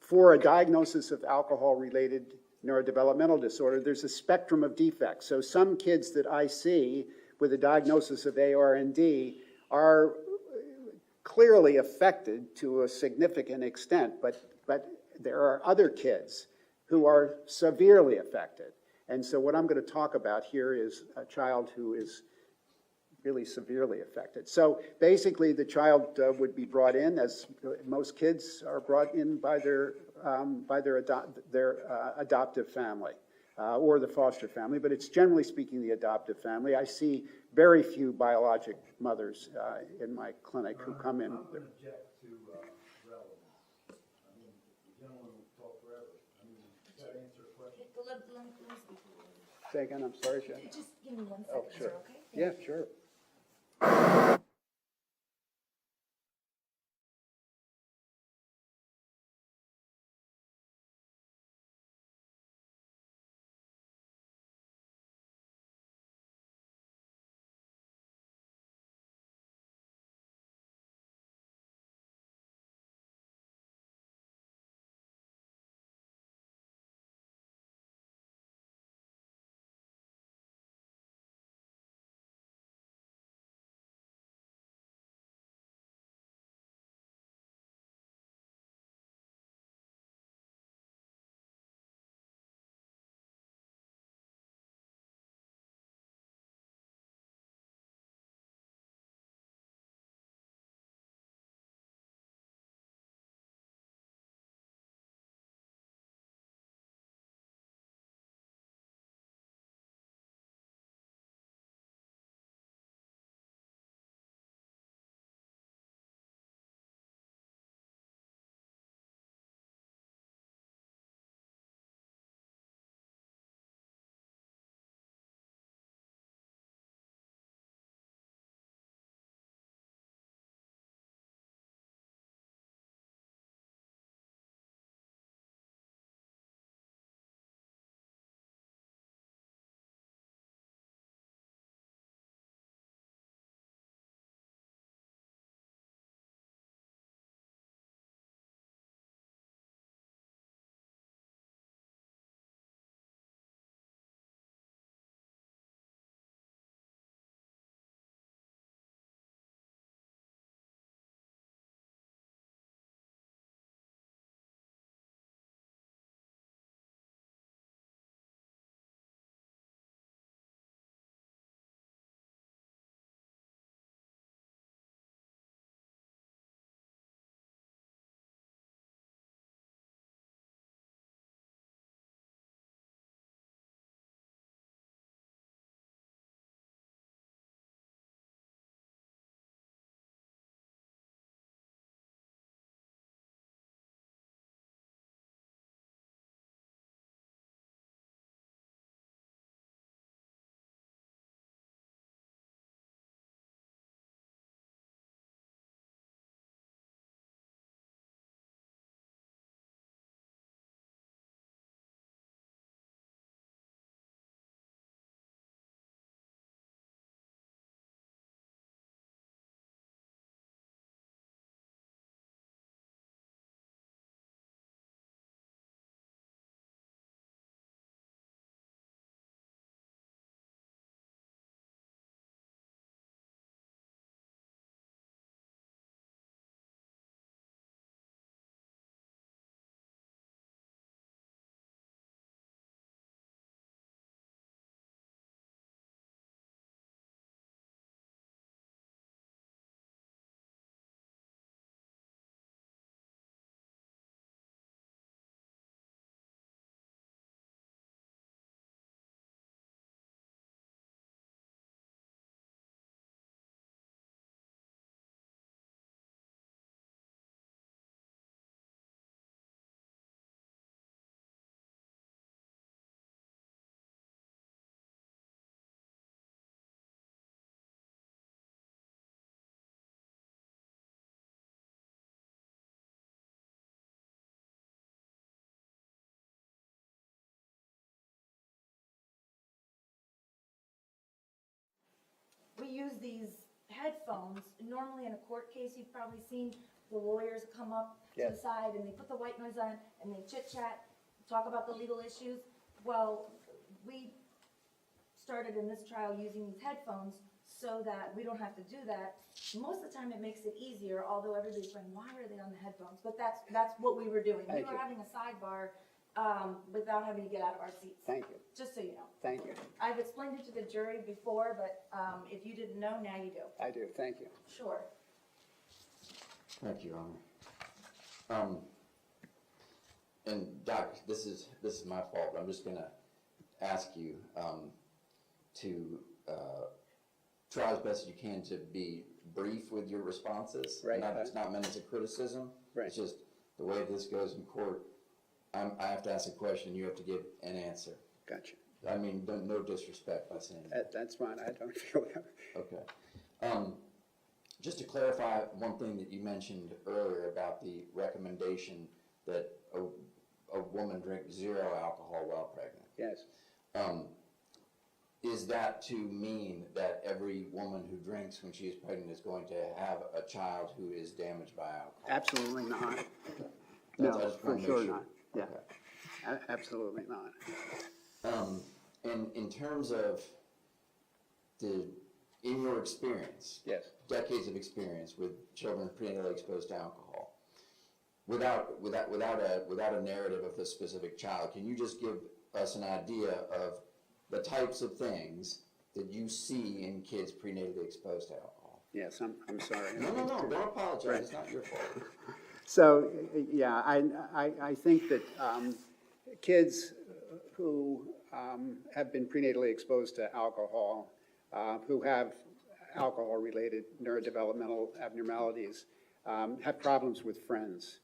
for a diagnosis of alcohol-related neurodevelopmental disorder, there's a spectrum of defects. So some kids that I see with a diagnosis of ARND are clearly affected to a significant extent, but there are other kids who are severely affected. And so what I'm going to talk about here is a child who is really severely affected. So basically, the child would be brought in, as most kids are brought in by their adoptive family or the foster family, but it's generally speaking the adoptive family. I see very few biologic mothers in my clinic who come in. I'm going to object to relevance. I mean, the gentleman will talk forever. I mean, does that answer a question? Let me speak. Say again, I'm sorry, Jen. Just give me 1 second, Oh, sure. sir, okay? Yeah, sure. We use these headphones, normally in a court case, you've probably seen the lawyers come up to Yeah. the side and they put the white noise on and they chit chat, talk about the legal issues. Well, we started in this trial using these headphones so that we don't have to do that. Most of the time it makes it easier, although everybody's going, why are they on the headphones? But that's what we were doing. We Thank were you. having a sidebar without having to get out of our seats. Thank you, Just so you know. thank you. I've explained it to the jury before, but if you didn't know, now you do. I do, thank you. Sure. Thank you, Your Honor. And Doc, this is my fault, but I'm just gonna ask you to try as best you can to be brief with your responses. Right. It's not meant as a criticism. Right. It's just the way this goes in court. I have to ask a question, you have to give an answer. Gotcha. I mean, no disrespect by saying that. That's fine, I don't feel that. Okay. Just to clarify one thing that you mentioned earlier about the recommendation that a woman drink 0 alcohol while pregnant. Yes, Is that to mean that every woman who drinks when she is pregnant is going to have a child who is damaged by alcohol? absolutely not. I No, just for wanna make sure sure. not, yeah, Okay. absolutely not. And in terms of in your experience, Yes. decades of experience with children prenatally exposed to alcohol, without a narrative of this specific child, can you just give us an idea of the types of things that you see in kids prenatally exposed to alcohol? Yes, I'm sorry. No, don't apologize, Right. it's not your fault. So, yeah, I think that kids who have been prenatally exposed to alcohol, who have alcohol-related neurodevelopmental abnormalities, have problems with friends.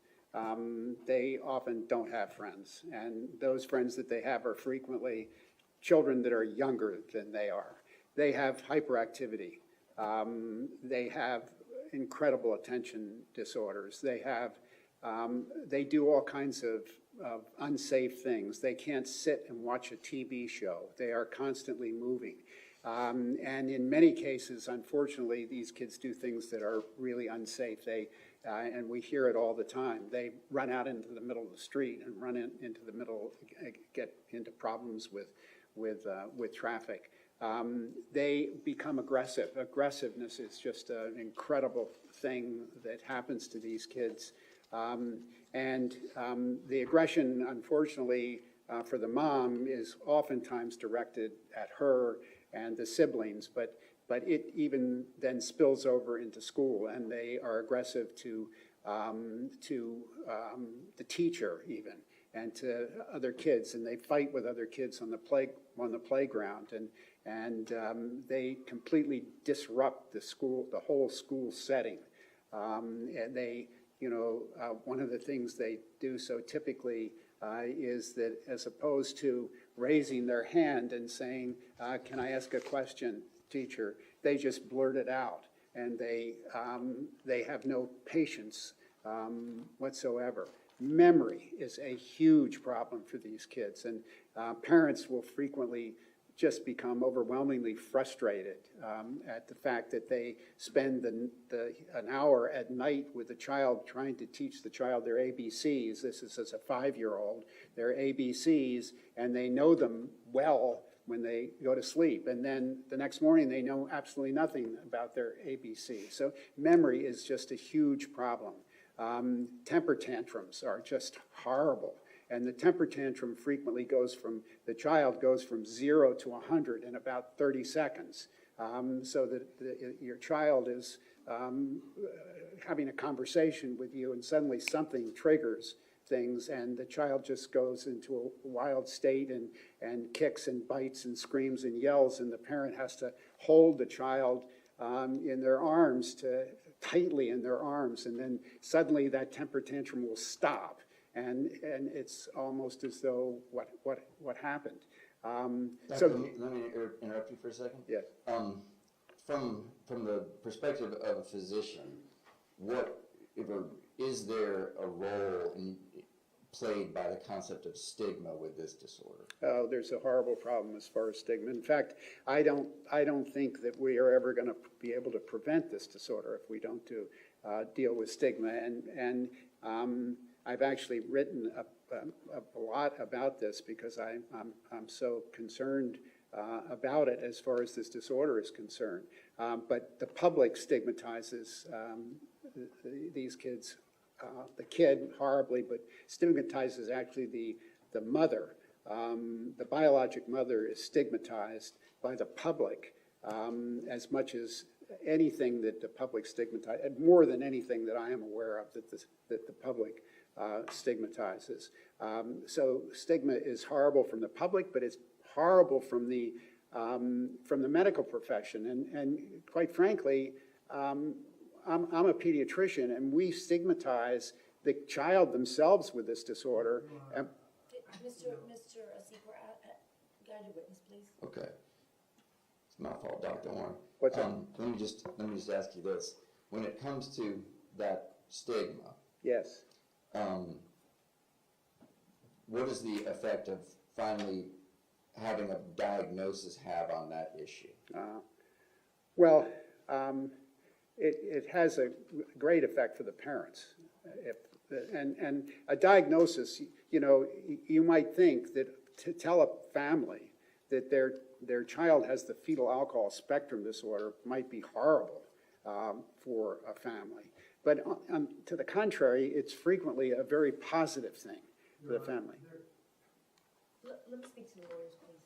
They often don't have friends, and those friends that they have are frequently children that are younger than they are. They have hyperactivity. They have incredible attention disorders. They do all kinds of unsafe things. They can't sit and watch a TV show. They are constantly moving. And in many cases, unfortunately, these kids do things that are really unsafe. And we hear it all the time. They run out into the middle of the street and into the middle, get into problems with traffic. They become aggressive. Aggressiveness is just an incredible thing that happens to these kids. And the aggression, unfortunately, for the mom is oftentimes directed at her and the siblings, but it even then spills over into school, and they are aggressive to the teacher even, and to other kids, and they fight with other kids on the playground, and they completely disrupt the whole school setting. And they, one of the things they do so typically is that as opposed to raising their hand and saying, can I ask a question, teacher, they just blurt it out, and they have no patience whatsoever. Memory is a huge problem for these kids, and parents will frequently just become overwhelmingly frustrated at the fact that they spend an hour at night with the child trying to teach the child their ABCs. This is as a 5-year-old, their ABCs, and they know them well when they go to sleep. And then the next morning, they know absolutely nothing about their ABCs. So memory is just a huge problem. Temper tantrums are just horrible. And the temper tantrum frequently the child goes from 0 to 100 in about 30 seconds. So that your child is having a conversation with you, and suddenly something triggers things, and the child just goes into a wild state and kicks and bites and screams and yells, and the parent has to hold the child in their arms, tightly in their arms, and then suddenly that temper tantrum will stop. And it's almost as though what happened. Doctor, let me interrupt you for a second. Yes. From the perspective of a physician, is there a role played by the concept of stigma with this disorder? Oh, there's a horrible problem as far as stigma. In fact, I don't think that we are ever going to be able to prevent this disorder if we don't deal with stigma. And I've actually written a lot about this because I'm so concerned about it as far as this disorder is concerned. But the public stigmatizes these kids, the kid horribly, but stigmatizes actually the mother. The biologic mother is stigmatized by the public as much as anything that the public stigmatizes, more than anything that I am aware of that the public stigmatizes. So stigma is horrible from the public, but it's horrible from the medical profession. And quite frankly, I'm a pediatrician, and we stigmatize the child themselves with this disorder. Mr. Secor, guide your witness, please. Okay. It's my fault, Dr. Warren. What's that? Let me just ask you this. When it comes to that stigma, Yes. what does the effect of finally having a diagnosis have on that issue? Well, it has a great effect for the parents. And a diagnosis, you know, you might think that to tell a family that their child has the fetal alcohol spectrum disorder might be horrible for a family. But to the contrary, it's frequently a very positive thing for the family. Let me speak to the lawyers, please.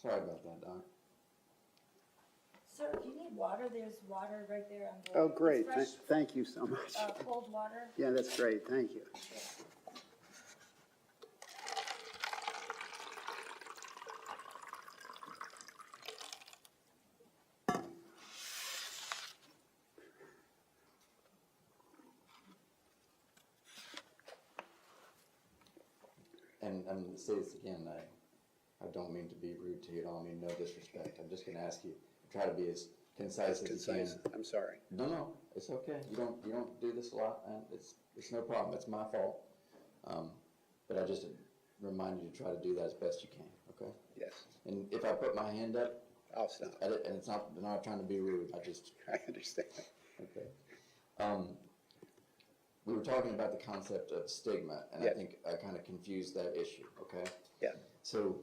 Sorry about that, Doc. Sir, do you need water? There's water right there on the. Oh, great. It's fresh, Thank you so much. cold water. Yeah, that's great. Thank you. And I'm going to say this again, I don't mean to be rude to you at all, I mean no disrespect. I'm just going to ask you, try to be as concise as you can. I'm sorry. No, it's okay. You don't do this a lot, and it's no problem. It's my fault. But I just remind you to try to do that as best you can, okay? Yes, And if I put my hand up, I'll stop. and it's not trying to be rude, I just, I understand. okay. We were talking about the concept of stigma, and Yes. I think I kind of confused that issue, okay? Yeah. So,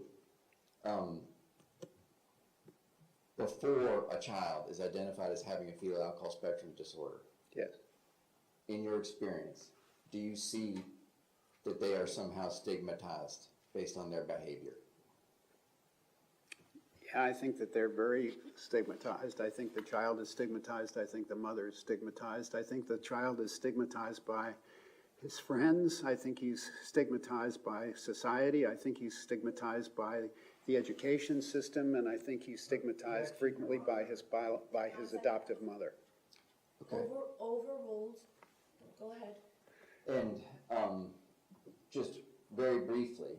before a child is identified as having a fetal alcohol spectrum disorder, Yes. in your experience, do you see that they are somehow stigmatized based on their behavior? Yeah, I think that they're very stigmatized. I think the child is stigmatized. I think the mother is stigmatized. I think the child is stigmatized by his friends. I think he's stigmatized by society. I think he's stigmatized by the education system, and I think he's stigmatized frequently by his adoptive mother. Okay. Overruled. Go ahead. And just very briefly,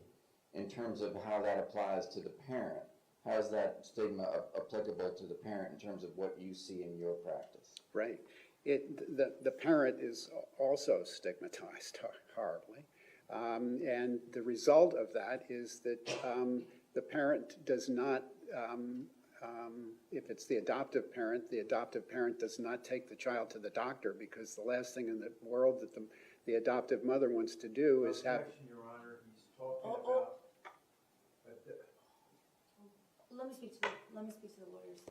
in terms of how that applies to the parent, how is that stigma applicable to the parent in terms of what you see in your practice? Right. The parent is also stigmatized horribly. And the result of that is that the parent does not, if it's the adoptive parent does not take the child to the doctor, because the last thing in the world that the adoptive mother wants to do is have. Objection, Your Honor, he's talking Oh, about. Let me speak to the lawyers.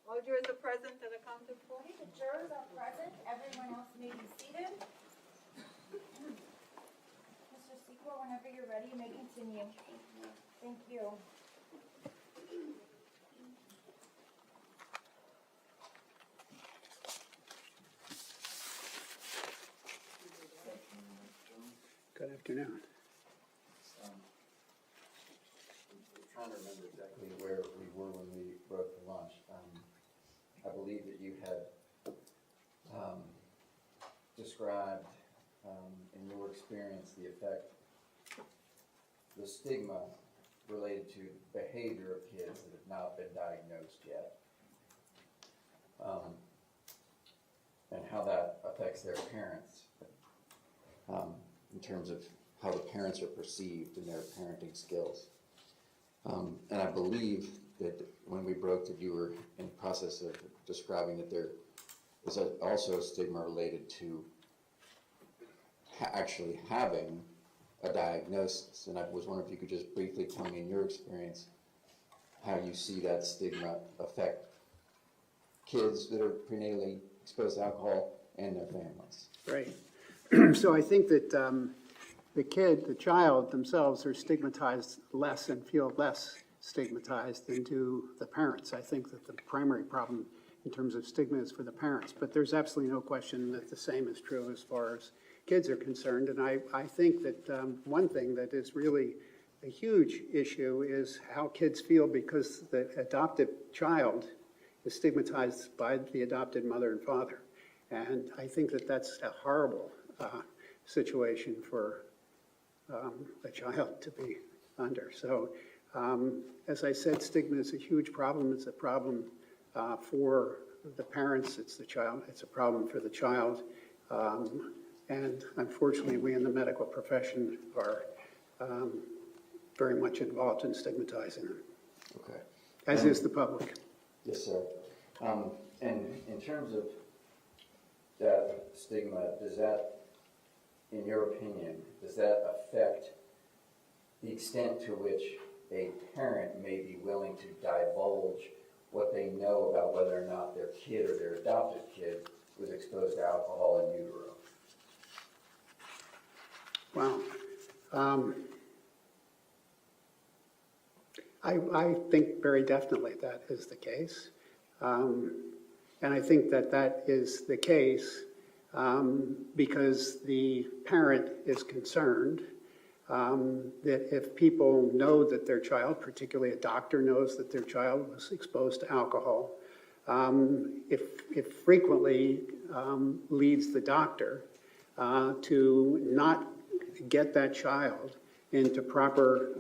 All jurors are present and accounted for. Okay, the jurors are present. Everyone else may be seated. Mr. Secor, whenever you're ready, you may continue. Thank you. Good afternoon. I'm trying to remember exactly where we were when we broke for lunch. I believe that you had described, in your experience, the effect, the stigma related to behavior of kids that have not been diagnosed yet, and how that affects their parents, in terms of how the parents are perceived and their parenting skills. And I believe that when we broke that you were in the process of describing that there is also a stigma related to actually having a diagnosis. And I was wondering if you could just briefly tell me in your experience how you see that stigma affect kids that are prenatally exposed to alcohol and their families. Right. So I think that the child themselves are stigmatized less and feel less stigmatized than do the parents. I think that the primary problem in terms of stigma is for the parents, but there's absolutely no question that the same is true as far as kids are concerned. And I think that one thing that is really a huge issue is how kids feel because the adopted child is stigmatized by the adopted mother and father. And I think that that's a horrible situation for a child to be under. So as I said, stigma is a huge problem. It's a problem for the parents, it's a problem for the child. And unfortunately, we in the medical profession are very much involved in stigmatizing them. Okay. As is the public. Yes, sir. And in terms of that stigma, does that, in your opinion, does that affect the extent to which a parent may be willing to divulge what they know about whether or not their kid or their adopted kid was exposed to alcohol in utero? Wow. I think very definitely that is the case. And I think that that is the case because the parent is concerned that if people know that their child, particularly a doctor knows that their child was exposed to alcohol, it frequently leads the doctor to not get that child into proper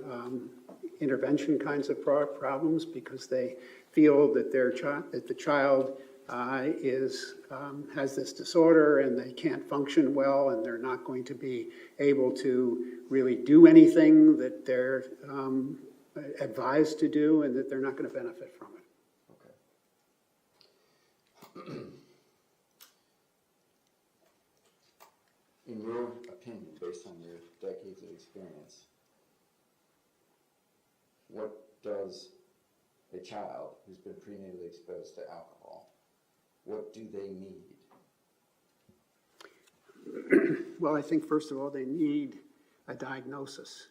intervention kinds of problems because they feel that the child has this disorder and they can't function well and they're not going to be able to really do anything that they're advised to do and that they're not going to benefit from it. Okay. In your opinion, based on your decades of experience, what does a child who's been prenatally exposed to alcohol, what do they need? Well, I think first of all, they need a diagnosis.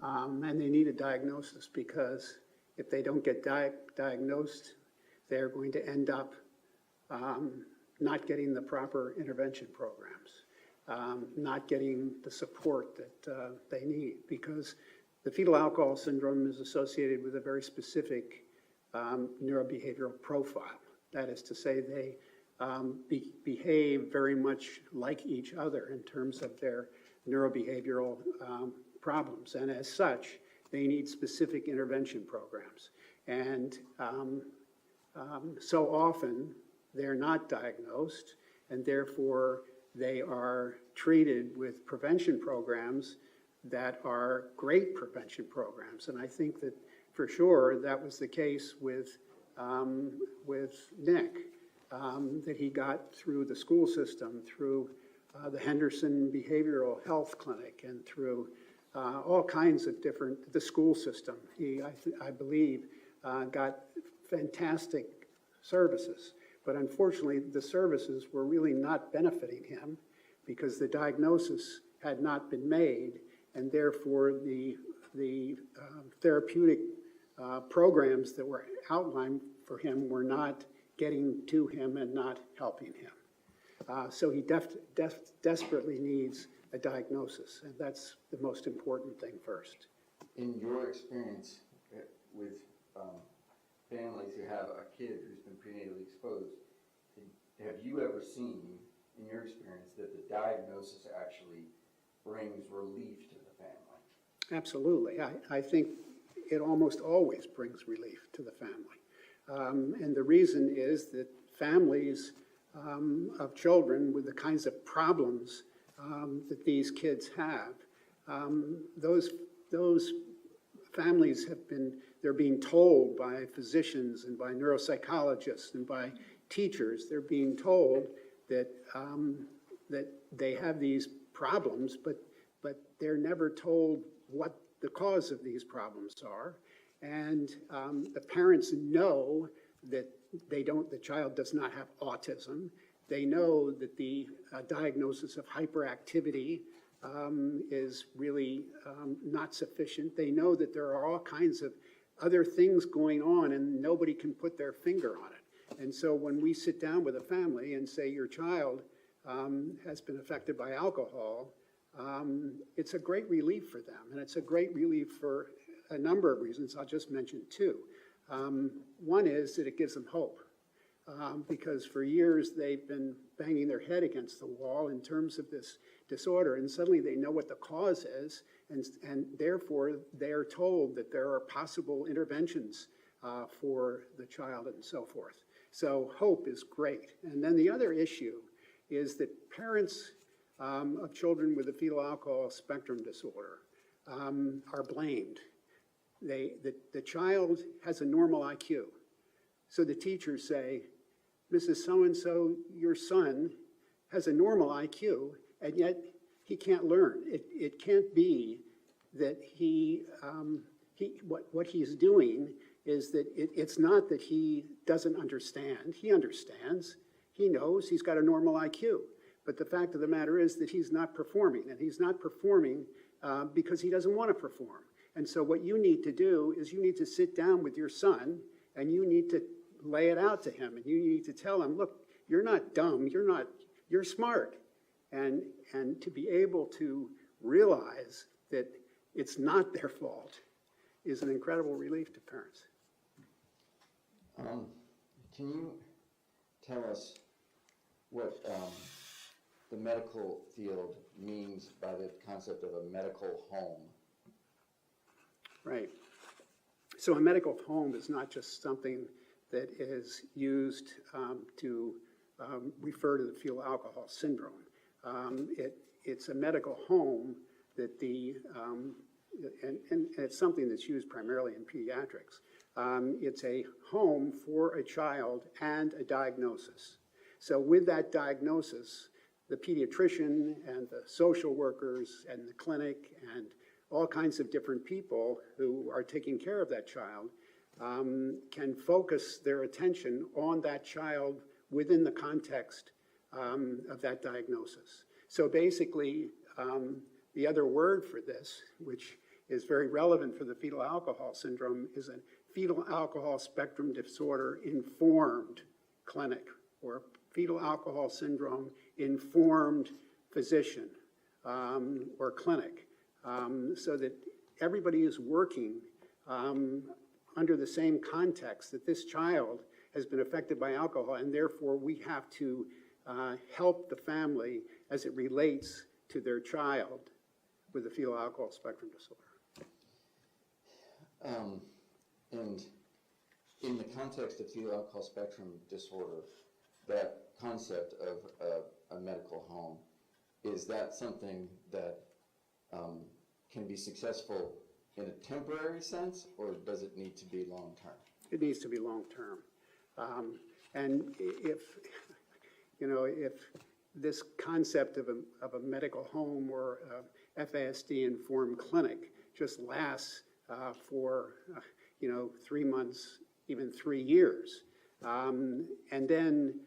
And they need a diagnosis because if they don't get diagnosed, they're going to end up not getting the proper intervention programs, not getting the support that they need, because the fetal alcohol syndrome is associated with a very specific neurobehavioral profile. That is to say, they behave very much like each other in terms of their neurobehavioral problems. And as such, they need specific intervention programs. And so often, they're not diagnosed, and therefore they are treated with prevention programs that are great prevention programs. And I think that for sure that was the case with Nick, that he got through the school system, through the Henderson Behavioral Health Clinic, and through all kinds of the school system. He, I believe, got fantastic services. But unfortunately, the services were really not benefiting him because the diagnosis had not been made, and therefore the therapeutic programs that were outlined for him were not getting to him and not helping him. So he desperately needs a diagnosis, and that's the most important thing first. In your experience with families who have a kid who's been prenatally exposed, have you ever seen in your experience, that the diagnosis actually brings relief to the family? Absolutely. I think it almost always brings relief to the family. And the reason is that families of children with the kinds of problems that these kids have, those families they're being told by physicians and by neuropsychologists and by teachers, they're being told that, that they have these problems, but they're never told what the cause of these problems are. And the parents know that the child does not have autism. They know that the diagnosis of hyperactivity is really not sufficient. They know that there are all kinds of other things going on and nobody can put their finger on it. And so when we sit down with a family and say your child has been affected by alcohol, it's a great relief for them. And it's a great relief for a number of reasons. I'll just mention two. One is that it gives them hope. Because for years they've been banging their head against the wall in terms of this disorder, and suddenly they know what the cause is, and therefore they are told that there are possible interventions for the child and so forth. So hope is great. And then the other issue is that parents of children with a fetal alcohol spectrum disorder are blamed. The child has a normal IQ. So the teachers say, Mrs. So-and-so, your son has a normal IQ, and yet he can't learn. It can't be that what he's doing is that it's not that he doesn't understand. He understands. He knows he's got a normal IQ. But the fact of the matter is that he's not performing, and he's not performing because he doesn't want to perform. And so what you need to do is you need to sit down with your son, and you need to lay it out to him, and you need to tell him, look, you're not dumb, you're smart. And to be able to realize that it's not their fault is an incredible relief to parents. Can you tell us what the medical field means by the concept of a medical home? Right. So a medical home is not just something that is used to refer to the fetal alcohol syndrome. It's a medical home that and it's something that's used primarily in pediatrics. It's a home for a child and a diagnosis. So with that diagnosis, the pediatrician and the social workers and the clinic and all kinds of different people who are taking care of that child can focus their attention on that child within the context of that diagnosis. So basically, the other word for this, which is very relevant for the fetal alcohol syndrome, is a fetal alcohol spectrum disorder informed clinic, or fetal alcohol syndrome informed physician or clinic, so that everybody is working under the same context, that this child has been affected by alcohol, and therefore we have to help the family as it relates to their child with the fetal alcohol spectrum disorder. And in the context of fetal alcohol spectrum disorder, that concept of a medical home, is that something that can be successful in a temporary sense, or does it need to be long-term? It needs to be long-term. And if this concept of a medical home or a FASD-informed clinic just lasts for 3 months, even 3 years, and then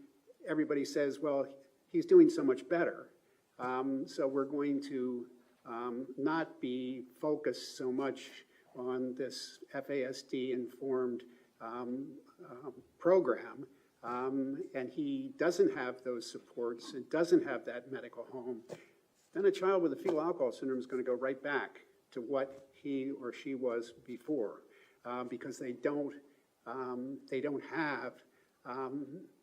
everybody says, well, he's doing so much better, so we're going to not be focused so much on this FASD-informed program, and he doesn't have those supports, and doesn't have that medical home, then a child with a fetal alcohol syndrome is going to go right back to what he or she was before, because they don't have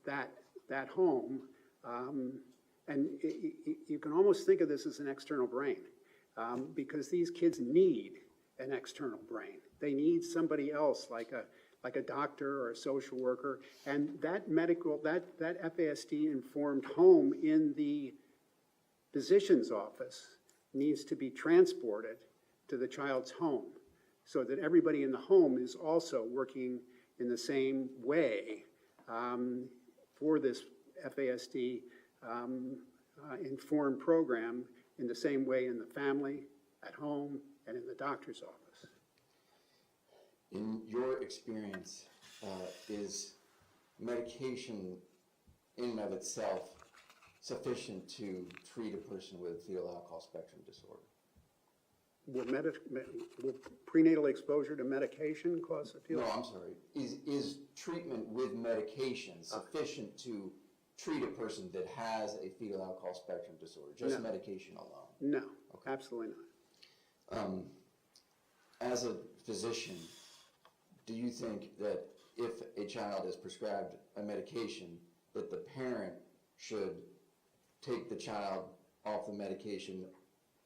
that home, And you can almost think of this as an external brain, because these kids need an external brain. They need somebody else, like a doctor or a social worker, and that FASD-informed home in the physician's office needs to be transported to the child's home, so that everybody in the home is also working in the same way for this FASD informed program, in the same way in the family, at home, and in the doctor's office. In your experience, is medication in and of itself sufficient to treat a person with fetal alcohol spectrum disorder? Will prenatal exposure to medication cause a fetal? No, I'm sorry. Is treatment with medication sufficient to treat a person that has a fetal alcohol spectrum disorder? Just No. medication alone? No, Okay. absolutely not. As a physician, do you think that if a child is prescribed a medication, that the parent should take the child off the medication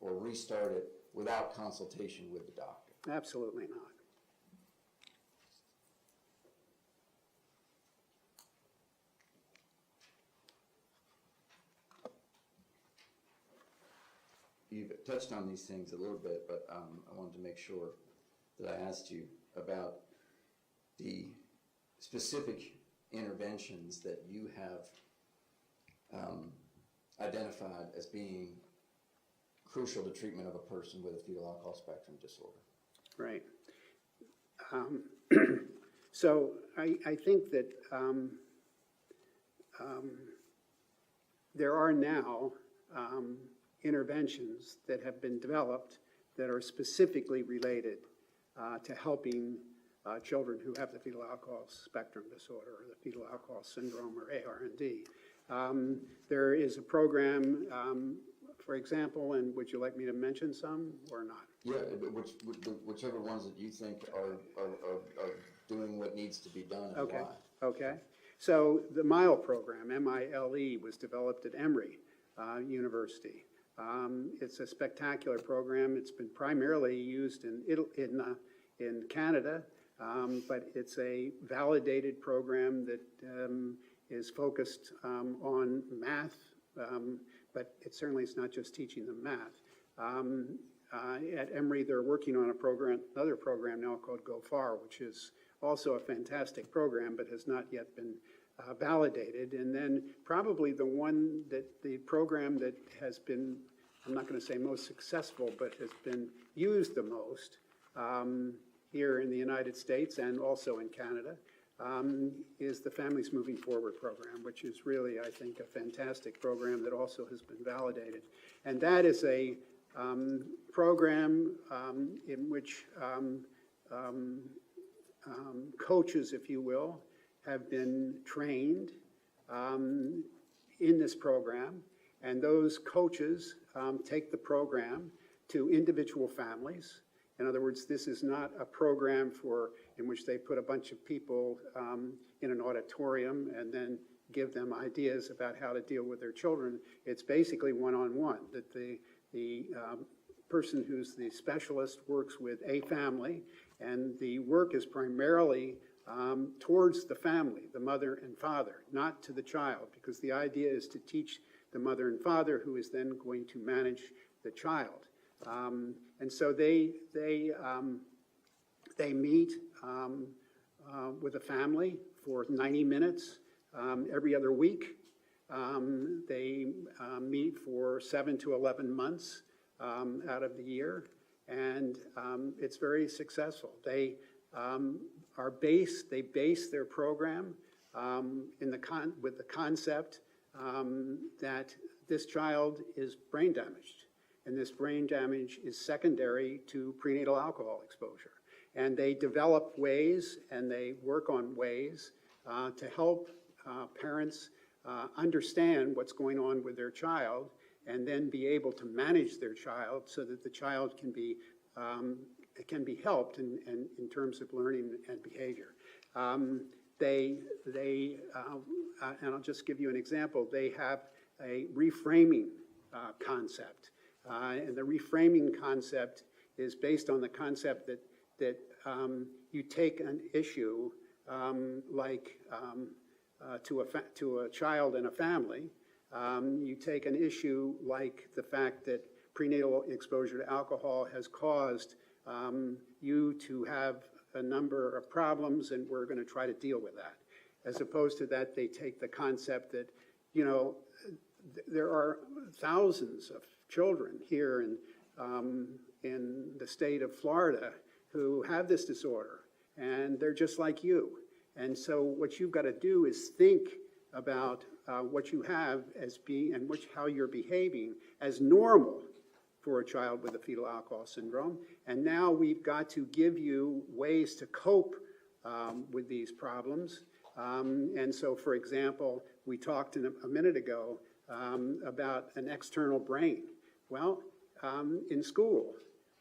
or restart it without consultation with the doctor? Absolutely not. You've touched on these things a little bit, but I wanted to make sure that I asked you about the specific interventions that you have identified as being crucial to treatment of a person with a fetal alcohol spectrum disorder. Right. So I think that there are now interventions that have been developed that are specifically related to helping children who have the fetal alcohol spectrum disorder or the fetal alcohol syndrome or ARND. There is a program, for example, and would you like me to mention some or not? Yeah, whichever ones that you think are doing what needs to be done and Okay. why. Okay. So the MILE program, M-I-L-E, was developed at Emory University. It's a spectacular program. It's been primarily used in Canada, but it's a validated program that is focused on math, but it certainly is not just teaching them math. At Emory, they're working on another program now called Go Far, which is also a fantastic program, but has not yet been validated. And then probably the program that has been, I'm not going to say most successful, but has been used the most here in the United States and also in Canada, is the Families Moving Forward program, which is really, I think, a fantastic program that also has been validated. And that is a program in which coaches, if you will, have been trained in this program, and those coaches take the program to individual families. In other words, this is not a program in which they put a bunch of people in an auditorium and then give them ideas about how to deal with their children. It's basically one-on-one, that the person who's the specialist works with a family, and the work is primarily towards the family, the mother and father, not to the child, because the idea is to teach the mother and father, who is then going to manage the child. And so they meet with a family for 90 minutes every other week. They meet for 7 to 11 months out of the year, and it's very successful. They base their program with the concept that this child is brain damaged, and this brain damage is secondary to prenatal alcohol exposure. And they develop ways and they work on ways to help parents understand what's going on with their child, and then be able to manage their child so that the child can be helped in terms of learning and behavior. And I'll just give you an example. They have a reframing concept. And the reframing concept is based on the concept that you take an issue like to a child and a family. You take an issue like the fact that prenatal exposure to alcohol has caused you to have a number of problems, and we're going to try to deal with that. As opposed to that, they take the concept that, you know, there are thousands of children here in the state of Florida who have this disorder, and they're just like you. And so what you've got to do is think about what you have as being, and how you're behaving as normal for a child with a fetal alcohol syndrome. And now we've got to give you ways to cope with these problems. And so, for example, we talked a minute ago about an external brain. Well, in school,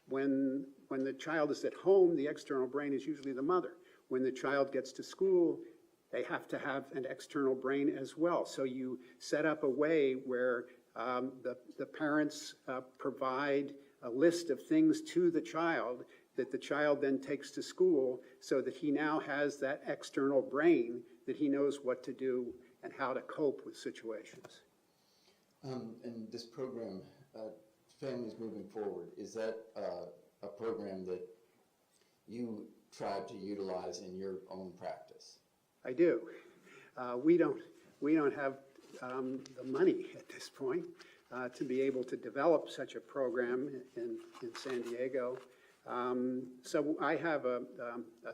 when the child is at home, the external brain is usually the mother. When the child gets to school, they have to have an external brain as well. So you set up a way where the parents provide a list of things to the child that the child then takes to school, so that he now has that external brain that he knows what to do and how to cope with situations. And this program, Families Moving Forward, is that a program that you tried to utilize in your own practice? I do. We don't have the money at this point to be able to develop such a program in San Diego. So I have a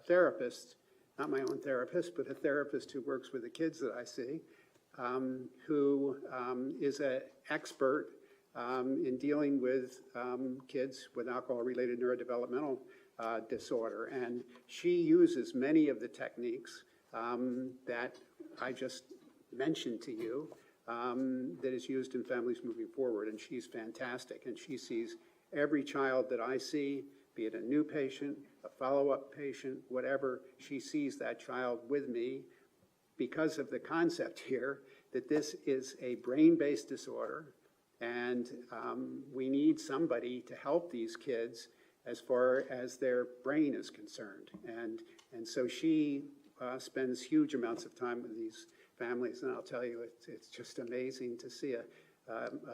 therapist, not my own therapist, but a therapist who works with the kids that I see, who is an expert in dealing with kids with alcohol-related neurodevelopmental disorder. And she uses many of the techniques that I just mentioned to you that is used in Families Moving Forward. And she's fantastic. And she sees every child that I see, be it a new patient, a follow-up patient, whatever, she sees that child with me because of the concept here that this is a brain-based disorder, and we need somebody to help these kids as far as their brain is concerned. And so she spends huge amounts of time with these families, and I'll tell you, it's just amazing to see a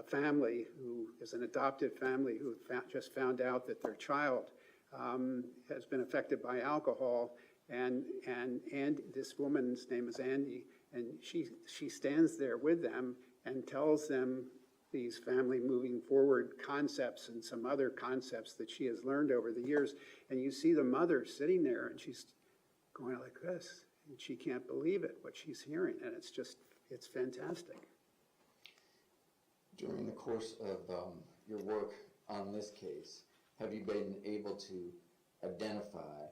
family who is an adopted family who just found out that their child has been affected by alcohol, and this woman's name is Andy, and she stands there with them and tells them these family moving forward concepts and some other concepts that she has learned over the years. And you see the mother sitting there, and she's going like this, and she can't believe it, what she's hearing, and it's fantastic. During the course of your work on this case, have you been able to identify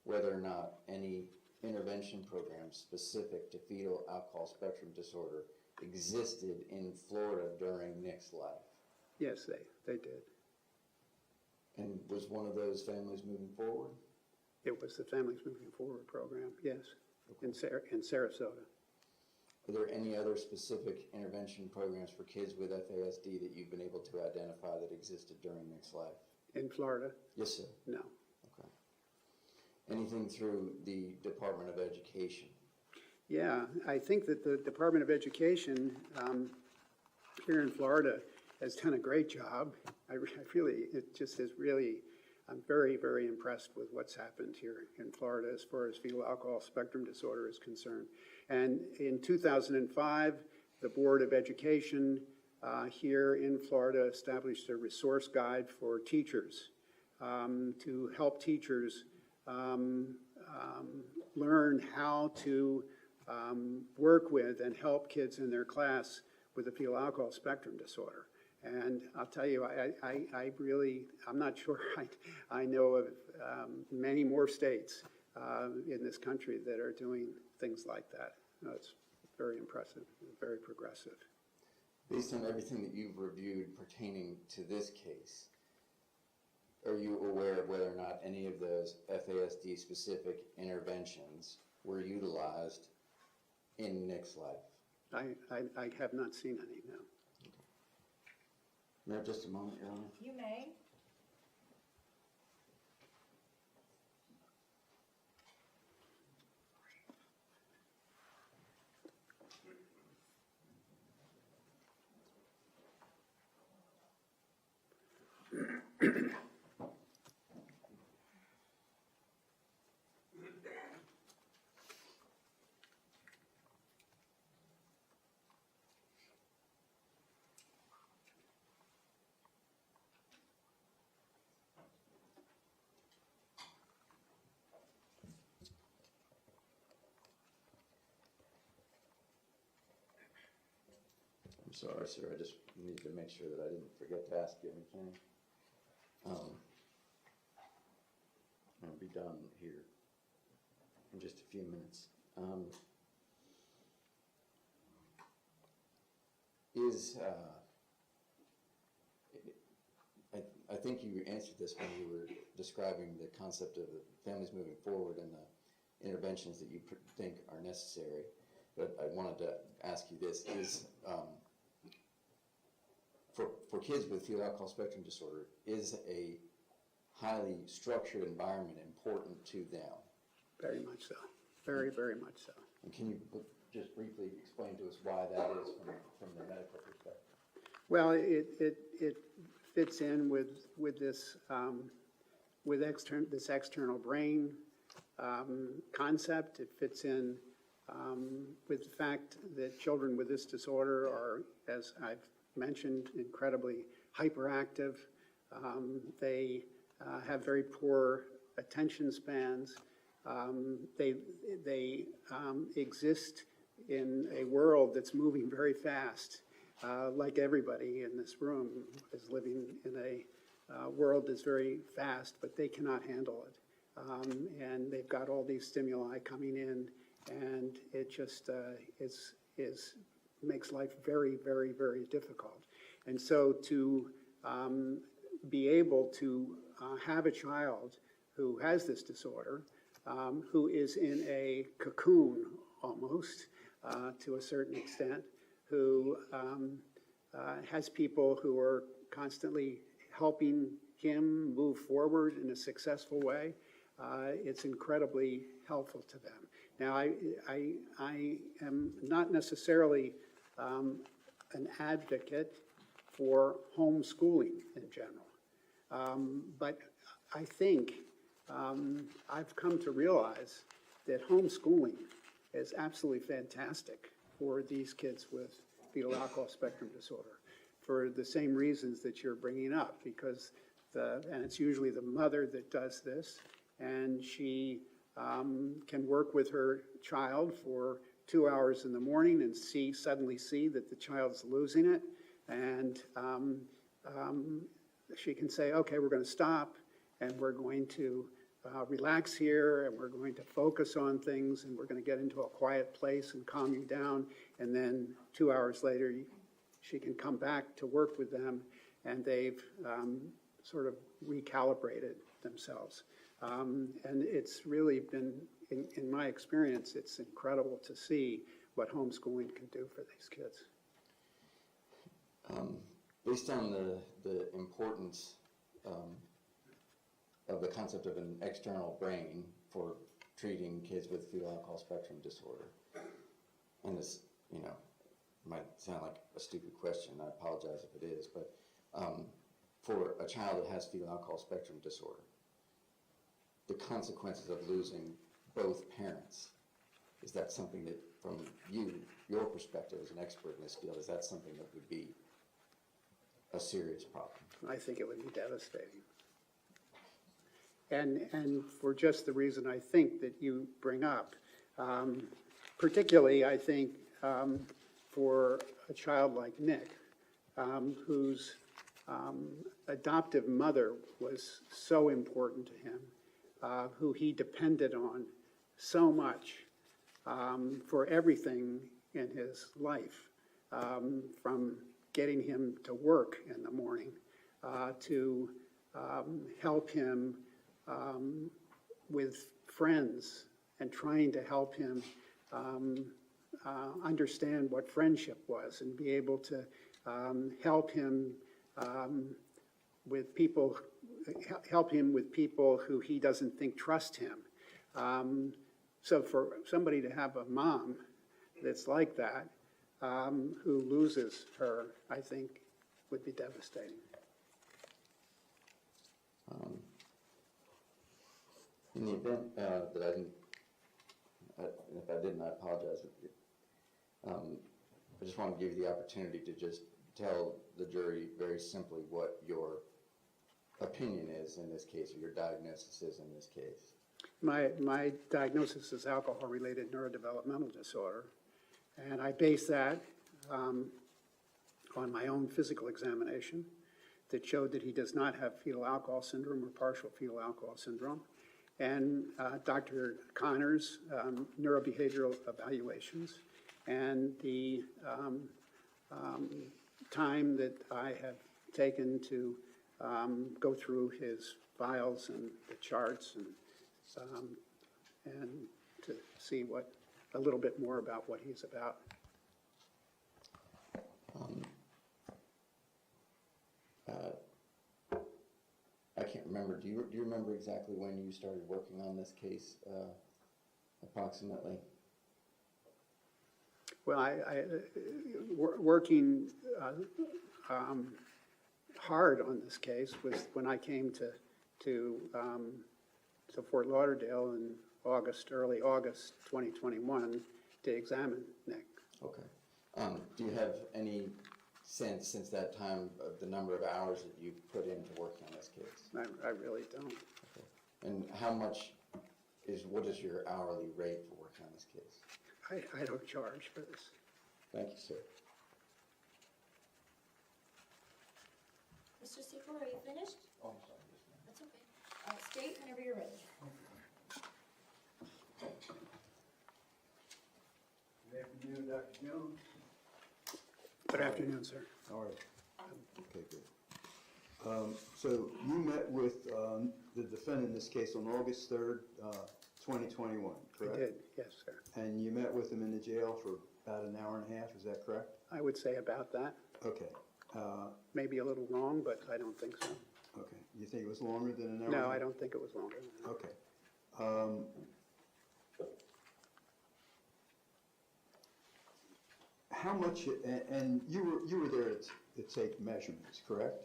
whether or not any intervention programs specific to fetal alcohol spectrum disorder existed in Florida during Nick's life? Yes, they did. And was one of those Families Moving Forward? It was the Families Moving Forward program, yes, in Sarasota. Are there any other specific intervention programs for kids with FASD that you've been able to identify that existed during Nick's life? In Florida? Yes, sir. No. Okay. Anything through the Department of Education? Yeah, I think that the Department of Education here in Florida has done a great job. I'm very, very impressed with what's happened here in Florida as far as fetal alcohol spectrum disorder is concerned. And in 2005, the Board of Education here in Florida established a resource guide for teachers to help teachers learn how to work with and help kids in their class with a fetal alcohol spectrum disorder. And I'll tell you, I'm not sure I know of many more states in this country that are doing things like that. It's very impressive, very progressive. Based on everything that you've reviewed pertaining to this case, are you aware of whether or not any of those FASD specific interventions were utilized in Nick's life? I have not seen any, no. No, just a moment, Your Honor. You may. I'm sorry, sir, I just need to make sure that I didn't forget to ask you anything. I'll be done here in just a few minutes. I think you answered this when you were describing the concept of the families moving forward and the interventions that you think are necessary. But I wanted to ask you this, is for kids with fetal alcohol spectrum disorder, is a highly structured environment important to them? Very much so. Very, very much so. And can you just briefly explain to us why that is from the medical perspective? Well, it fits in with this this external brain concept. It fits in with the fact that children with this disorder are, as I've mentioned, incredibly hyperactive. They have very poor attention spans. They exist in a world that's moving very fast. Like everybody in this room is living in a world that's very fast, but they cannot handle it. And they've got all these stimuli coming in, and it just makes life very, very, very difficult. And so to be able to have a child who has this disorder, who is in a cocoon almost to a certain extent, who has people who are constantly helping him move forward in a successful way, it's incredibly helpful to them. Now, I am not necessarily an advocate for homeschooling in general, but I think I've come to realize that homeschooling is absolutely fantastic for these kids with fetal alcohol spectrum disorder for the same reasons that you're bringing up, because and it's usually the mother that does this, and she can work with her child for 2 hours in the morning and suddenly see that the child's losing it, and she can say, okay, we're going to stop, and we're going to relax here, and we're going to focus on things, and we're going to get into a quiet place and calm you down, and then 2 hours later, she can come back to work with them, and they've sort of recalibrated themselves. And it's really been, in my experience, it's incredible to see what homeschooling can do for these kids. Based on the importance of the concept of an external brain for treating kids with fetal alcohol spectrum disorder, and this, might sound like a stupid question, I apologize if it is, but for a child that has fetal alcohol spectrum disorder, the consequences of losing both parents, is that something that, from your perspective as an expert in this field, is that something that would be a serious problem? I think it would be devastating. And for just the reason I think that you bring up, particularly I think for a child like Nick, whose adoptive mother was so important to him, who he depended on so much for everything in his life, from getting him to work in the morning, to help him with friends and trying to help him understand what friendship was and be able to help him with people, help him with people who he doesn't think trust him. So for somebody to have a mom that's like that, who loses her, I think would be devastating. In the event that I didn't, if I didn't, I apologize. I just want to give you the opportunity to just tell the jury very simply what your opinion is in this case, or your diagnosis is in this case. My diagnosis is alcohol-related neurodevelopmental disorder, and I base that on my own physical examination that showed that he does not have fetal alcohol syndrome or partial fetal alcohol syndrome, and Dr. Connor's neurobehavioral evaluations, and the time that I have taken to go through his files and the charts and to see a little bit more about what he's about. I can't remember. Do you remember exactly when you started working on this case, approximately? Well, working hard on this case was when I came to Fort Lauderdale in early August 2021 to examine Nick. Okay. Do you have any sense since that time of the number of hours that you've put into working on this case? I really don't. Okay. And what is your hourly rate for working on this case? I don't charge for this. Thank you, sir. Mr. Seacole, are you finished? Oh, I'm sorry. That's okay. State whenever you're ready. Good afternoon, Dr. Jones. Good afternoon, sir. All right. Okay, good. So you met with the defendant in this case on August 3rd, 2021, correct? I did, yes, sir. And you met with him in the jail for about an hour and a half, is that correct? I would say about that. Okay. Maybe a little long, but I don't think so. Okay. You think it was longer than an hour? No, I don't think it was longer than that. Okay. How much, and you were there to take measurements, correct?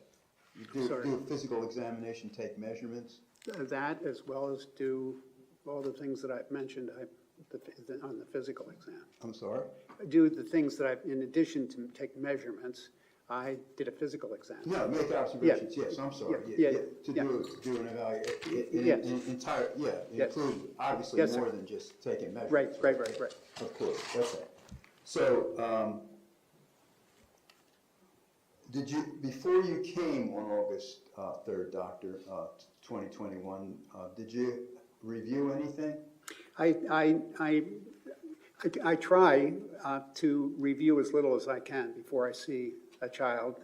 You Sorry. do a physical examination, take measurements? That, as well as do all the things that I've mentioned on the physical exam. I'm sorry? Do the things that in addition to take measurements, I did a physical exam. No, make observations, yes, I'm sorry. Yeah, To yeah. do an evaluation, Yes. Yes. include obviously Yes, sir. more than just taking measurements. Right. Of course, okay. So, before you came on August 3rd, Doctor, 2021, did you review anything? I try to review as little as I can before I see a child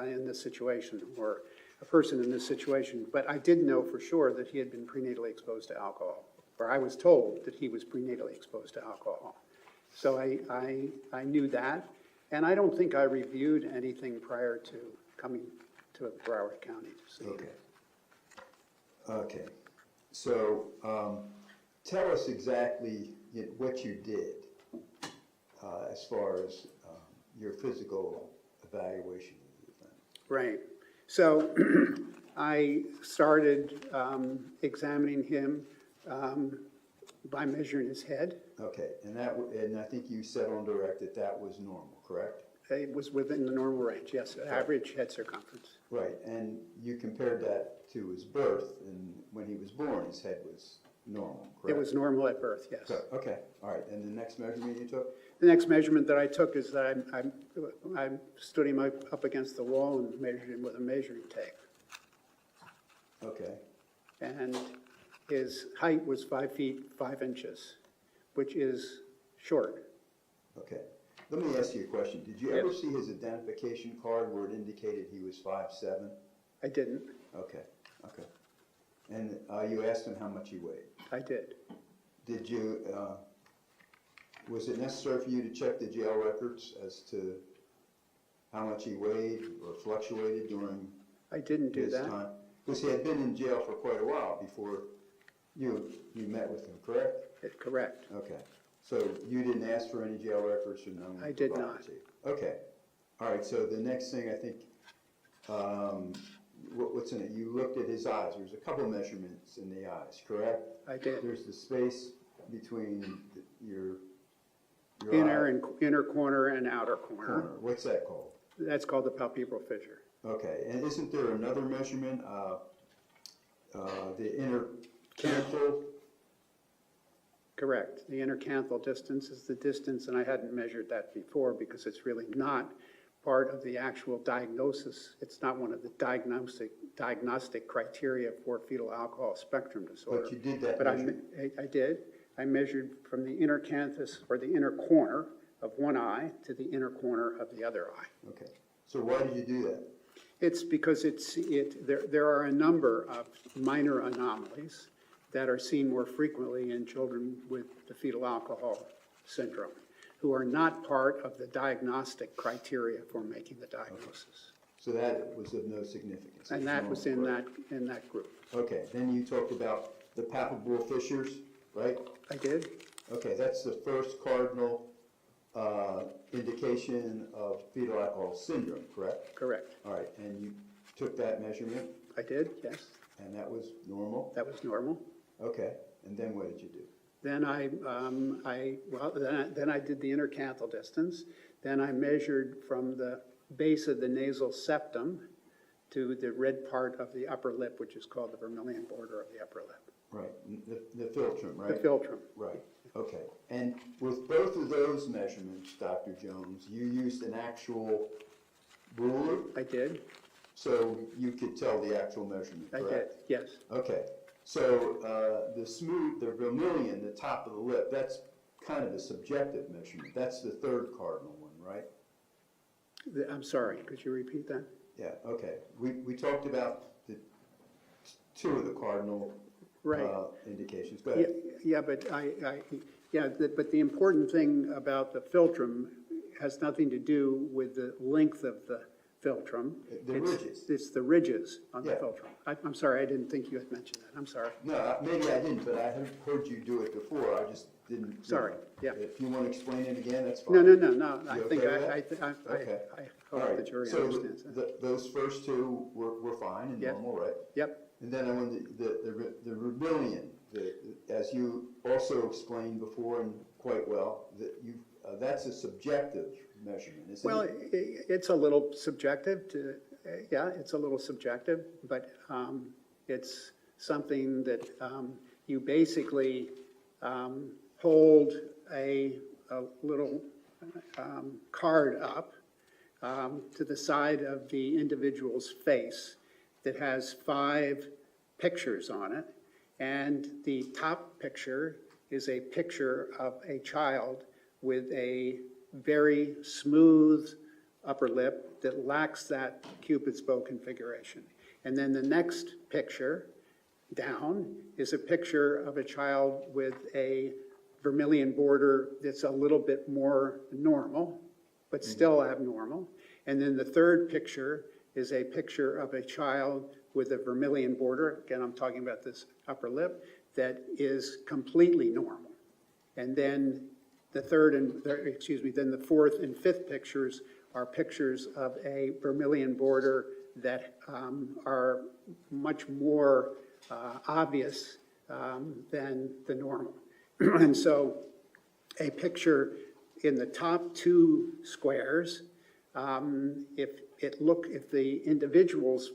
in this situation or a person in this situation. But I did know for sure that he had been prenatally exposed to alcohol, or I was told that he was prenatally exposed to alcohol. So I knew that, and I don't think I reviewed anything prior to coming to Broward County to see him. Okay. So, tell us exactly what you did as far as your physical evaluation of the defendant. Right. So I started examining him by measuring his head. Okay, and I think you said on direct that was normal, correct? It was within the normal range, yes, average head circumference. Right, and you compared that to his birth, and when he was born, his head was normal, correct? It was normal at birth, yes. So, okay, all right, and the next measurement you took? The next measurement that I took is that I stood him up against the wall and measured him with a measuring tape. Okay, And his height was 5 feet 5 inches, which is short. okay. Let me ask you a question. Did you ever see his identification card where it indicated he was 5'7"? I didn't. Okay, okay. And you asked him how much he weighed. I did. Did you, was it necessary for you to check the jail records as to how much he weighed or fluctuated during I didn't do his that. time? Because he had been in jail for quite a while before you met with him, correct? Correct. Okay, so you didn't ask for any jail records or none? I did provided not. to you? Okay, all right, so the next thing, I think, what's in it? You looked at his eyes. There's a couple measurements in the eyes, correct? I did. There's the space between your Inner corner and outer corner. What's that called? That's called the palpebral fissure. Okay, and isn't there another measurement, the inner canthal? Correct. The intercanthal distance is the distance, and I hadn't measured that before because it's really not part of the actual diagnosis. It's not one of the diagnostic criteria for fetal alcohol spectrum disorder. But you did that But measurement? I did. I measured from the inner canthus, or the inner corner of one eye to the inner corner of the other eye. Okay, so why did you do that? It's because there are a number of minor anomalies that are seen more frequently in children with the fetal alcohol syndrome, who are not part of the diagnostic criteria for making the diagnosis. So that was of no significance? And that was in that group. Okay, then you talked about the palpebral fissures, right? I did? Okay, that's the first cardinal indication of fetal alcohol syndrome, correct? Correct. All right, and you took that measurement, I did, yes. and that was normal? That was normal. Okay, and then what did you do? Then then I did the intercanthal distance. Then I measured from the base of the nasal septum to the red part of the upper lip, which is called the vermilion border of the upper lip. Right, the philtrum, right? The philtrum. Right, okay. And with both of those measurements, Dr. Jones, you used an actual ruler, I did. so you could tell the actual measurement, I correct? did, yes. Okay, so the vermilion, the top of the lip, that's kind of a subjective measurement. That's the third cardinal one, right? I'm sorry, could you repeat that? Yeah, okay. We talked about the two of the cardinal indications. Go ahead. Yeah, but but the important thing about the philtrum has nothing to do with the length of the philtrum. Ridges. It's the ridges on the Yeah. philtrum. I'm sorry, I didn't think you had mentioned that. I'm sorry. No, maybe I didn't, but I had heard you do it before. I just didn't. Sorry, yeah. If you want to explain it again, that's No, fine. no. I You think okay with Okay. I All hope right. the jury So understands that. those first two were fine and Yeah. normal, right? Yep, And then I wanted the vermilion, as you also explained before and quite well, that that's a subjective measurement, isn't well, it? it's a little subjective it's a little subjective, but it's something that you basically hold a little card up to the side of the individual's face that has 5 pictures on it, and the top picture is a picture of a child with a very smooth upper lip that lacks that Cupid's bow configuration. And then the next picture down is a picture of a child with a vermilion border that's a little bit more normal, but still abnormal. And then the third picture is a picture of a child with a vermilion border, again, I'm talking about this upper lip, that is completely normal. And then the then the fourth and fifth pictures are pictures of a vermilion border that are much more obvious than the normal. And so a picture in the top 2 squares, if the individual's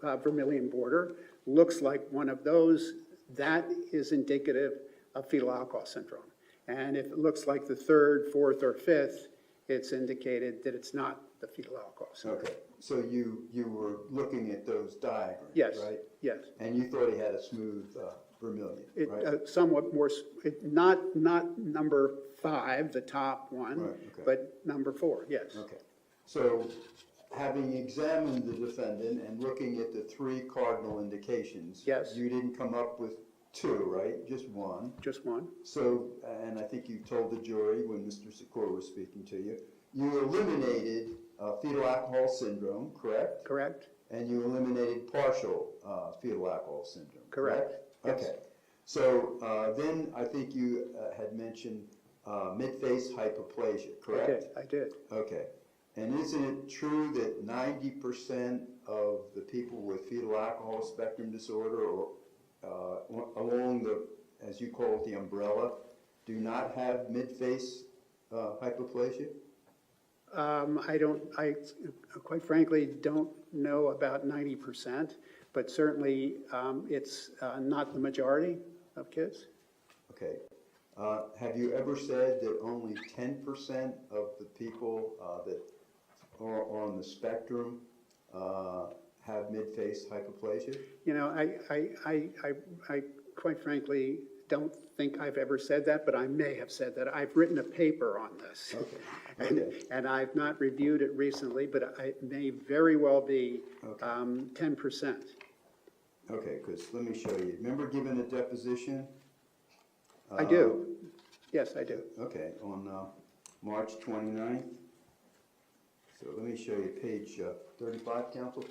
vermilion border looks like one of those, that is indicative of fetal alcohol syndrome. And if it looks like the third, fourth, or fifth, it's indicated that it's not the fetal alcohol syndrome. Okay, so you were looking at those diagrams, Yes, right? yes. And you thought he had a smooth vermilion, right? Somewhat more, not number 5, the top one, Right, okay. but number 4, yes. Okay, so having examined the defendant and looking at the 3 cardinal indications. Yes. You didn't come up with 2, right? Just 1. Just 1. So, and I think you told the jury when Mr. Secor was speaking to you, you eliminated fetal alcohol syndrome, correct? Correct? And you eliminated partial fetal alcohol syndrome, correct? Correct. Yes. Okay. So then I think you had mentioned mid-face hypoplasia, correct? I did. Okay. And isn't it true that 90% of the people with fetal alcohol spectrum disorder or along the, as you call it, the umbrella, do not have mid-face hypoplasia? I quite frankly don't know about 90%, but certainly it's not the majority of kids. Okay. Have you ever said that only 10% of the people that are on the spectrum have mid-face hypoplasia? You know, I quite frankly don't think I've ever said that, but I may have said that. I've written a paper on this. Okay. And I've not reviewed it recently, but it may very well be Okay. 10%. Okay, because let me show you. Remember giving a deposition? I do. Yes, I do. Okay, on March 29th. So let me show you page 35, counsel.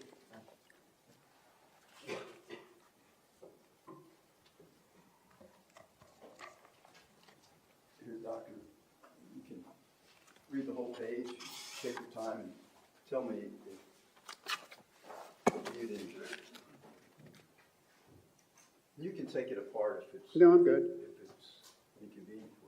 Here, doctor, you can read the whole page, take your time, and tell me if you didn't. You can take it apart if it's. No, I'm good. If it's inconvenient for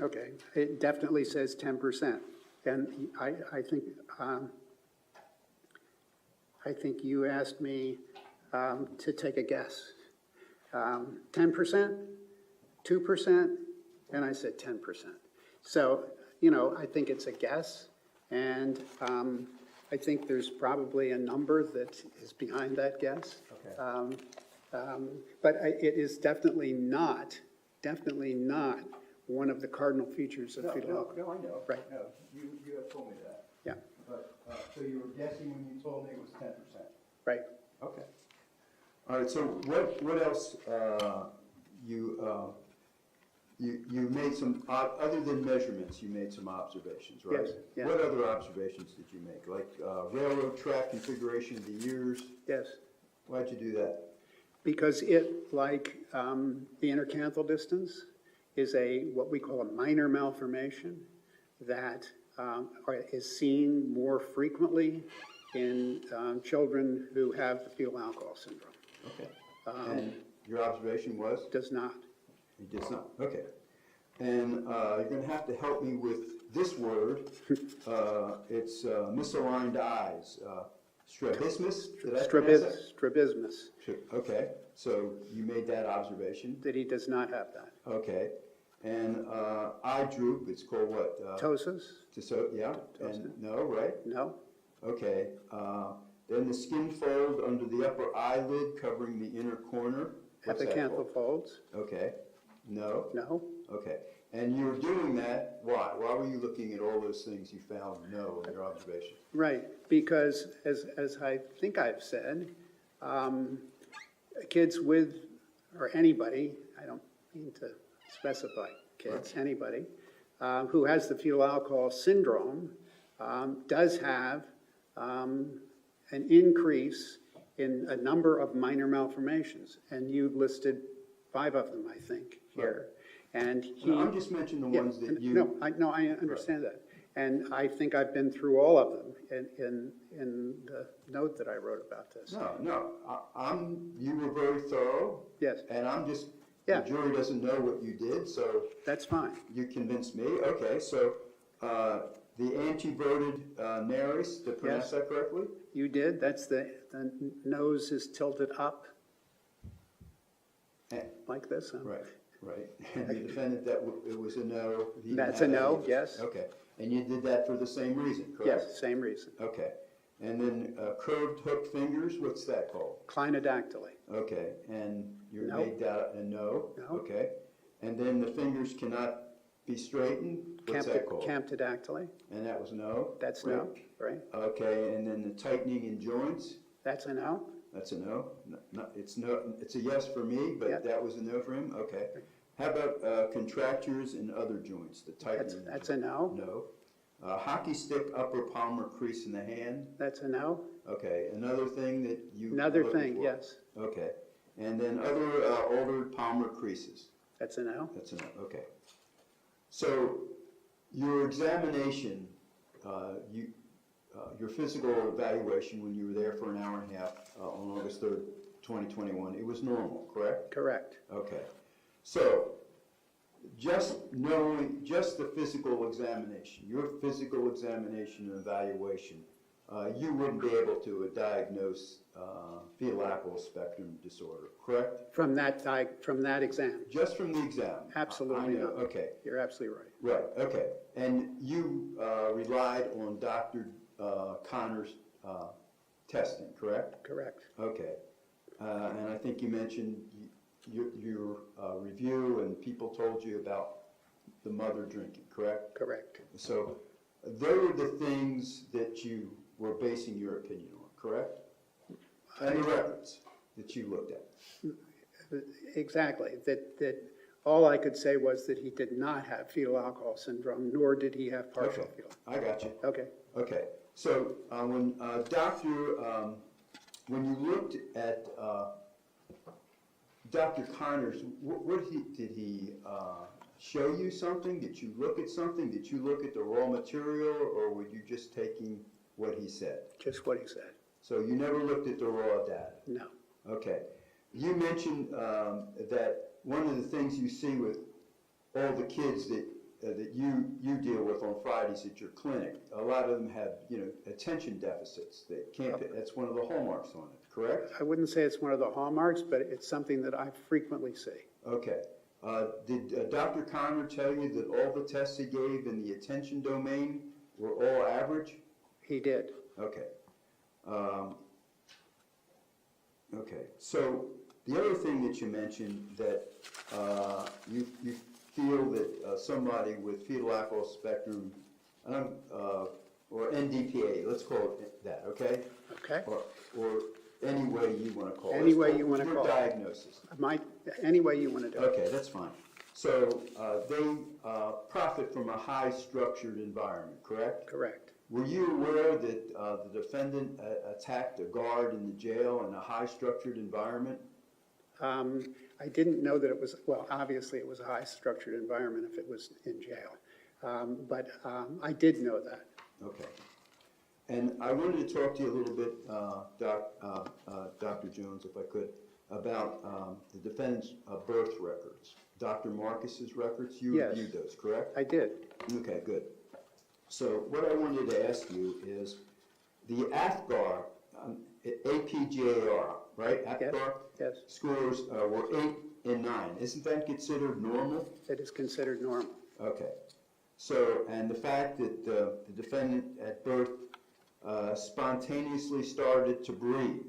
you. Okay, it definitely says 10%. And I think you asked me to take a guess. 10%, 2%, and I said 10%. So, you know, I think it's a guess, and I think there's probably a number that is behind that guess. Okay. But it is definitely not one of the cardinal features of fetal alcohol. No, I know. Right. No, you have told me that. Yeah, But, so you were guessing when you told me it was 10%? right. Okay. All right, so what else, you made some, other than measurements, you made some observations, right? Yes, yeah. What other observations did you make? Like railroad track configuration of the ears? Yes, Why'd you do that? because it, like the intercanthal distance, is what we call a minor malformation that is seen more frequently in children who have the fetal alcohol syndrome. Okay. And your observation was? Does not. It does not, okay. And you're going to have to help me with this word. It's misaligned eyes. Strabismus? Did I pronounce that? Strabismus, Okay, so you made that observation. that he does not have that. Okay. And eye droop, it's called what? Ptosis? Yeah? And no, right? No. Okay. Then the skin fold under the upper eyelid covering the inner corner. What's that Epicanthal called? folds? Okay. No? No. Okay. And you were doing that, why? Why were you looking at all those things you found no in your observation? Right, because as I think I've said, kids with, or anybody, I don't mean to specify kids, anybody, who has the fetal alcohol syndrome does have an increase in a number of minor malformations. And you've listed 5 of them, I think, here. And he. No, I'm just mentioning the ones that you. No, I understand that. And I think I've been through all of them in the note that I wrote about this. No, you were very thorough. Yes. And I'm just, Yeah. the jury doesn't know what you did, so That's fine. you convinced me. Okay, so the anteverted nares, did I pronounce Yes. that correctly? You did. That's the nose is tilted up Eh, like this. Huh? Right. And the defendant, it was a no. He didn't That's have a that no, either. yes. Okay. And you did that for the same reason, correct? Yes, same reason. Okay. And then curved hooked fingers, what's that called? Clinodactyly. Okay. And you No. made that a no? No. Okay. And then the fingers cannot be straightened, what's that called? Camptodactyly. And that was no? That's right? no, right? Okay, and then the tightening in joints? That's a no. That's a no? It's a yes for me, Yeah. but that was a no for him? Okay. How about contractures and other joints, the tightening? That's a no. No. Hockey stick upper palmar crease in the hand? That's a no. Okay. Another thing that you. Another looking thing, for? yes. Okay. And then other older palmar creases? That's a no. That's a no, okay. So your examination, your physical evaluation when you were there for an hour and a half on August 3rd, 2021, it was normal, correct? Correct. Okay. So just the physical examination, your physical examination and evaluation, you wouldn't be able to diagnose fetal alcohol spectrum disorder, correct? From that exam. Just from the exam? Absolutely I know, not. okay. You're absolutely right. Right, okay. And you relied on Dr. Connor's testing, correct? Correct. Okay. And I think you mentioned your review and people told you about the mother drinking, correct? Correct. So they were the things that you were basing your opinion on, correct? And the records that you looked at. Exactly. That all I could say was that he did not have fetal alcohol syndrome, nor did he have partial Okay, fetal. I got you. Okay. Okay, so when you looked at Dr. Connors, did he show you something? Did you look at something? Did you look at the raw material, or were you just taking what he said? Just what he said. So you never looked at the raw data? No. Okay. You mentioned that one of the things you see with all the kids that you deal with on Fridays at your clinic, a lot of them have, attention deficits. They can't. That's one of the hallmarks on it, correct? I wouldn't say it's one of the hallmarks, but it's something that I frequently see. Okay. Did Dr. Connor tell you that all the tests he gave in the attention domain were all average? He did. Okay. Okay. So the other thing that you mentioned that you feel that somebody with fetal alcohol spectrum, or NDPA, let's call it that, okay? Okay. Or any way you want to call it. Any way you want to call it. Your diagnosis. Any way you want to do it. Okay, that's fine. So they profit from a high-structured environment, correct? Correct. Were you aware that the defendant attacked a guard in the jail in a high-structured environment? I didn't know that it was, well, obviously it was a high-structured environment if it was in jail. But I did know that. Okay. And I wanted to talk to you a little bit, Dr. Jones, if I could, about the defendant's birth records. Dr. Marcus's records, you Yes. reviewed those, correct? I did. Okay, good. So what I wanted to ask you is the AFGAR, APGAR, right? AFGAR Yes. scores were 8 and 9. Isn't that considered normal? It is considered normal. Okay. So, and the fact that the defendant at birth spontaneously started to breathe,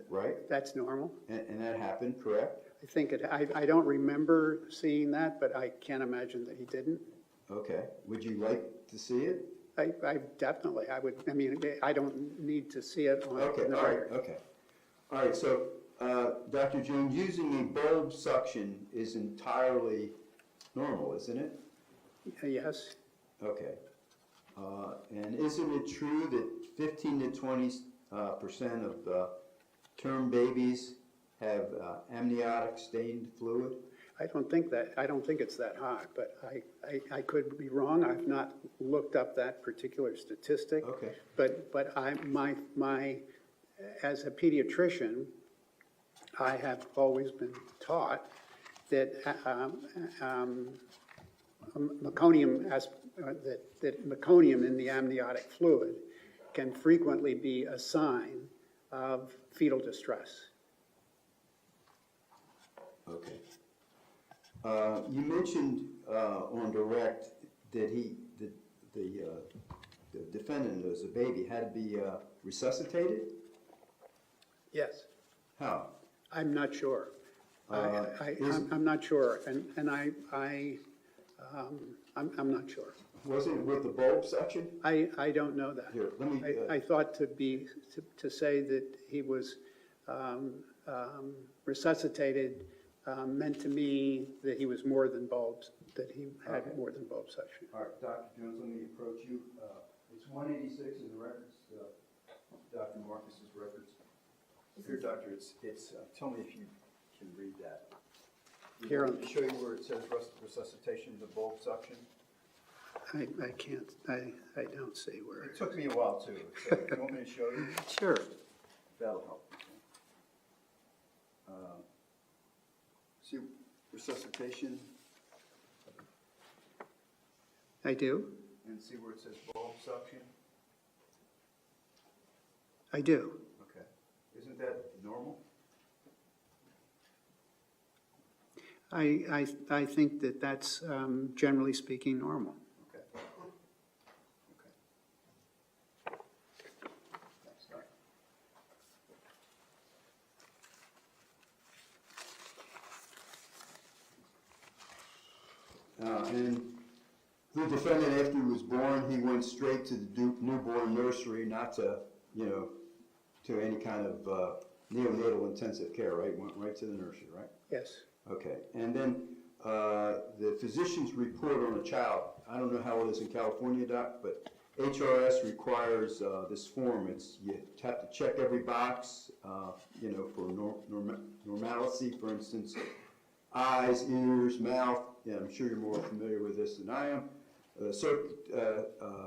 right? That's normal. And that happened, correct? I think I don't remember seeing that, but I can't imagine that he didn't. Okay. Would you like to see it? I definitely, I don't need to see it on Okay, the all right, record. okay. All right, so, Dr. Jones, using a bulb suction is entirely normal, isn't it? Yes. Okay. And isn't it true that 15 to 20% of term babies have amniotic stained fluid? I don't think it's that high, but I could be wrong. I've not looked up that particular statistic. Okay. But as a pediatrician, I have always been taught that meconium in the amniotic fluid can frequently be a sign of fetal distress. Okay. You mentioned on direct that the defendant, as a baby, had to be resuscitated? Yes. How? I'm not sure. I'm not sure, and I'm not sure. wasn't it with the bulb section? I don't know that. Here, let me, I thought to say that he was resuscitated meant to me that he was more than bulbs, that he had Okay. more than bulb suction. all right, Dr. Jones, let me approach you. It's 186 in the records, Dr. Marcus's records. Here, doctor, it's, tell me if you can read that. Here Let on- me show you where it says resuscitation, the bulb suction. I can't, I don't see where. It took me a while too, so if you want me to show you, Sure. that'll help. See, resuscitation, I do. and see where it says bulb suction? I do. Okay. Isn't that normal? I think that that's generally speaking normal. Okay. Okay. Thanks, Doc. And the defendant, after he was born, he went straight to the newborn nursery, not to, to any kind of neonatal intensive care, right? Went right to the nursery, right? Yes. Okay, and then the physician's report on a child, I don't know how it is in California, Doc, but HRS requires this form. You have to check every box, for normalcy, for instance, eyes, ears, mouth. Yeah, I'm sure you're more familiar with this than I am.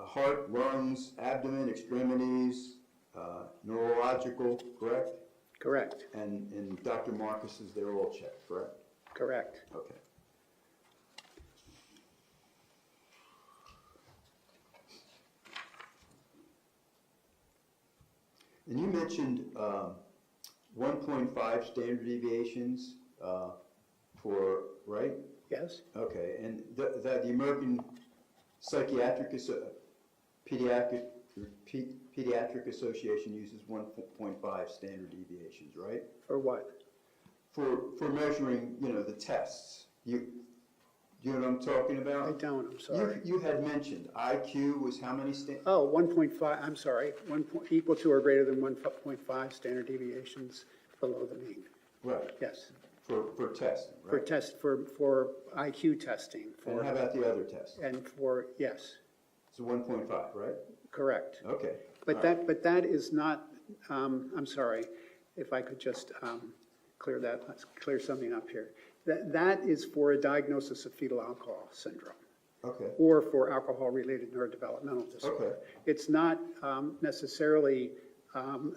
Heart, lungs, abdomen, extremities, neurological, correct? Correct. And Dr. Marcus's, they're all checked, correct? Correct. Okay. And you mentioned 1.5 standard deviations for, right? Yes. Okay, and that the American Pediatric Association uses 1.5 standard deviations, right? For what? For measuring, the tests. You know what I'm talking about? I don't, I'm sorry. You had mentioned IQ was how many Oh, 1.5, I'm sorry, equal to or greater than 1.5 standard deviations below the mean. Right, Yes. for testing, For right? for IQ testing. And how about the other tests? And for, yes, So 1.5, right? correct. Okay. But that is not, I'm sorry, if I could just clear something up here. That is for a diagnosis of fetal alcohol syndrome Okay, or for alcohol-related neurodevelopmental disorder. Okay. It's not necessarily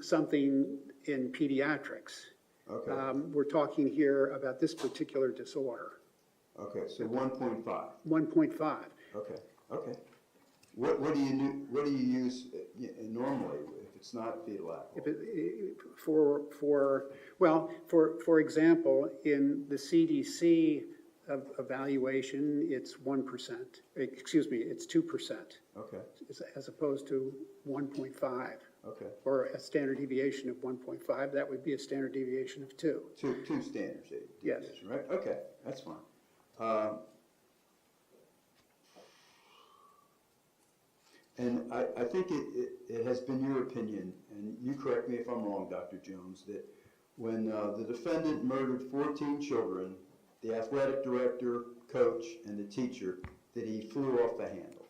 something in pediatrics. okay, We're talking here about this particular disorder, okay, so 1.5, 1.5. okay, okay. What do you use normally if it's not fetal alcohol? For example, in the CDC evaluation, it's 1%, it's 2%, Okay, as opposed to 1.5, okay. or a standard deviation of 1.5, that would be a standard deviation of 2. Two standards, Yes. deviation, right? Okay, that's fine. And I think it has been your opinion, and you correct me if I'm wrong, Dr. Jones, that when the defendant murdered 14 children, the athletic director, coach, and the teacher, that he flew off the handle.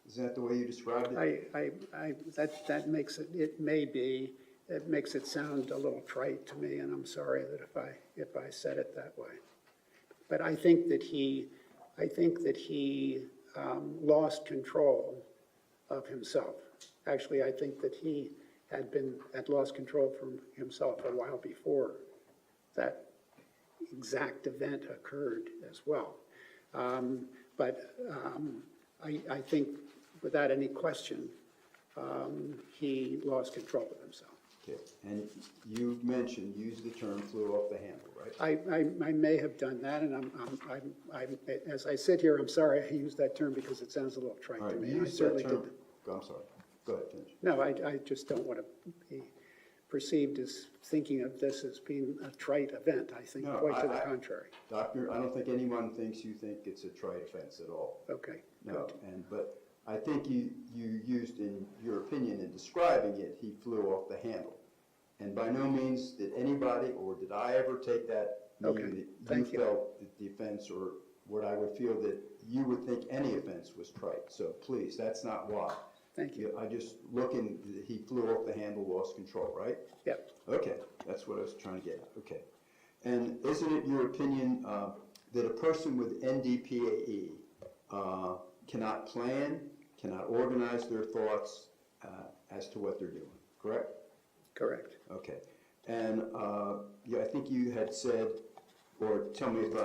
Is that the way you described it? That makes it makes it sound a little trite to me, and I'm sorry that if I said it that way. But I think that he lost control of himself. Actually, I think that he had lost control from himself a while before that exact event occurred as well. But I think without any question, he lost control of himself. Okay, and you mentioned, used the term flew off the handle, right? I may have done that, and I'm as I sit here, I'm sorry I used that term because it sounds a little trite All to right, me. you I used certainly that term. didn't. I'm sorry. Go ahead, finish. No, I just don't want to perceived as thinking of this as being a trite event. I think No, quite to the contrary. Doctor, I don't think anyone thinks you think it's a trite offense at all. Okay, No, good. but I think you used in your opinion in describing it, he flew off the handle. And by no means did anybody, or did I ever take that Okay, meaning that you thank you. felt that the offense, or what I would feel that you would think any offense was trite. So please, that's not why. Thank you. I just looking, he flew off the handle, lost control, right? Yep. Okay, that's what I was trying to get at, okay. And isn't it your opinion that a person with NDPAE cannot plan, cannot organize their thoughts as to what they're doing, correct? Correct. Okay. And yeah, I think you had said, or tell me if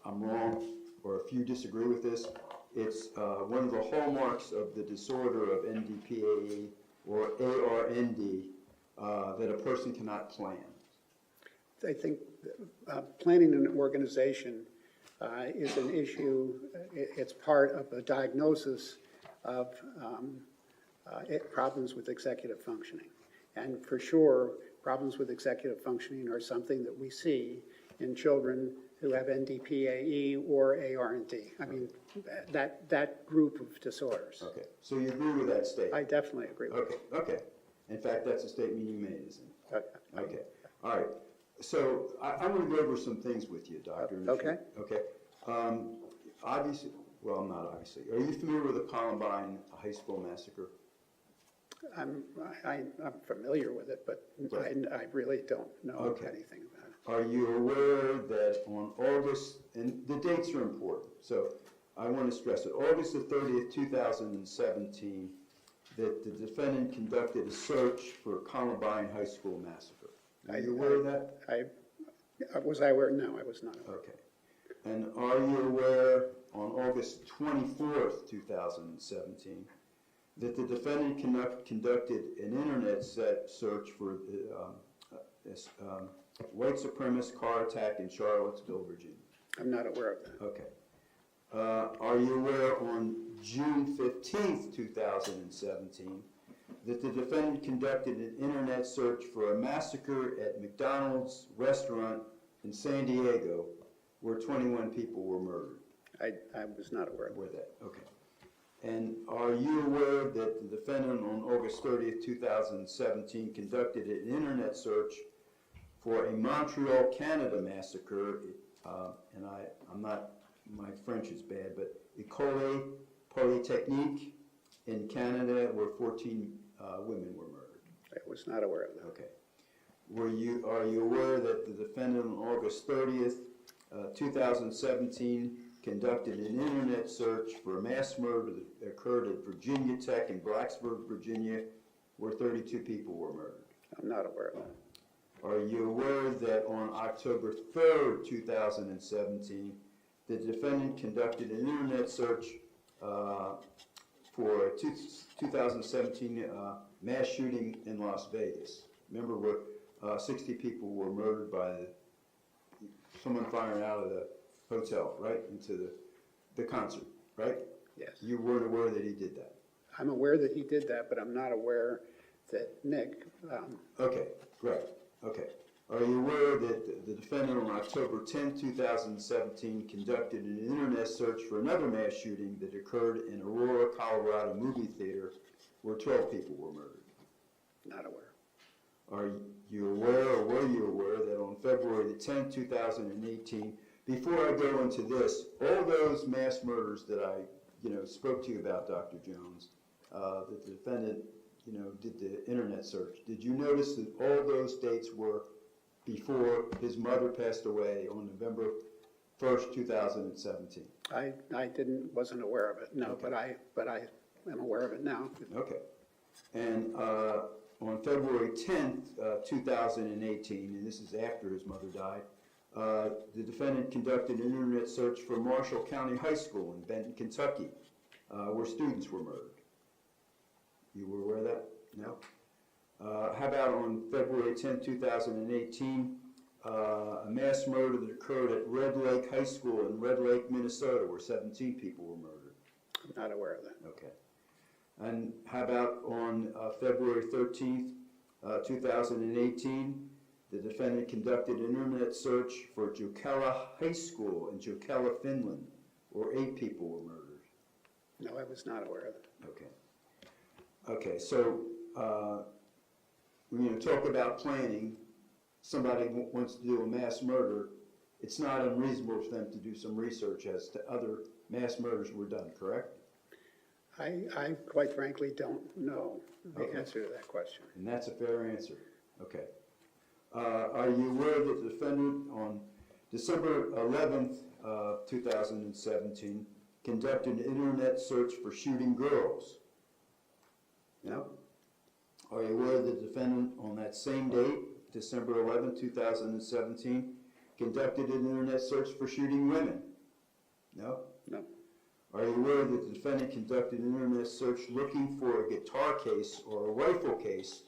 I'm wrong, or if you disagree with this, it's one of the hallmarks of the disorder of NDPAE or ARND that a person cannot plan. I think planning an organization is an issue. It's part of a diagnosis of problems with executive functioning. And for sure, problems with executive functioning are something that we see in children who have NDPAE or ARND. I mean, that group of disorders. Okay, so you agree with that statement? I definitely agree with Okay, okay. In fact, that's a statement you made, isn't it? that. Okay, all right. So I'm going to go over some things with you, Doctor. Okay. Okay. Obviously, well, not obviously. Are you familiar with the Columbine high school massacre? I'm familiar with it, but I really don't know Okay. anything about it. Are you aware that on August, and the dates are important, so I want to stress it, August the 30th, 2017, that the defendant conducted a search for Columbine high school massacre. Are you aware of that? Was I aware? No, I was not aware. Okay. And are you aware on August 24th, 2017, that the defendant conducted an internet search for this white supremacist car attack in Charlottesville, Virginia? I'm not aware of that. Okay. Are you aware on June 15th, 2017, that the defendant conducted an internet search for a massacre at McDonald's restaurant in San Diego where 21 people were murdered? I was not aware of Aware of that, okay. And are you aware that the defendant on August 30th, 2017 conducted an internet search for a Montreal, Canada massacre, and I'm not, my French is bad, but École Polytechnique in Canada where 14 women were murdered? I was not aware of that. Okay. Are you aware that the defendant on August 30th, 2017 conducted an internet search for a mass murder that occurred at Virginia Tech in Blacksburg, Virginia, where 32 people were murdered? I'm not aware of that. Are you aware that on October 3rd, 2017, the defendant conducted an internet search for a 2017 mass shooting in Las Vegas? Remember where 60 people were murdered by someone firing out of the hotel, right, into the concert, right? Yes. You weren't aware that he did that? I'm aware that he did that, but I'm not aware that Nick, Okay, great, okay. Are you aware that the defendant on October 10, 2017 conducted an internet search for another mass shooting that occurred in Aurora, Colorado movie theater where 12 people were murdered? not aware. Are you aware, or were you aware, that on February the 10th, 2018, before I go into this, all those mass murders that I, spoke to you about, Dr. Jones, that the defendant, did the internet search, did you notice that all those dates were before his mother passed away on November 1st, 2017? I wasn't aware of it, no, Okay. but I am aware of it now. Okay. And on February 10th, 2018, and this is after his mother died, the defendant conducted an internet search for Marshall County High School in Benton, Kentucky, where students were murdered. You were aware of that? No? How about on February 10th, 2018, a mass murder that occurred at Red Lake High School in Red Lake, Minnesota, where 17 people were murdered? I'm not aware of that. Okay. And how about on February 13th, 2018, the defendant conducted an internet search for Jokela High School in Jokela, Finland, where 8 people were murdered. No, I was not aware of it. Okay. Okay, so when you talk about planning, somebody wants to do a mass murder, it's not unreasonable for them to do some research as to other mass murders were done, correct? I quite frankly don't know the Okay. answer to that question. And that's a fair answer. Okay. Are you aware that the defendant on December 11th, 2017, conducted an internet search for shooting girls? No? Are you aware that the defendant on that same date, December 11th, 2017, conducted an internet search for shooting women? No? No. Are you aware that the defendant conducted an internet search looking for a guitar case or a rifle case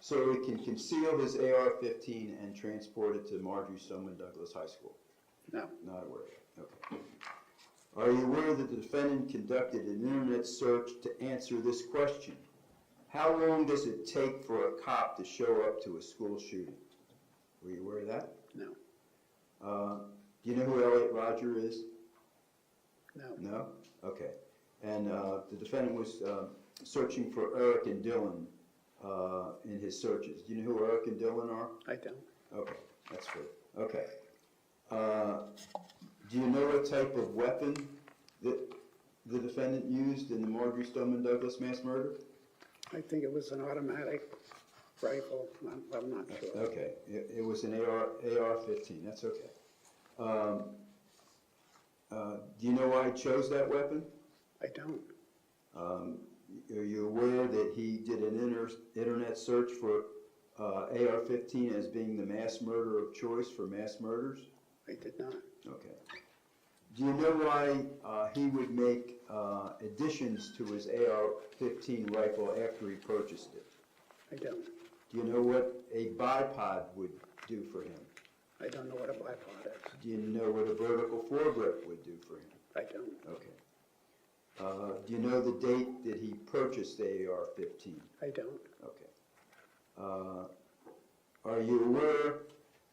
so he can conceal his AR-15 and transport it to Marjorie Stoneman Douglas High School? No. Not aware of it. Okay. Are you aware that the defendant conducted an internet search to answer this question? How long does it take for a cop to show up to a school shooting? Were you aware of that? No. Do you know who Elliot Rodger is? No. No? Okay. And the defendant was searching for Eric and Dylan in his searches. Do you know who Eric and Dylan are? I don't. Okay, that's good. Okay. Do you know what type of weapon that the defendant used in the Marjorie Stoneman Douglas mass murder? I think it was an automatic rifle. I'm not sure. Okay, it was an AR-15. That's okay. Do you know why he chose that weapon? I don't. Are you aware that he did an internet search for AR-15 as being the mass murder of choice for mass murders? I did not. Okay. Do you know why he would make additions to his AR-15 rifle after he purchased it? I don't. Do you know what a bipod would do for him? I don't know what a bipod is. Do you know what a vertical foregrip would do for him? I don't. Okay. Do you know the date that he purchased the AR-15? I don't. Okay. Are you aware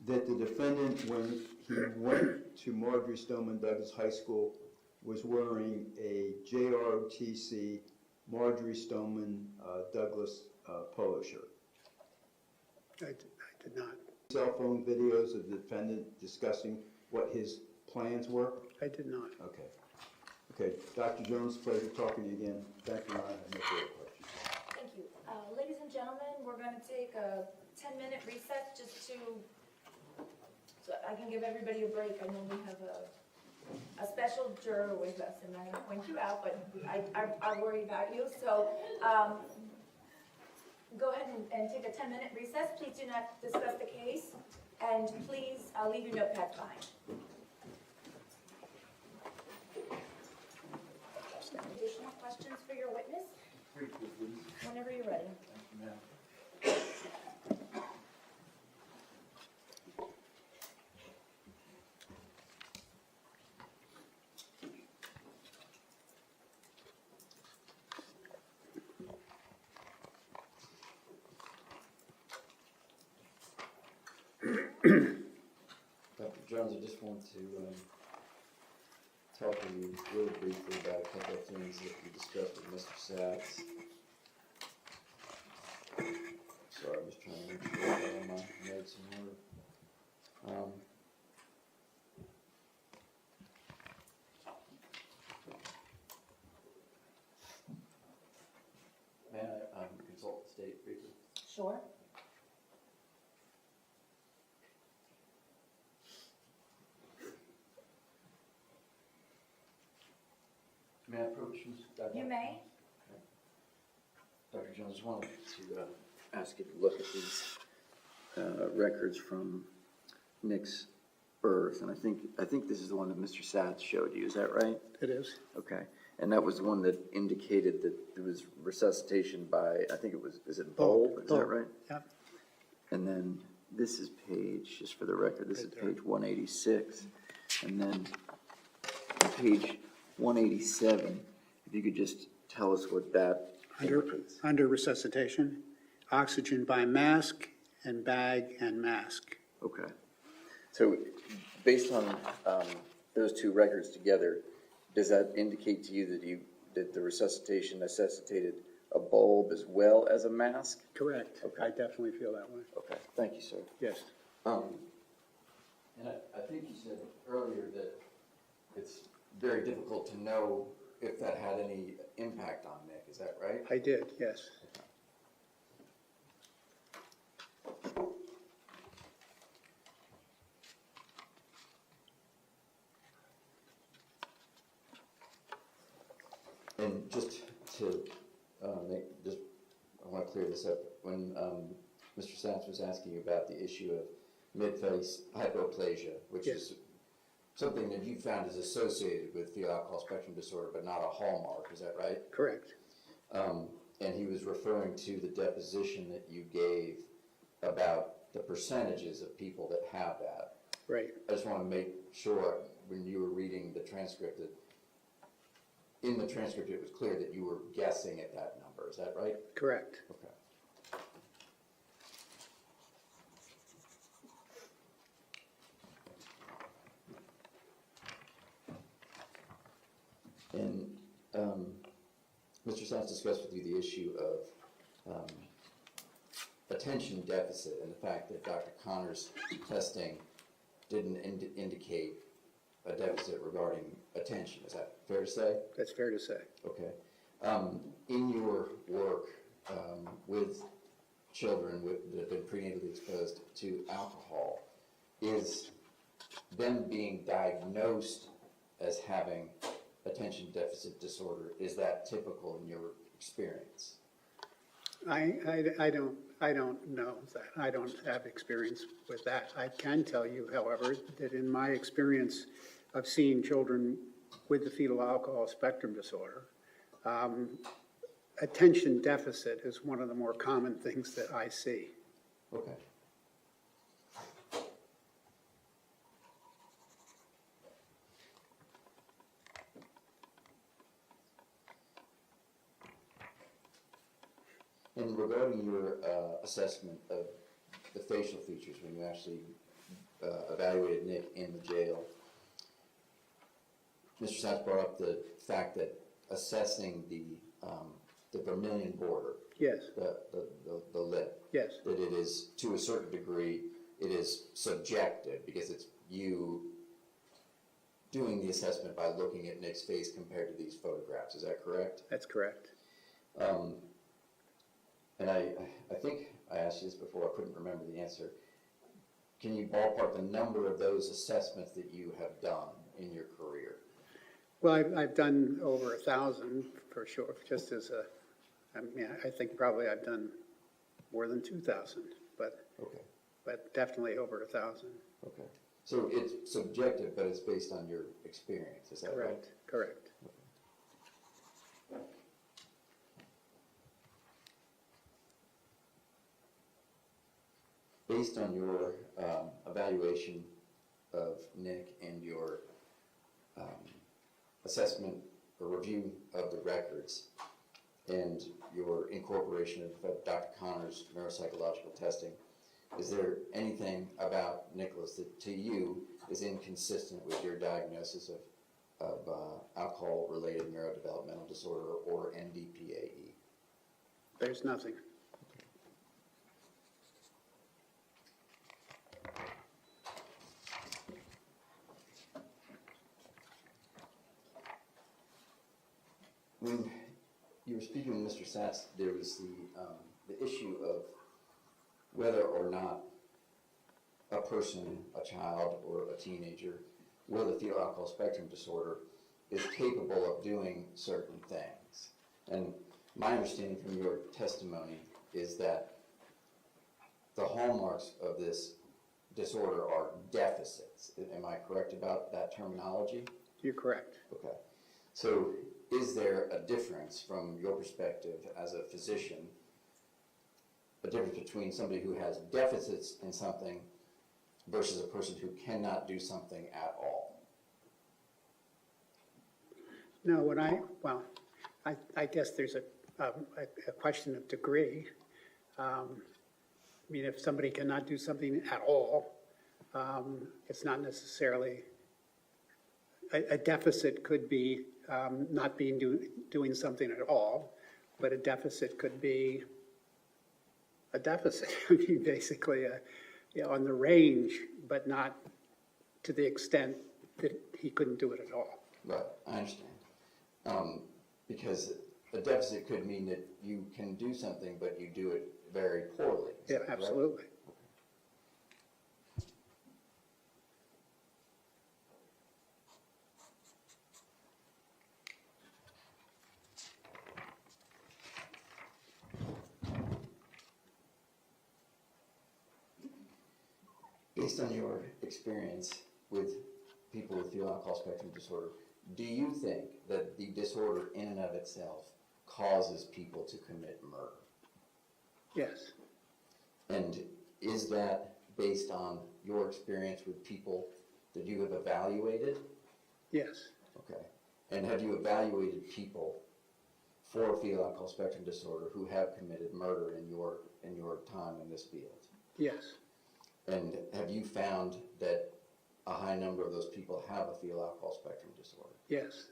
that the defendant, when he went to Marjorie Stoneman Douglas High School, was wearing a JROTC Marjorie Stoneman Douglas polo shirt? I did not. Cell phone videos of the defendant discussing what his plans were? I did not. Okay. Okay, Dr. Jones, pleasure talking to you again. Thank you, I have no further questions. Thank you. Ladies and gentlemen, we're going to take a 10-minute recess just so I can give everybody a break. I know we have a special juror with us, and I don't point you out, but I worry about you. So go ahead and take a 10-minute recess. Please do not discuss the case, and please leave your notepads behind. Additional questions for your witness? Whenever you're ready. Dr. Jones, I just want to talk to you really briefly about a couple of things that we discussed with Mr. Sachs. Sorry, I was trying to make sure I got all my notes in order. May I consult the state briefly? Sure. May I approach Dr. You may. Dr. Jones, I wanted to ask you to look at these records from Nick's birth, and I think this is the one that Mr. Satz showed you. Is that right? It is. Okay, and that was the one that indicated that there was resuscitation by, I think it was, is it Bold? Is that right? Yep. And then this is page, just for the record, this is page 186, and then page 187. If you could just tell us what that indicates. Under resuscitation, oxygen by mask and bag and mask. Okay. So based on those two records together, does that indicate to you that the resuscitation necessitated a bulb as well as a mask? Correct. Okay. I definitely feel that way. Okay, thank you, sir. Yes. And I think you said earlier that it's very difficult to know if that had any impact on Nick, is that right? I did, yes. And just to I want to clear this up. When Mr. Satz was asking about the issue of mid-face hypoplasia, which Yes. is something that you found is associated with fetal alcohol spectrum disorder, but not a hallmark, is that right? Correct. And he was referring to the deposition that you gave about the percentages of people that have that. Right. I just want to make sure when you were reading the transcript that in the transcript it was clear that you were guessing at that number, is that right? Correct. Okay. And Mr. Satz discussed with you the issue of attention deficit and the fact that Dr. Connor's testing didn't indicate a deficit regarding attention. Is that fair to say? That's fair to say. Okay. In your work with children that have been prenatally exposed to alcohol, is them being diagnosed as having attention deficit disorder, is that typical in your experience? I don't know that. I don't have experience with that. I can tell you, however, that in my experience of seeing children with the fetal alcohol spectrum disorder, attention deficit is one of the more common things that I see. Okay. And regarding your assessment of the facial features when you actually evaluated Nick in the jail, Mr. Satz brought up the fact that assessing the vermilion border, Yes, the lip, yes, that it is, to a certain degree, it is subjective because it's you doing the assessment by looking at Nick's face compared to these photographs. Is that correct? that's correct. And I think I asked you this before, I couldn't remember the answer. Can you ballpark the number of those assessments that you have done in your career? Well, I've done over 1,000 for sure, just as a, I mean, I think probably I've done more than 2,000, Okay, but definitely over 1,000. okay. So it's subjective, but it's based on your experience, is that right? Correct, correct. Based on your evaluation of Nick and your assessment or review of the records and your incorporation of Dr. Connor's neuropsychological testing, is there anything about Nicholas that to you is inconsistent with your diagnosis of alcohol-related neurodevelopmental disorder or NDPAE? There's nothing. When you were speaking with Mr. Satz, there was the issue of whether or not a person, a child or a teenager with a fetal alcohol spectrum disorder is capable of doing certain things. And my understanding from your testimony is that the hallmarks of this disorder are deficits. Am I correct about that terminology? You're correct. Okay. So is there a difference from your perspective as a physician, a difference between somebody who has deficits in something versus a person who cannot do something at all? No, I guess there's a question of degree. I mean, if somebody cannot do something at all, it's not necessarily, a deficit could be not doing something at all, but a deficit could be a deficit. I mean, basically, on the range, but not to the extent that he couldn't do it at all. Right, I understand. Because a deficit could mean that you can do something, but you do it very poorly. Is Yeah, that correct? absolutely. Based on your experience with people with fetal alcohol spectrum disorder, do you think that the disorder in and of itself causes people to commit murder? Yes, And is that based on your experience with people that you have evaluated? yes, Okay. And have you evaluated people for fetal alcohol spectrum disorder who have committed murder in your time in this field? yes, And have you found that a high number of those people have a fetal alcohol spectrum disorder? yes.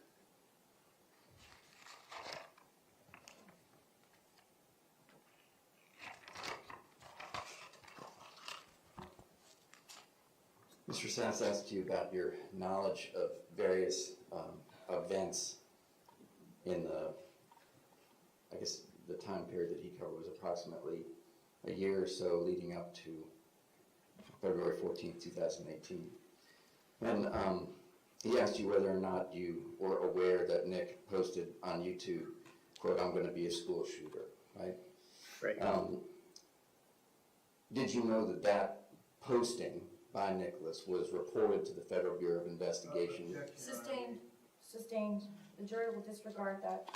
Mr. Sass asked you about your knowledge of various events in I guess the time period that he covered was approximately a year or so leading up to February 14th, 2018. And he asked you whether or not you were aware that Nick posted on YouTube, quote, "I'm going to be a school shooter," right? Right. Did you know that that posting by Nicholas was reported to the Federal Bureau of Investigation? Sustained. The jury will disregard that.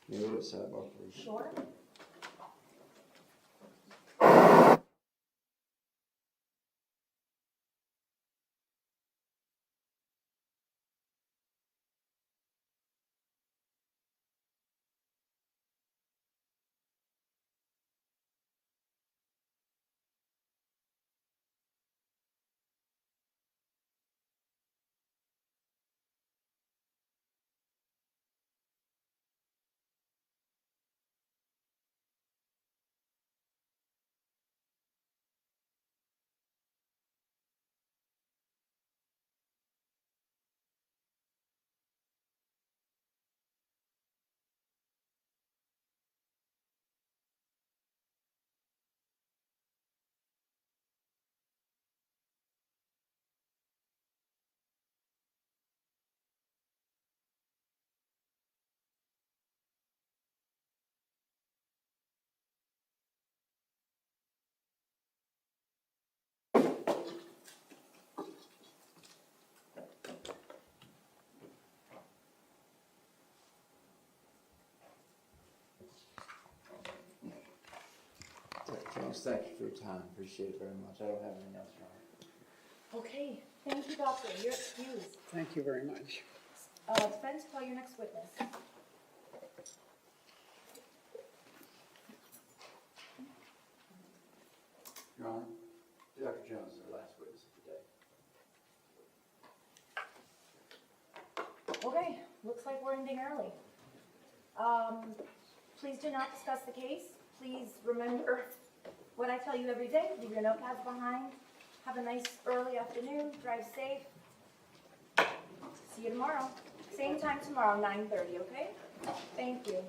May we have a sidebar, please? Sure. Dr. Jones, thank you for your time. Appreciate it very much. I don't have anything else, John. Okay, thank you, doctor. You're excused. Thank you very much. Defense, call your next witness. Your Honor, Dr. Jones is our last witness of the day. Okay, looks like we're ending early. Please do not discuss the case. Please remember what I tell you every day. Leave your notepads behind. Have a nice early afternoon. Drive safe. See you tomorrow. Same time tomorrow, 9:30, okay? Thank you.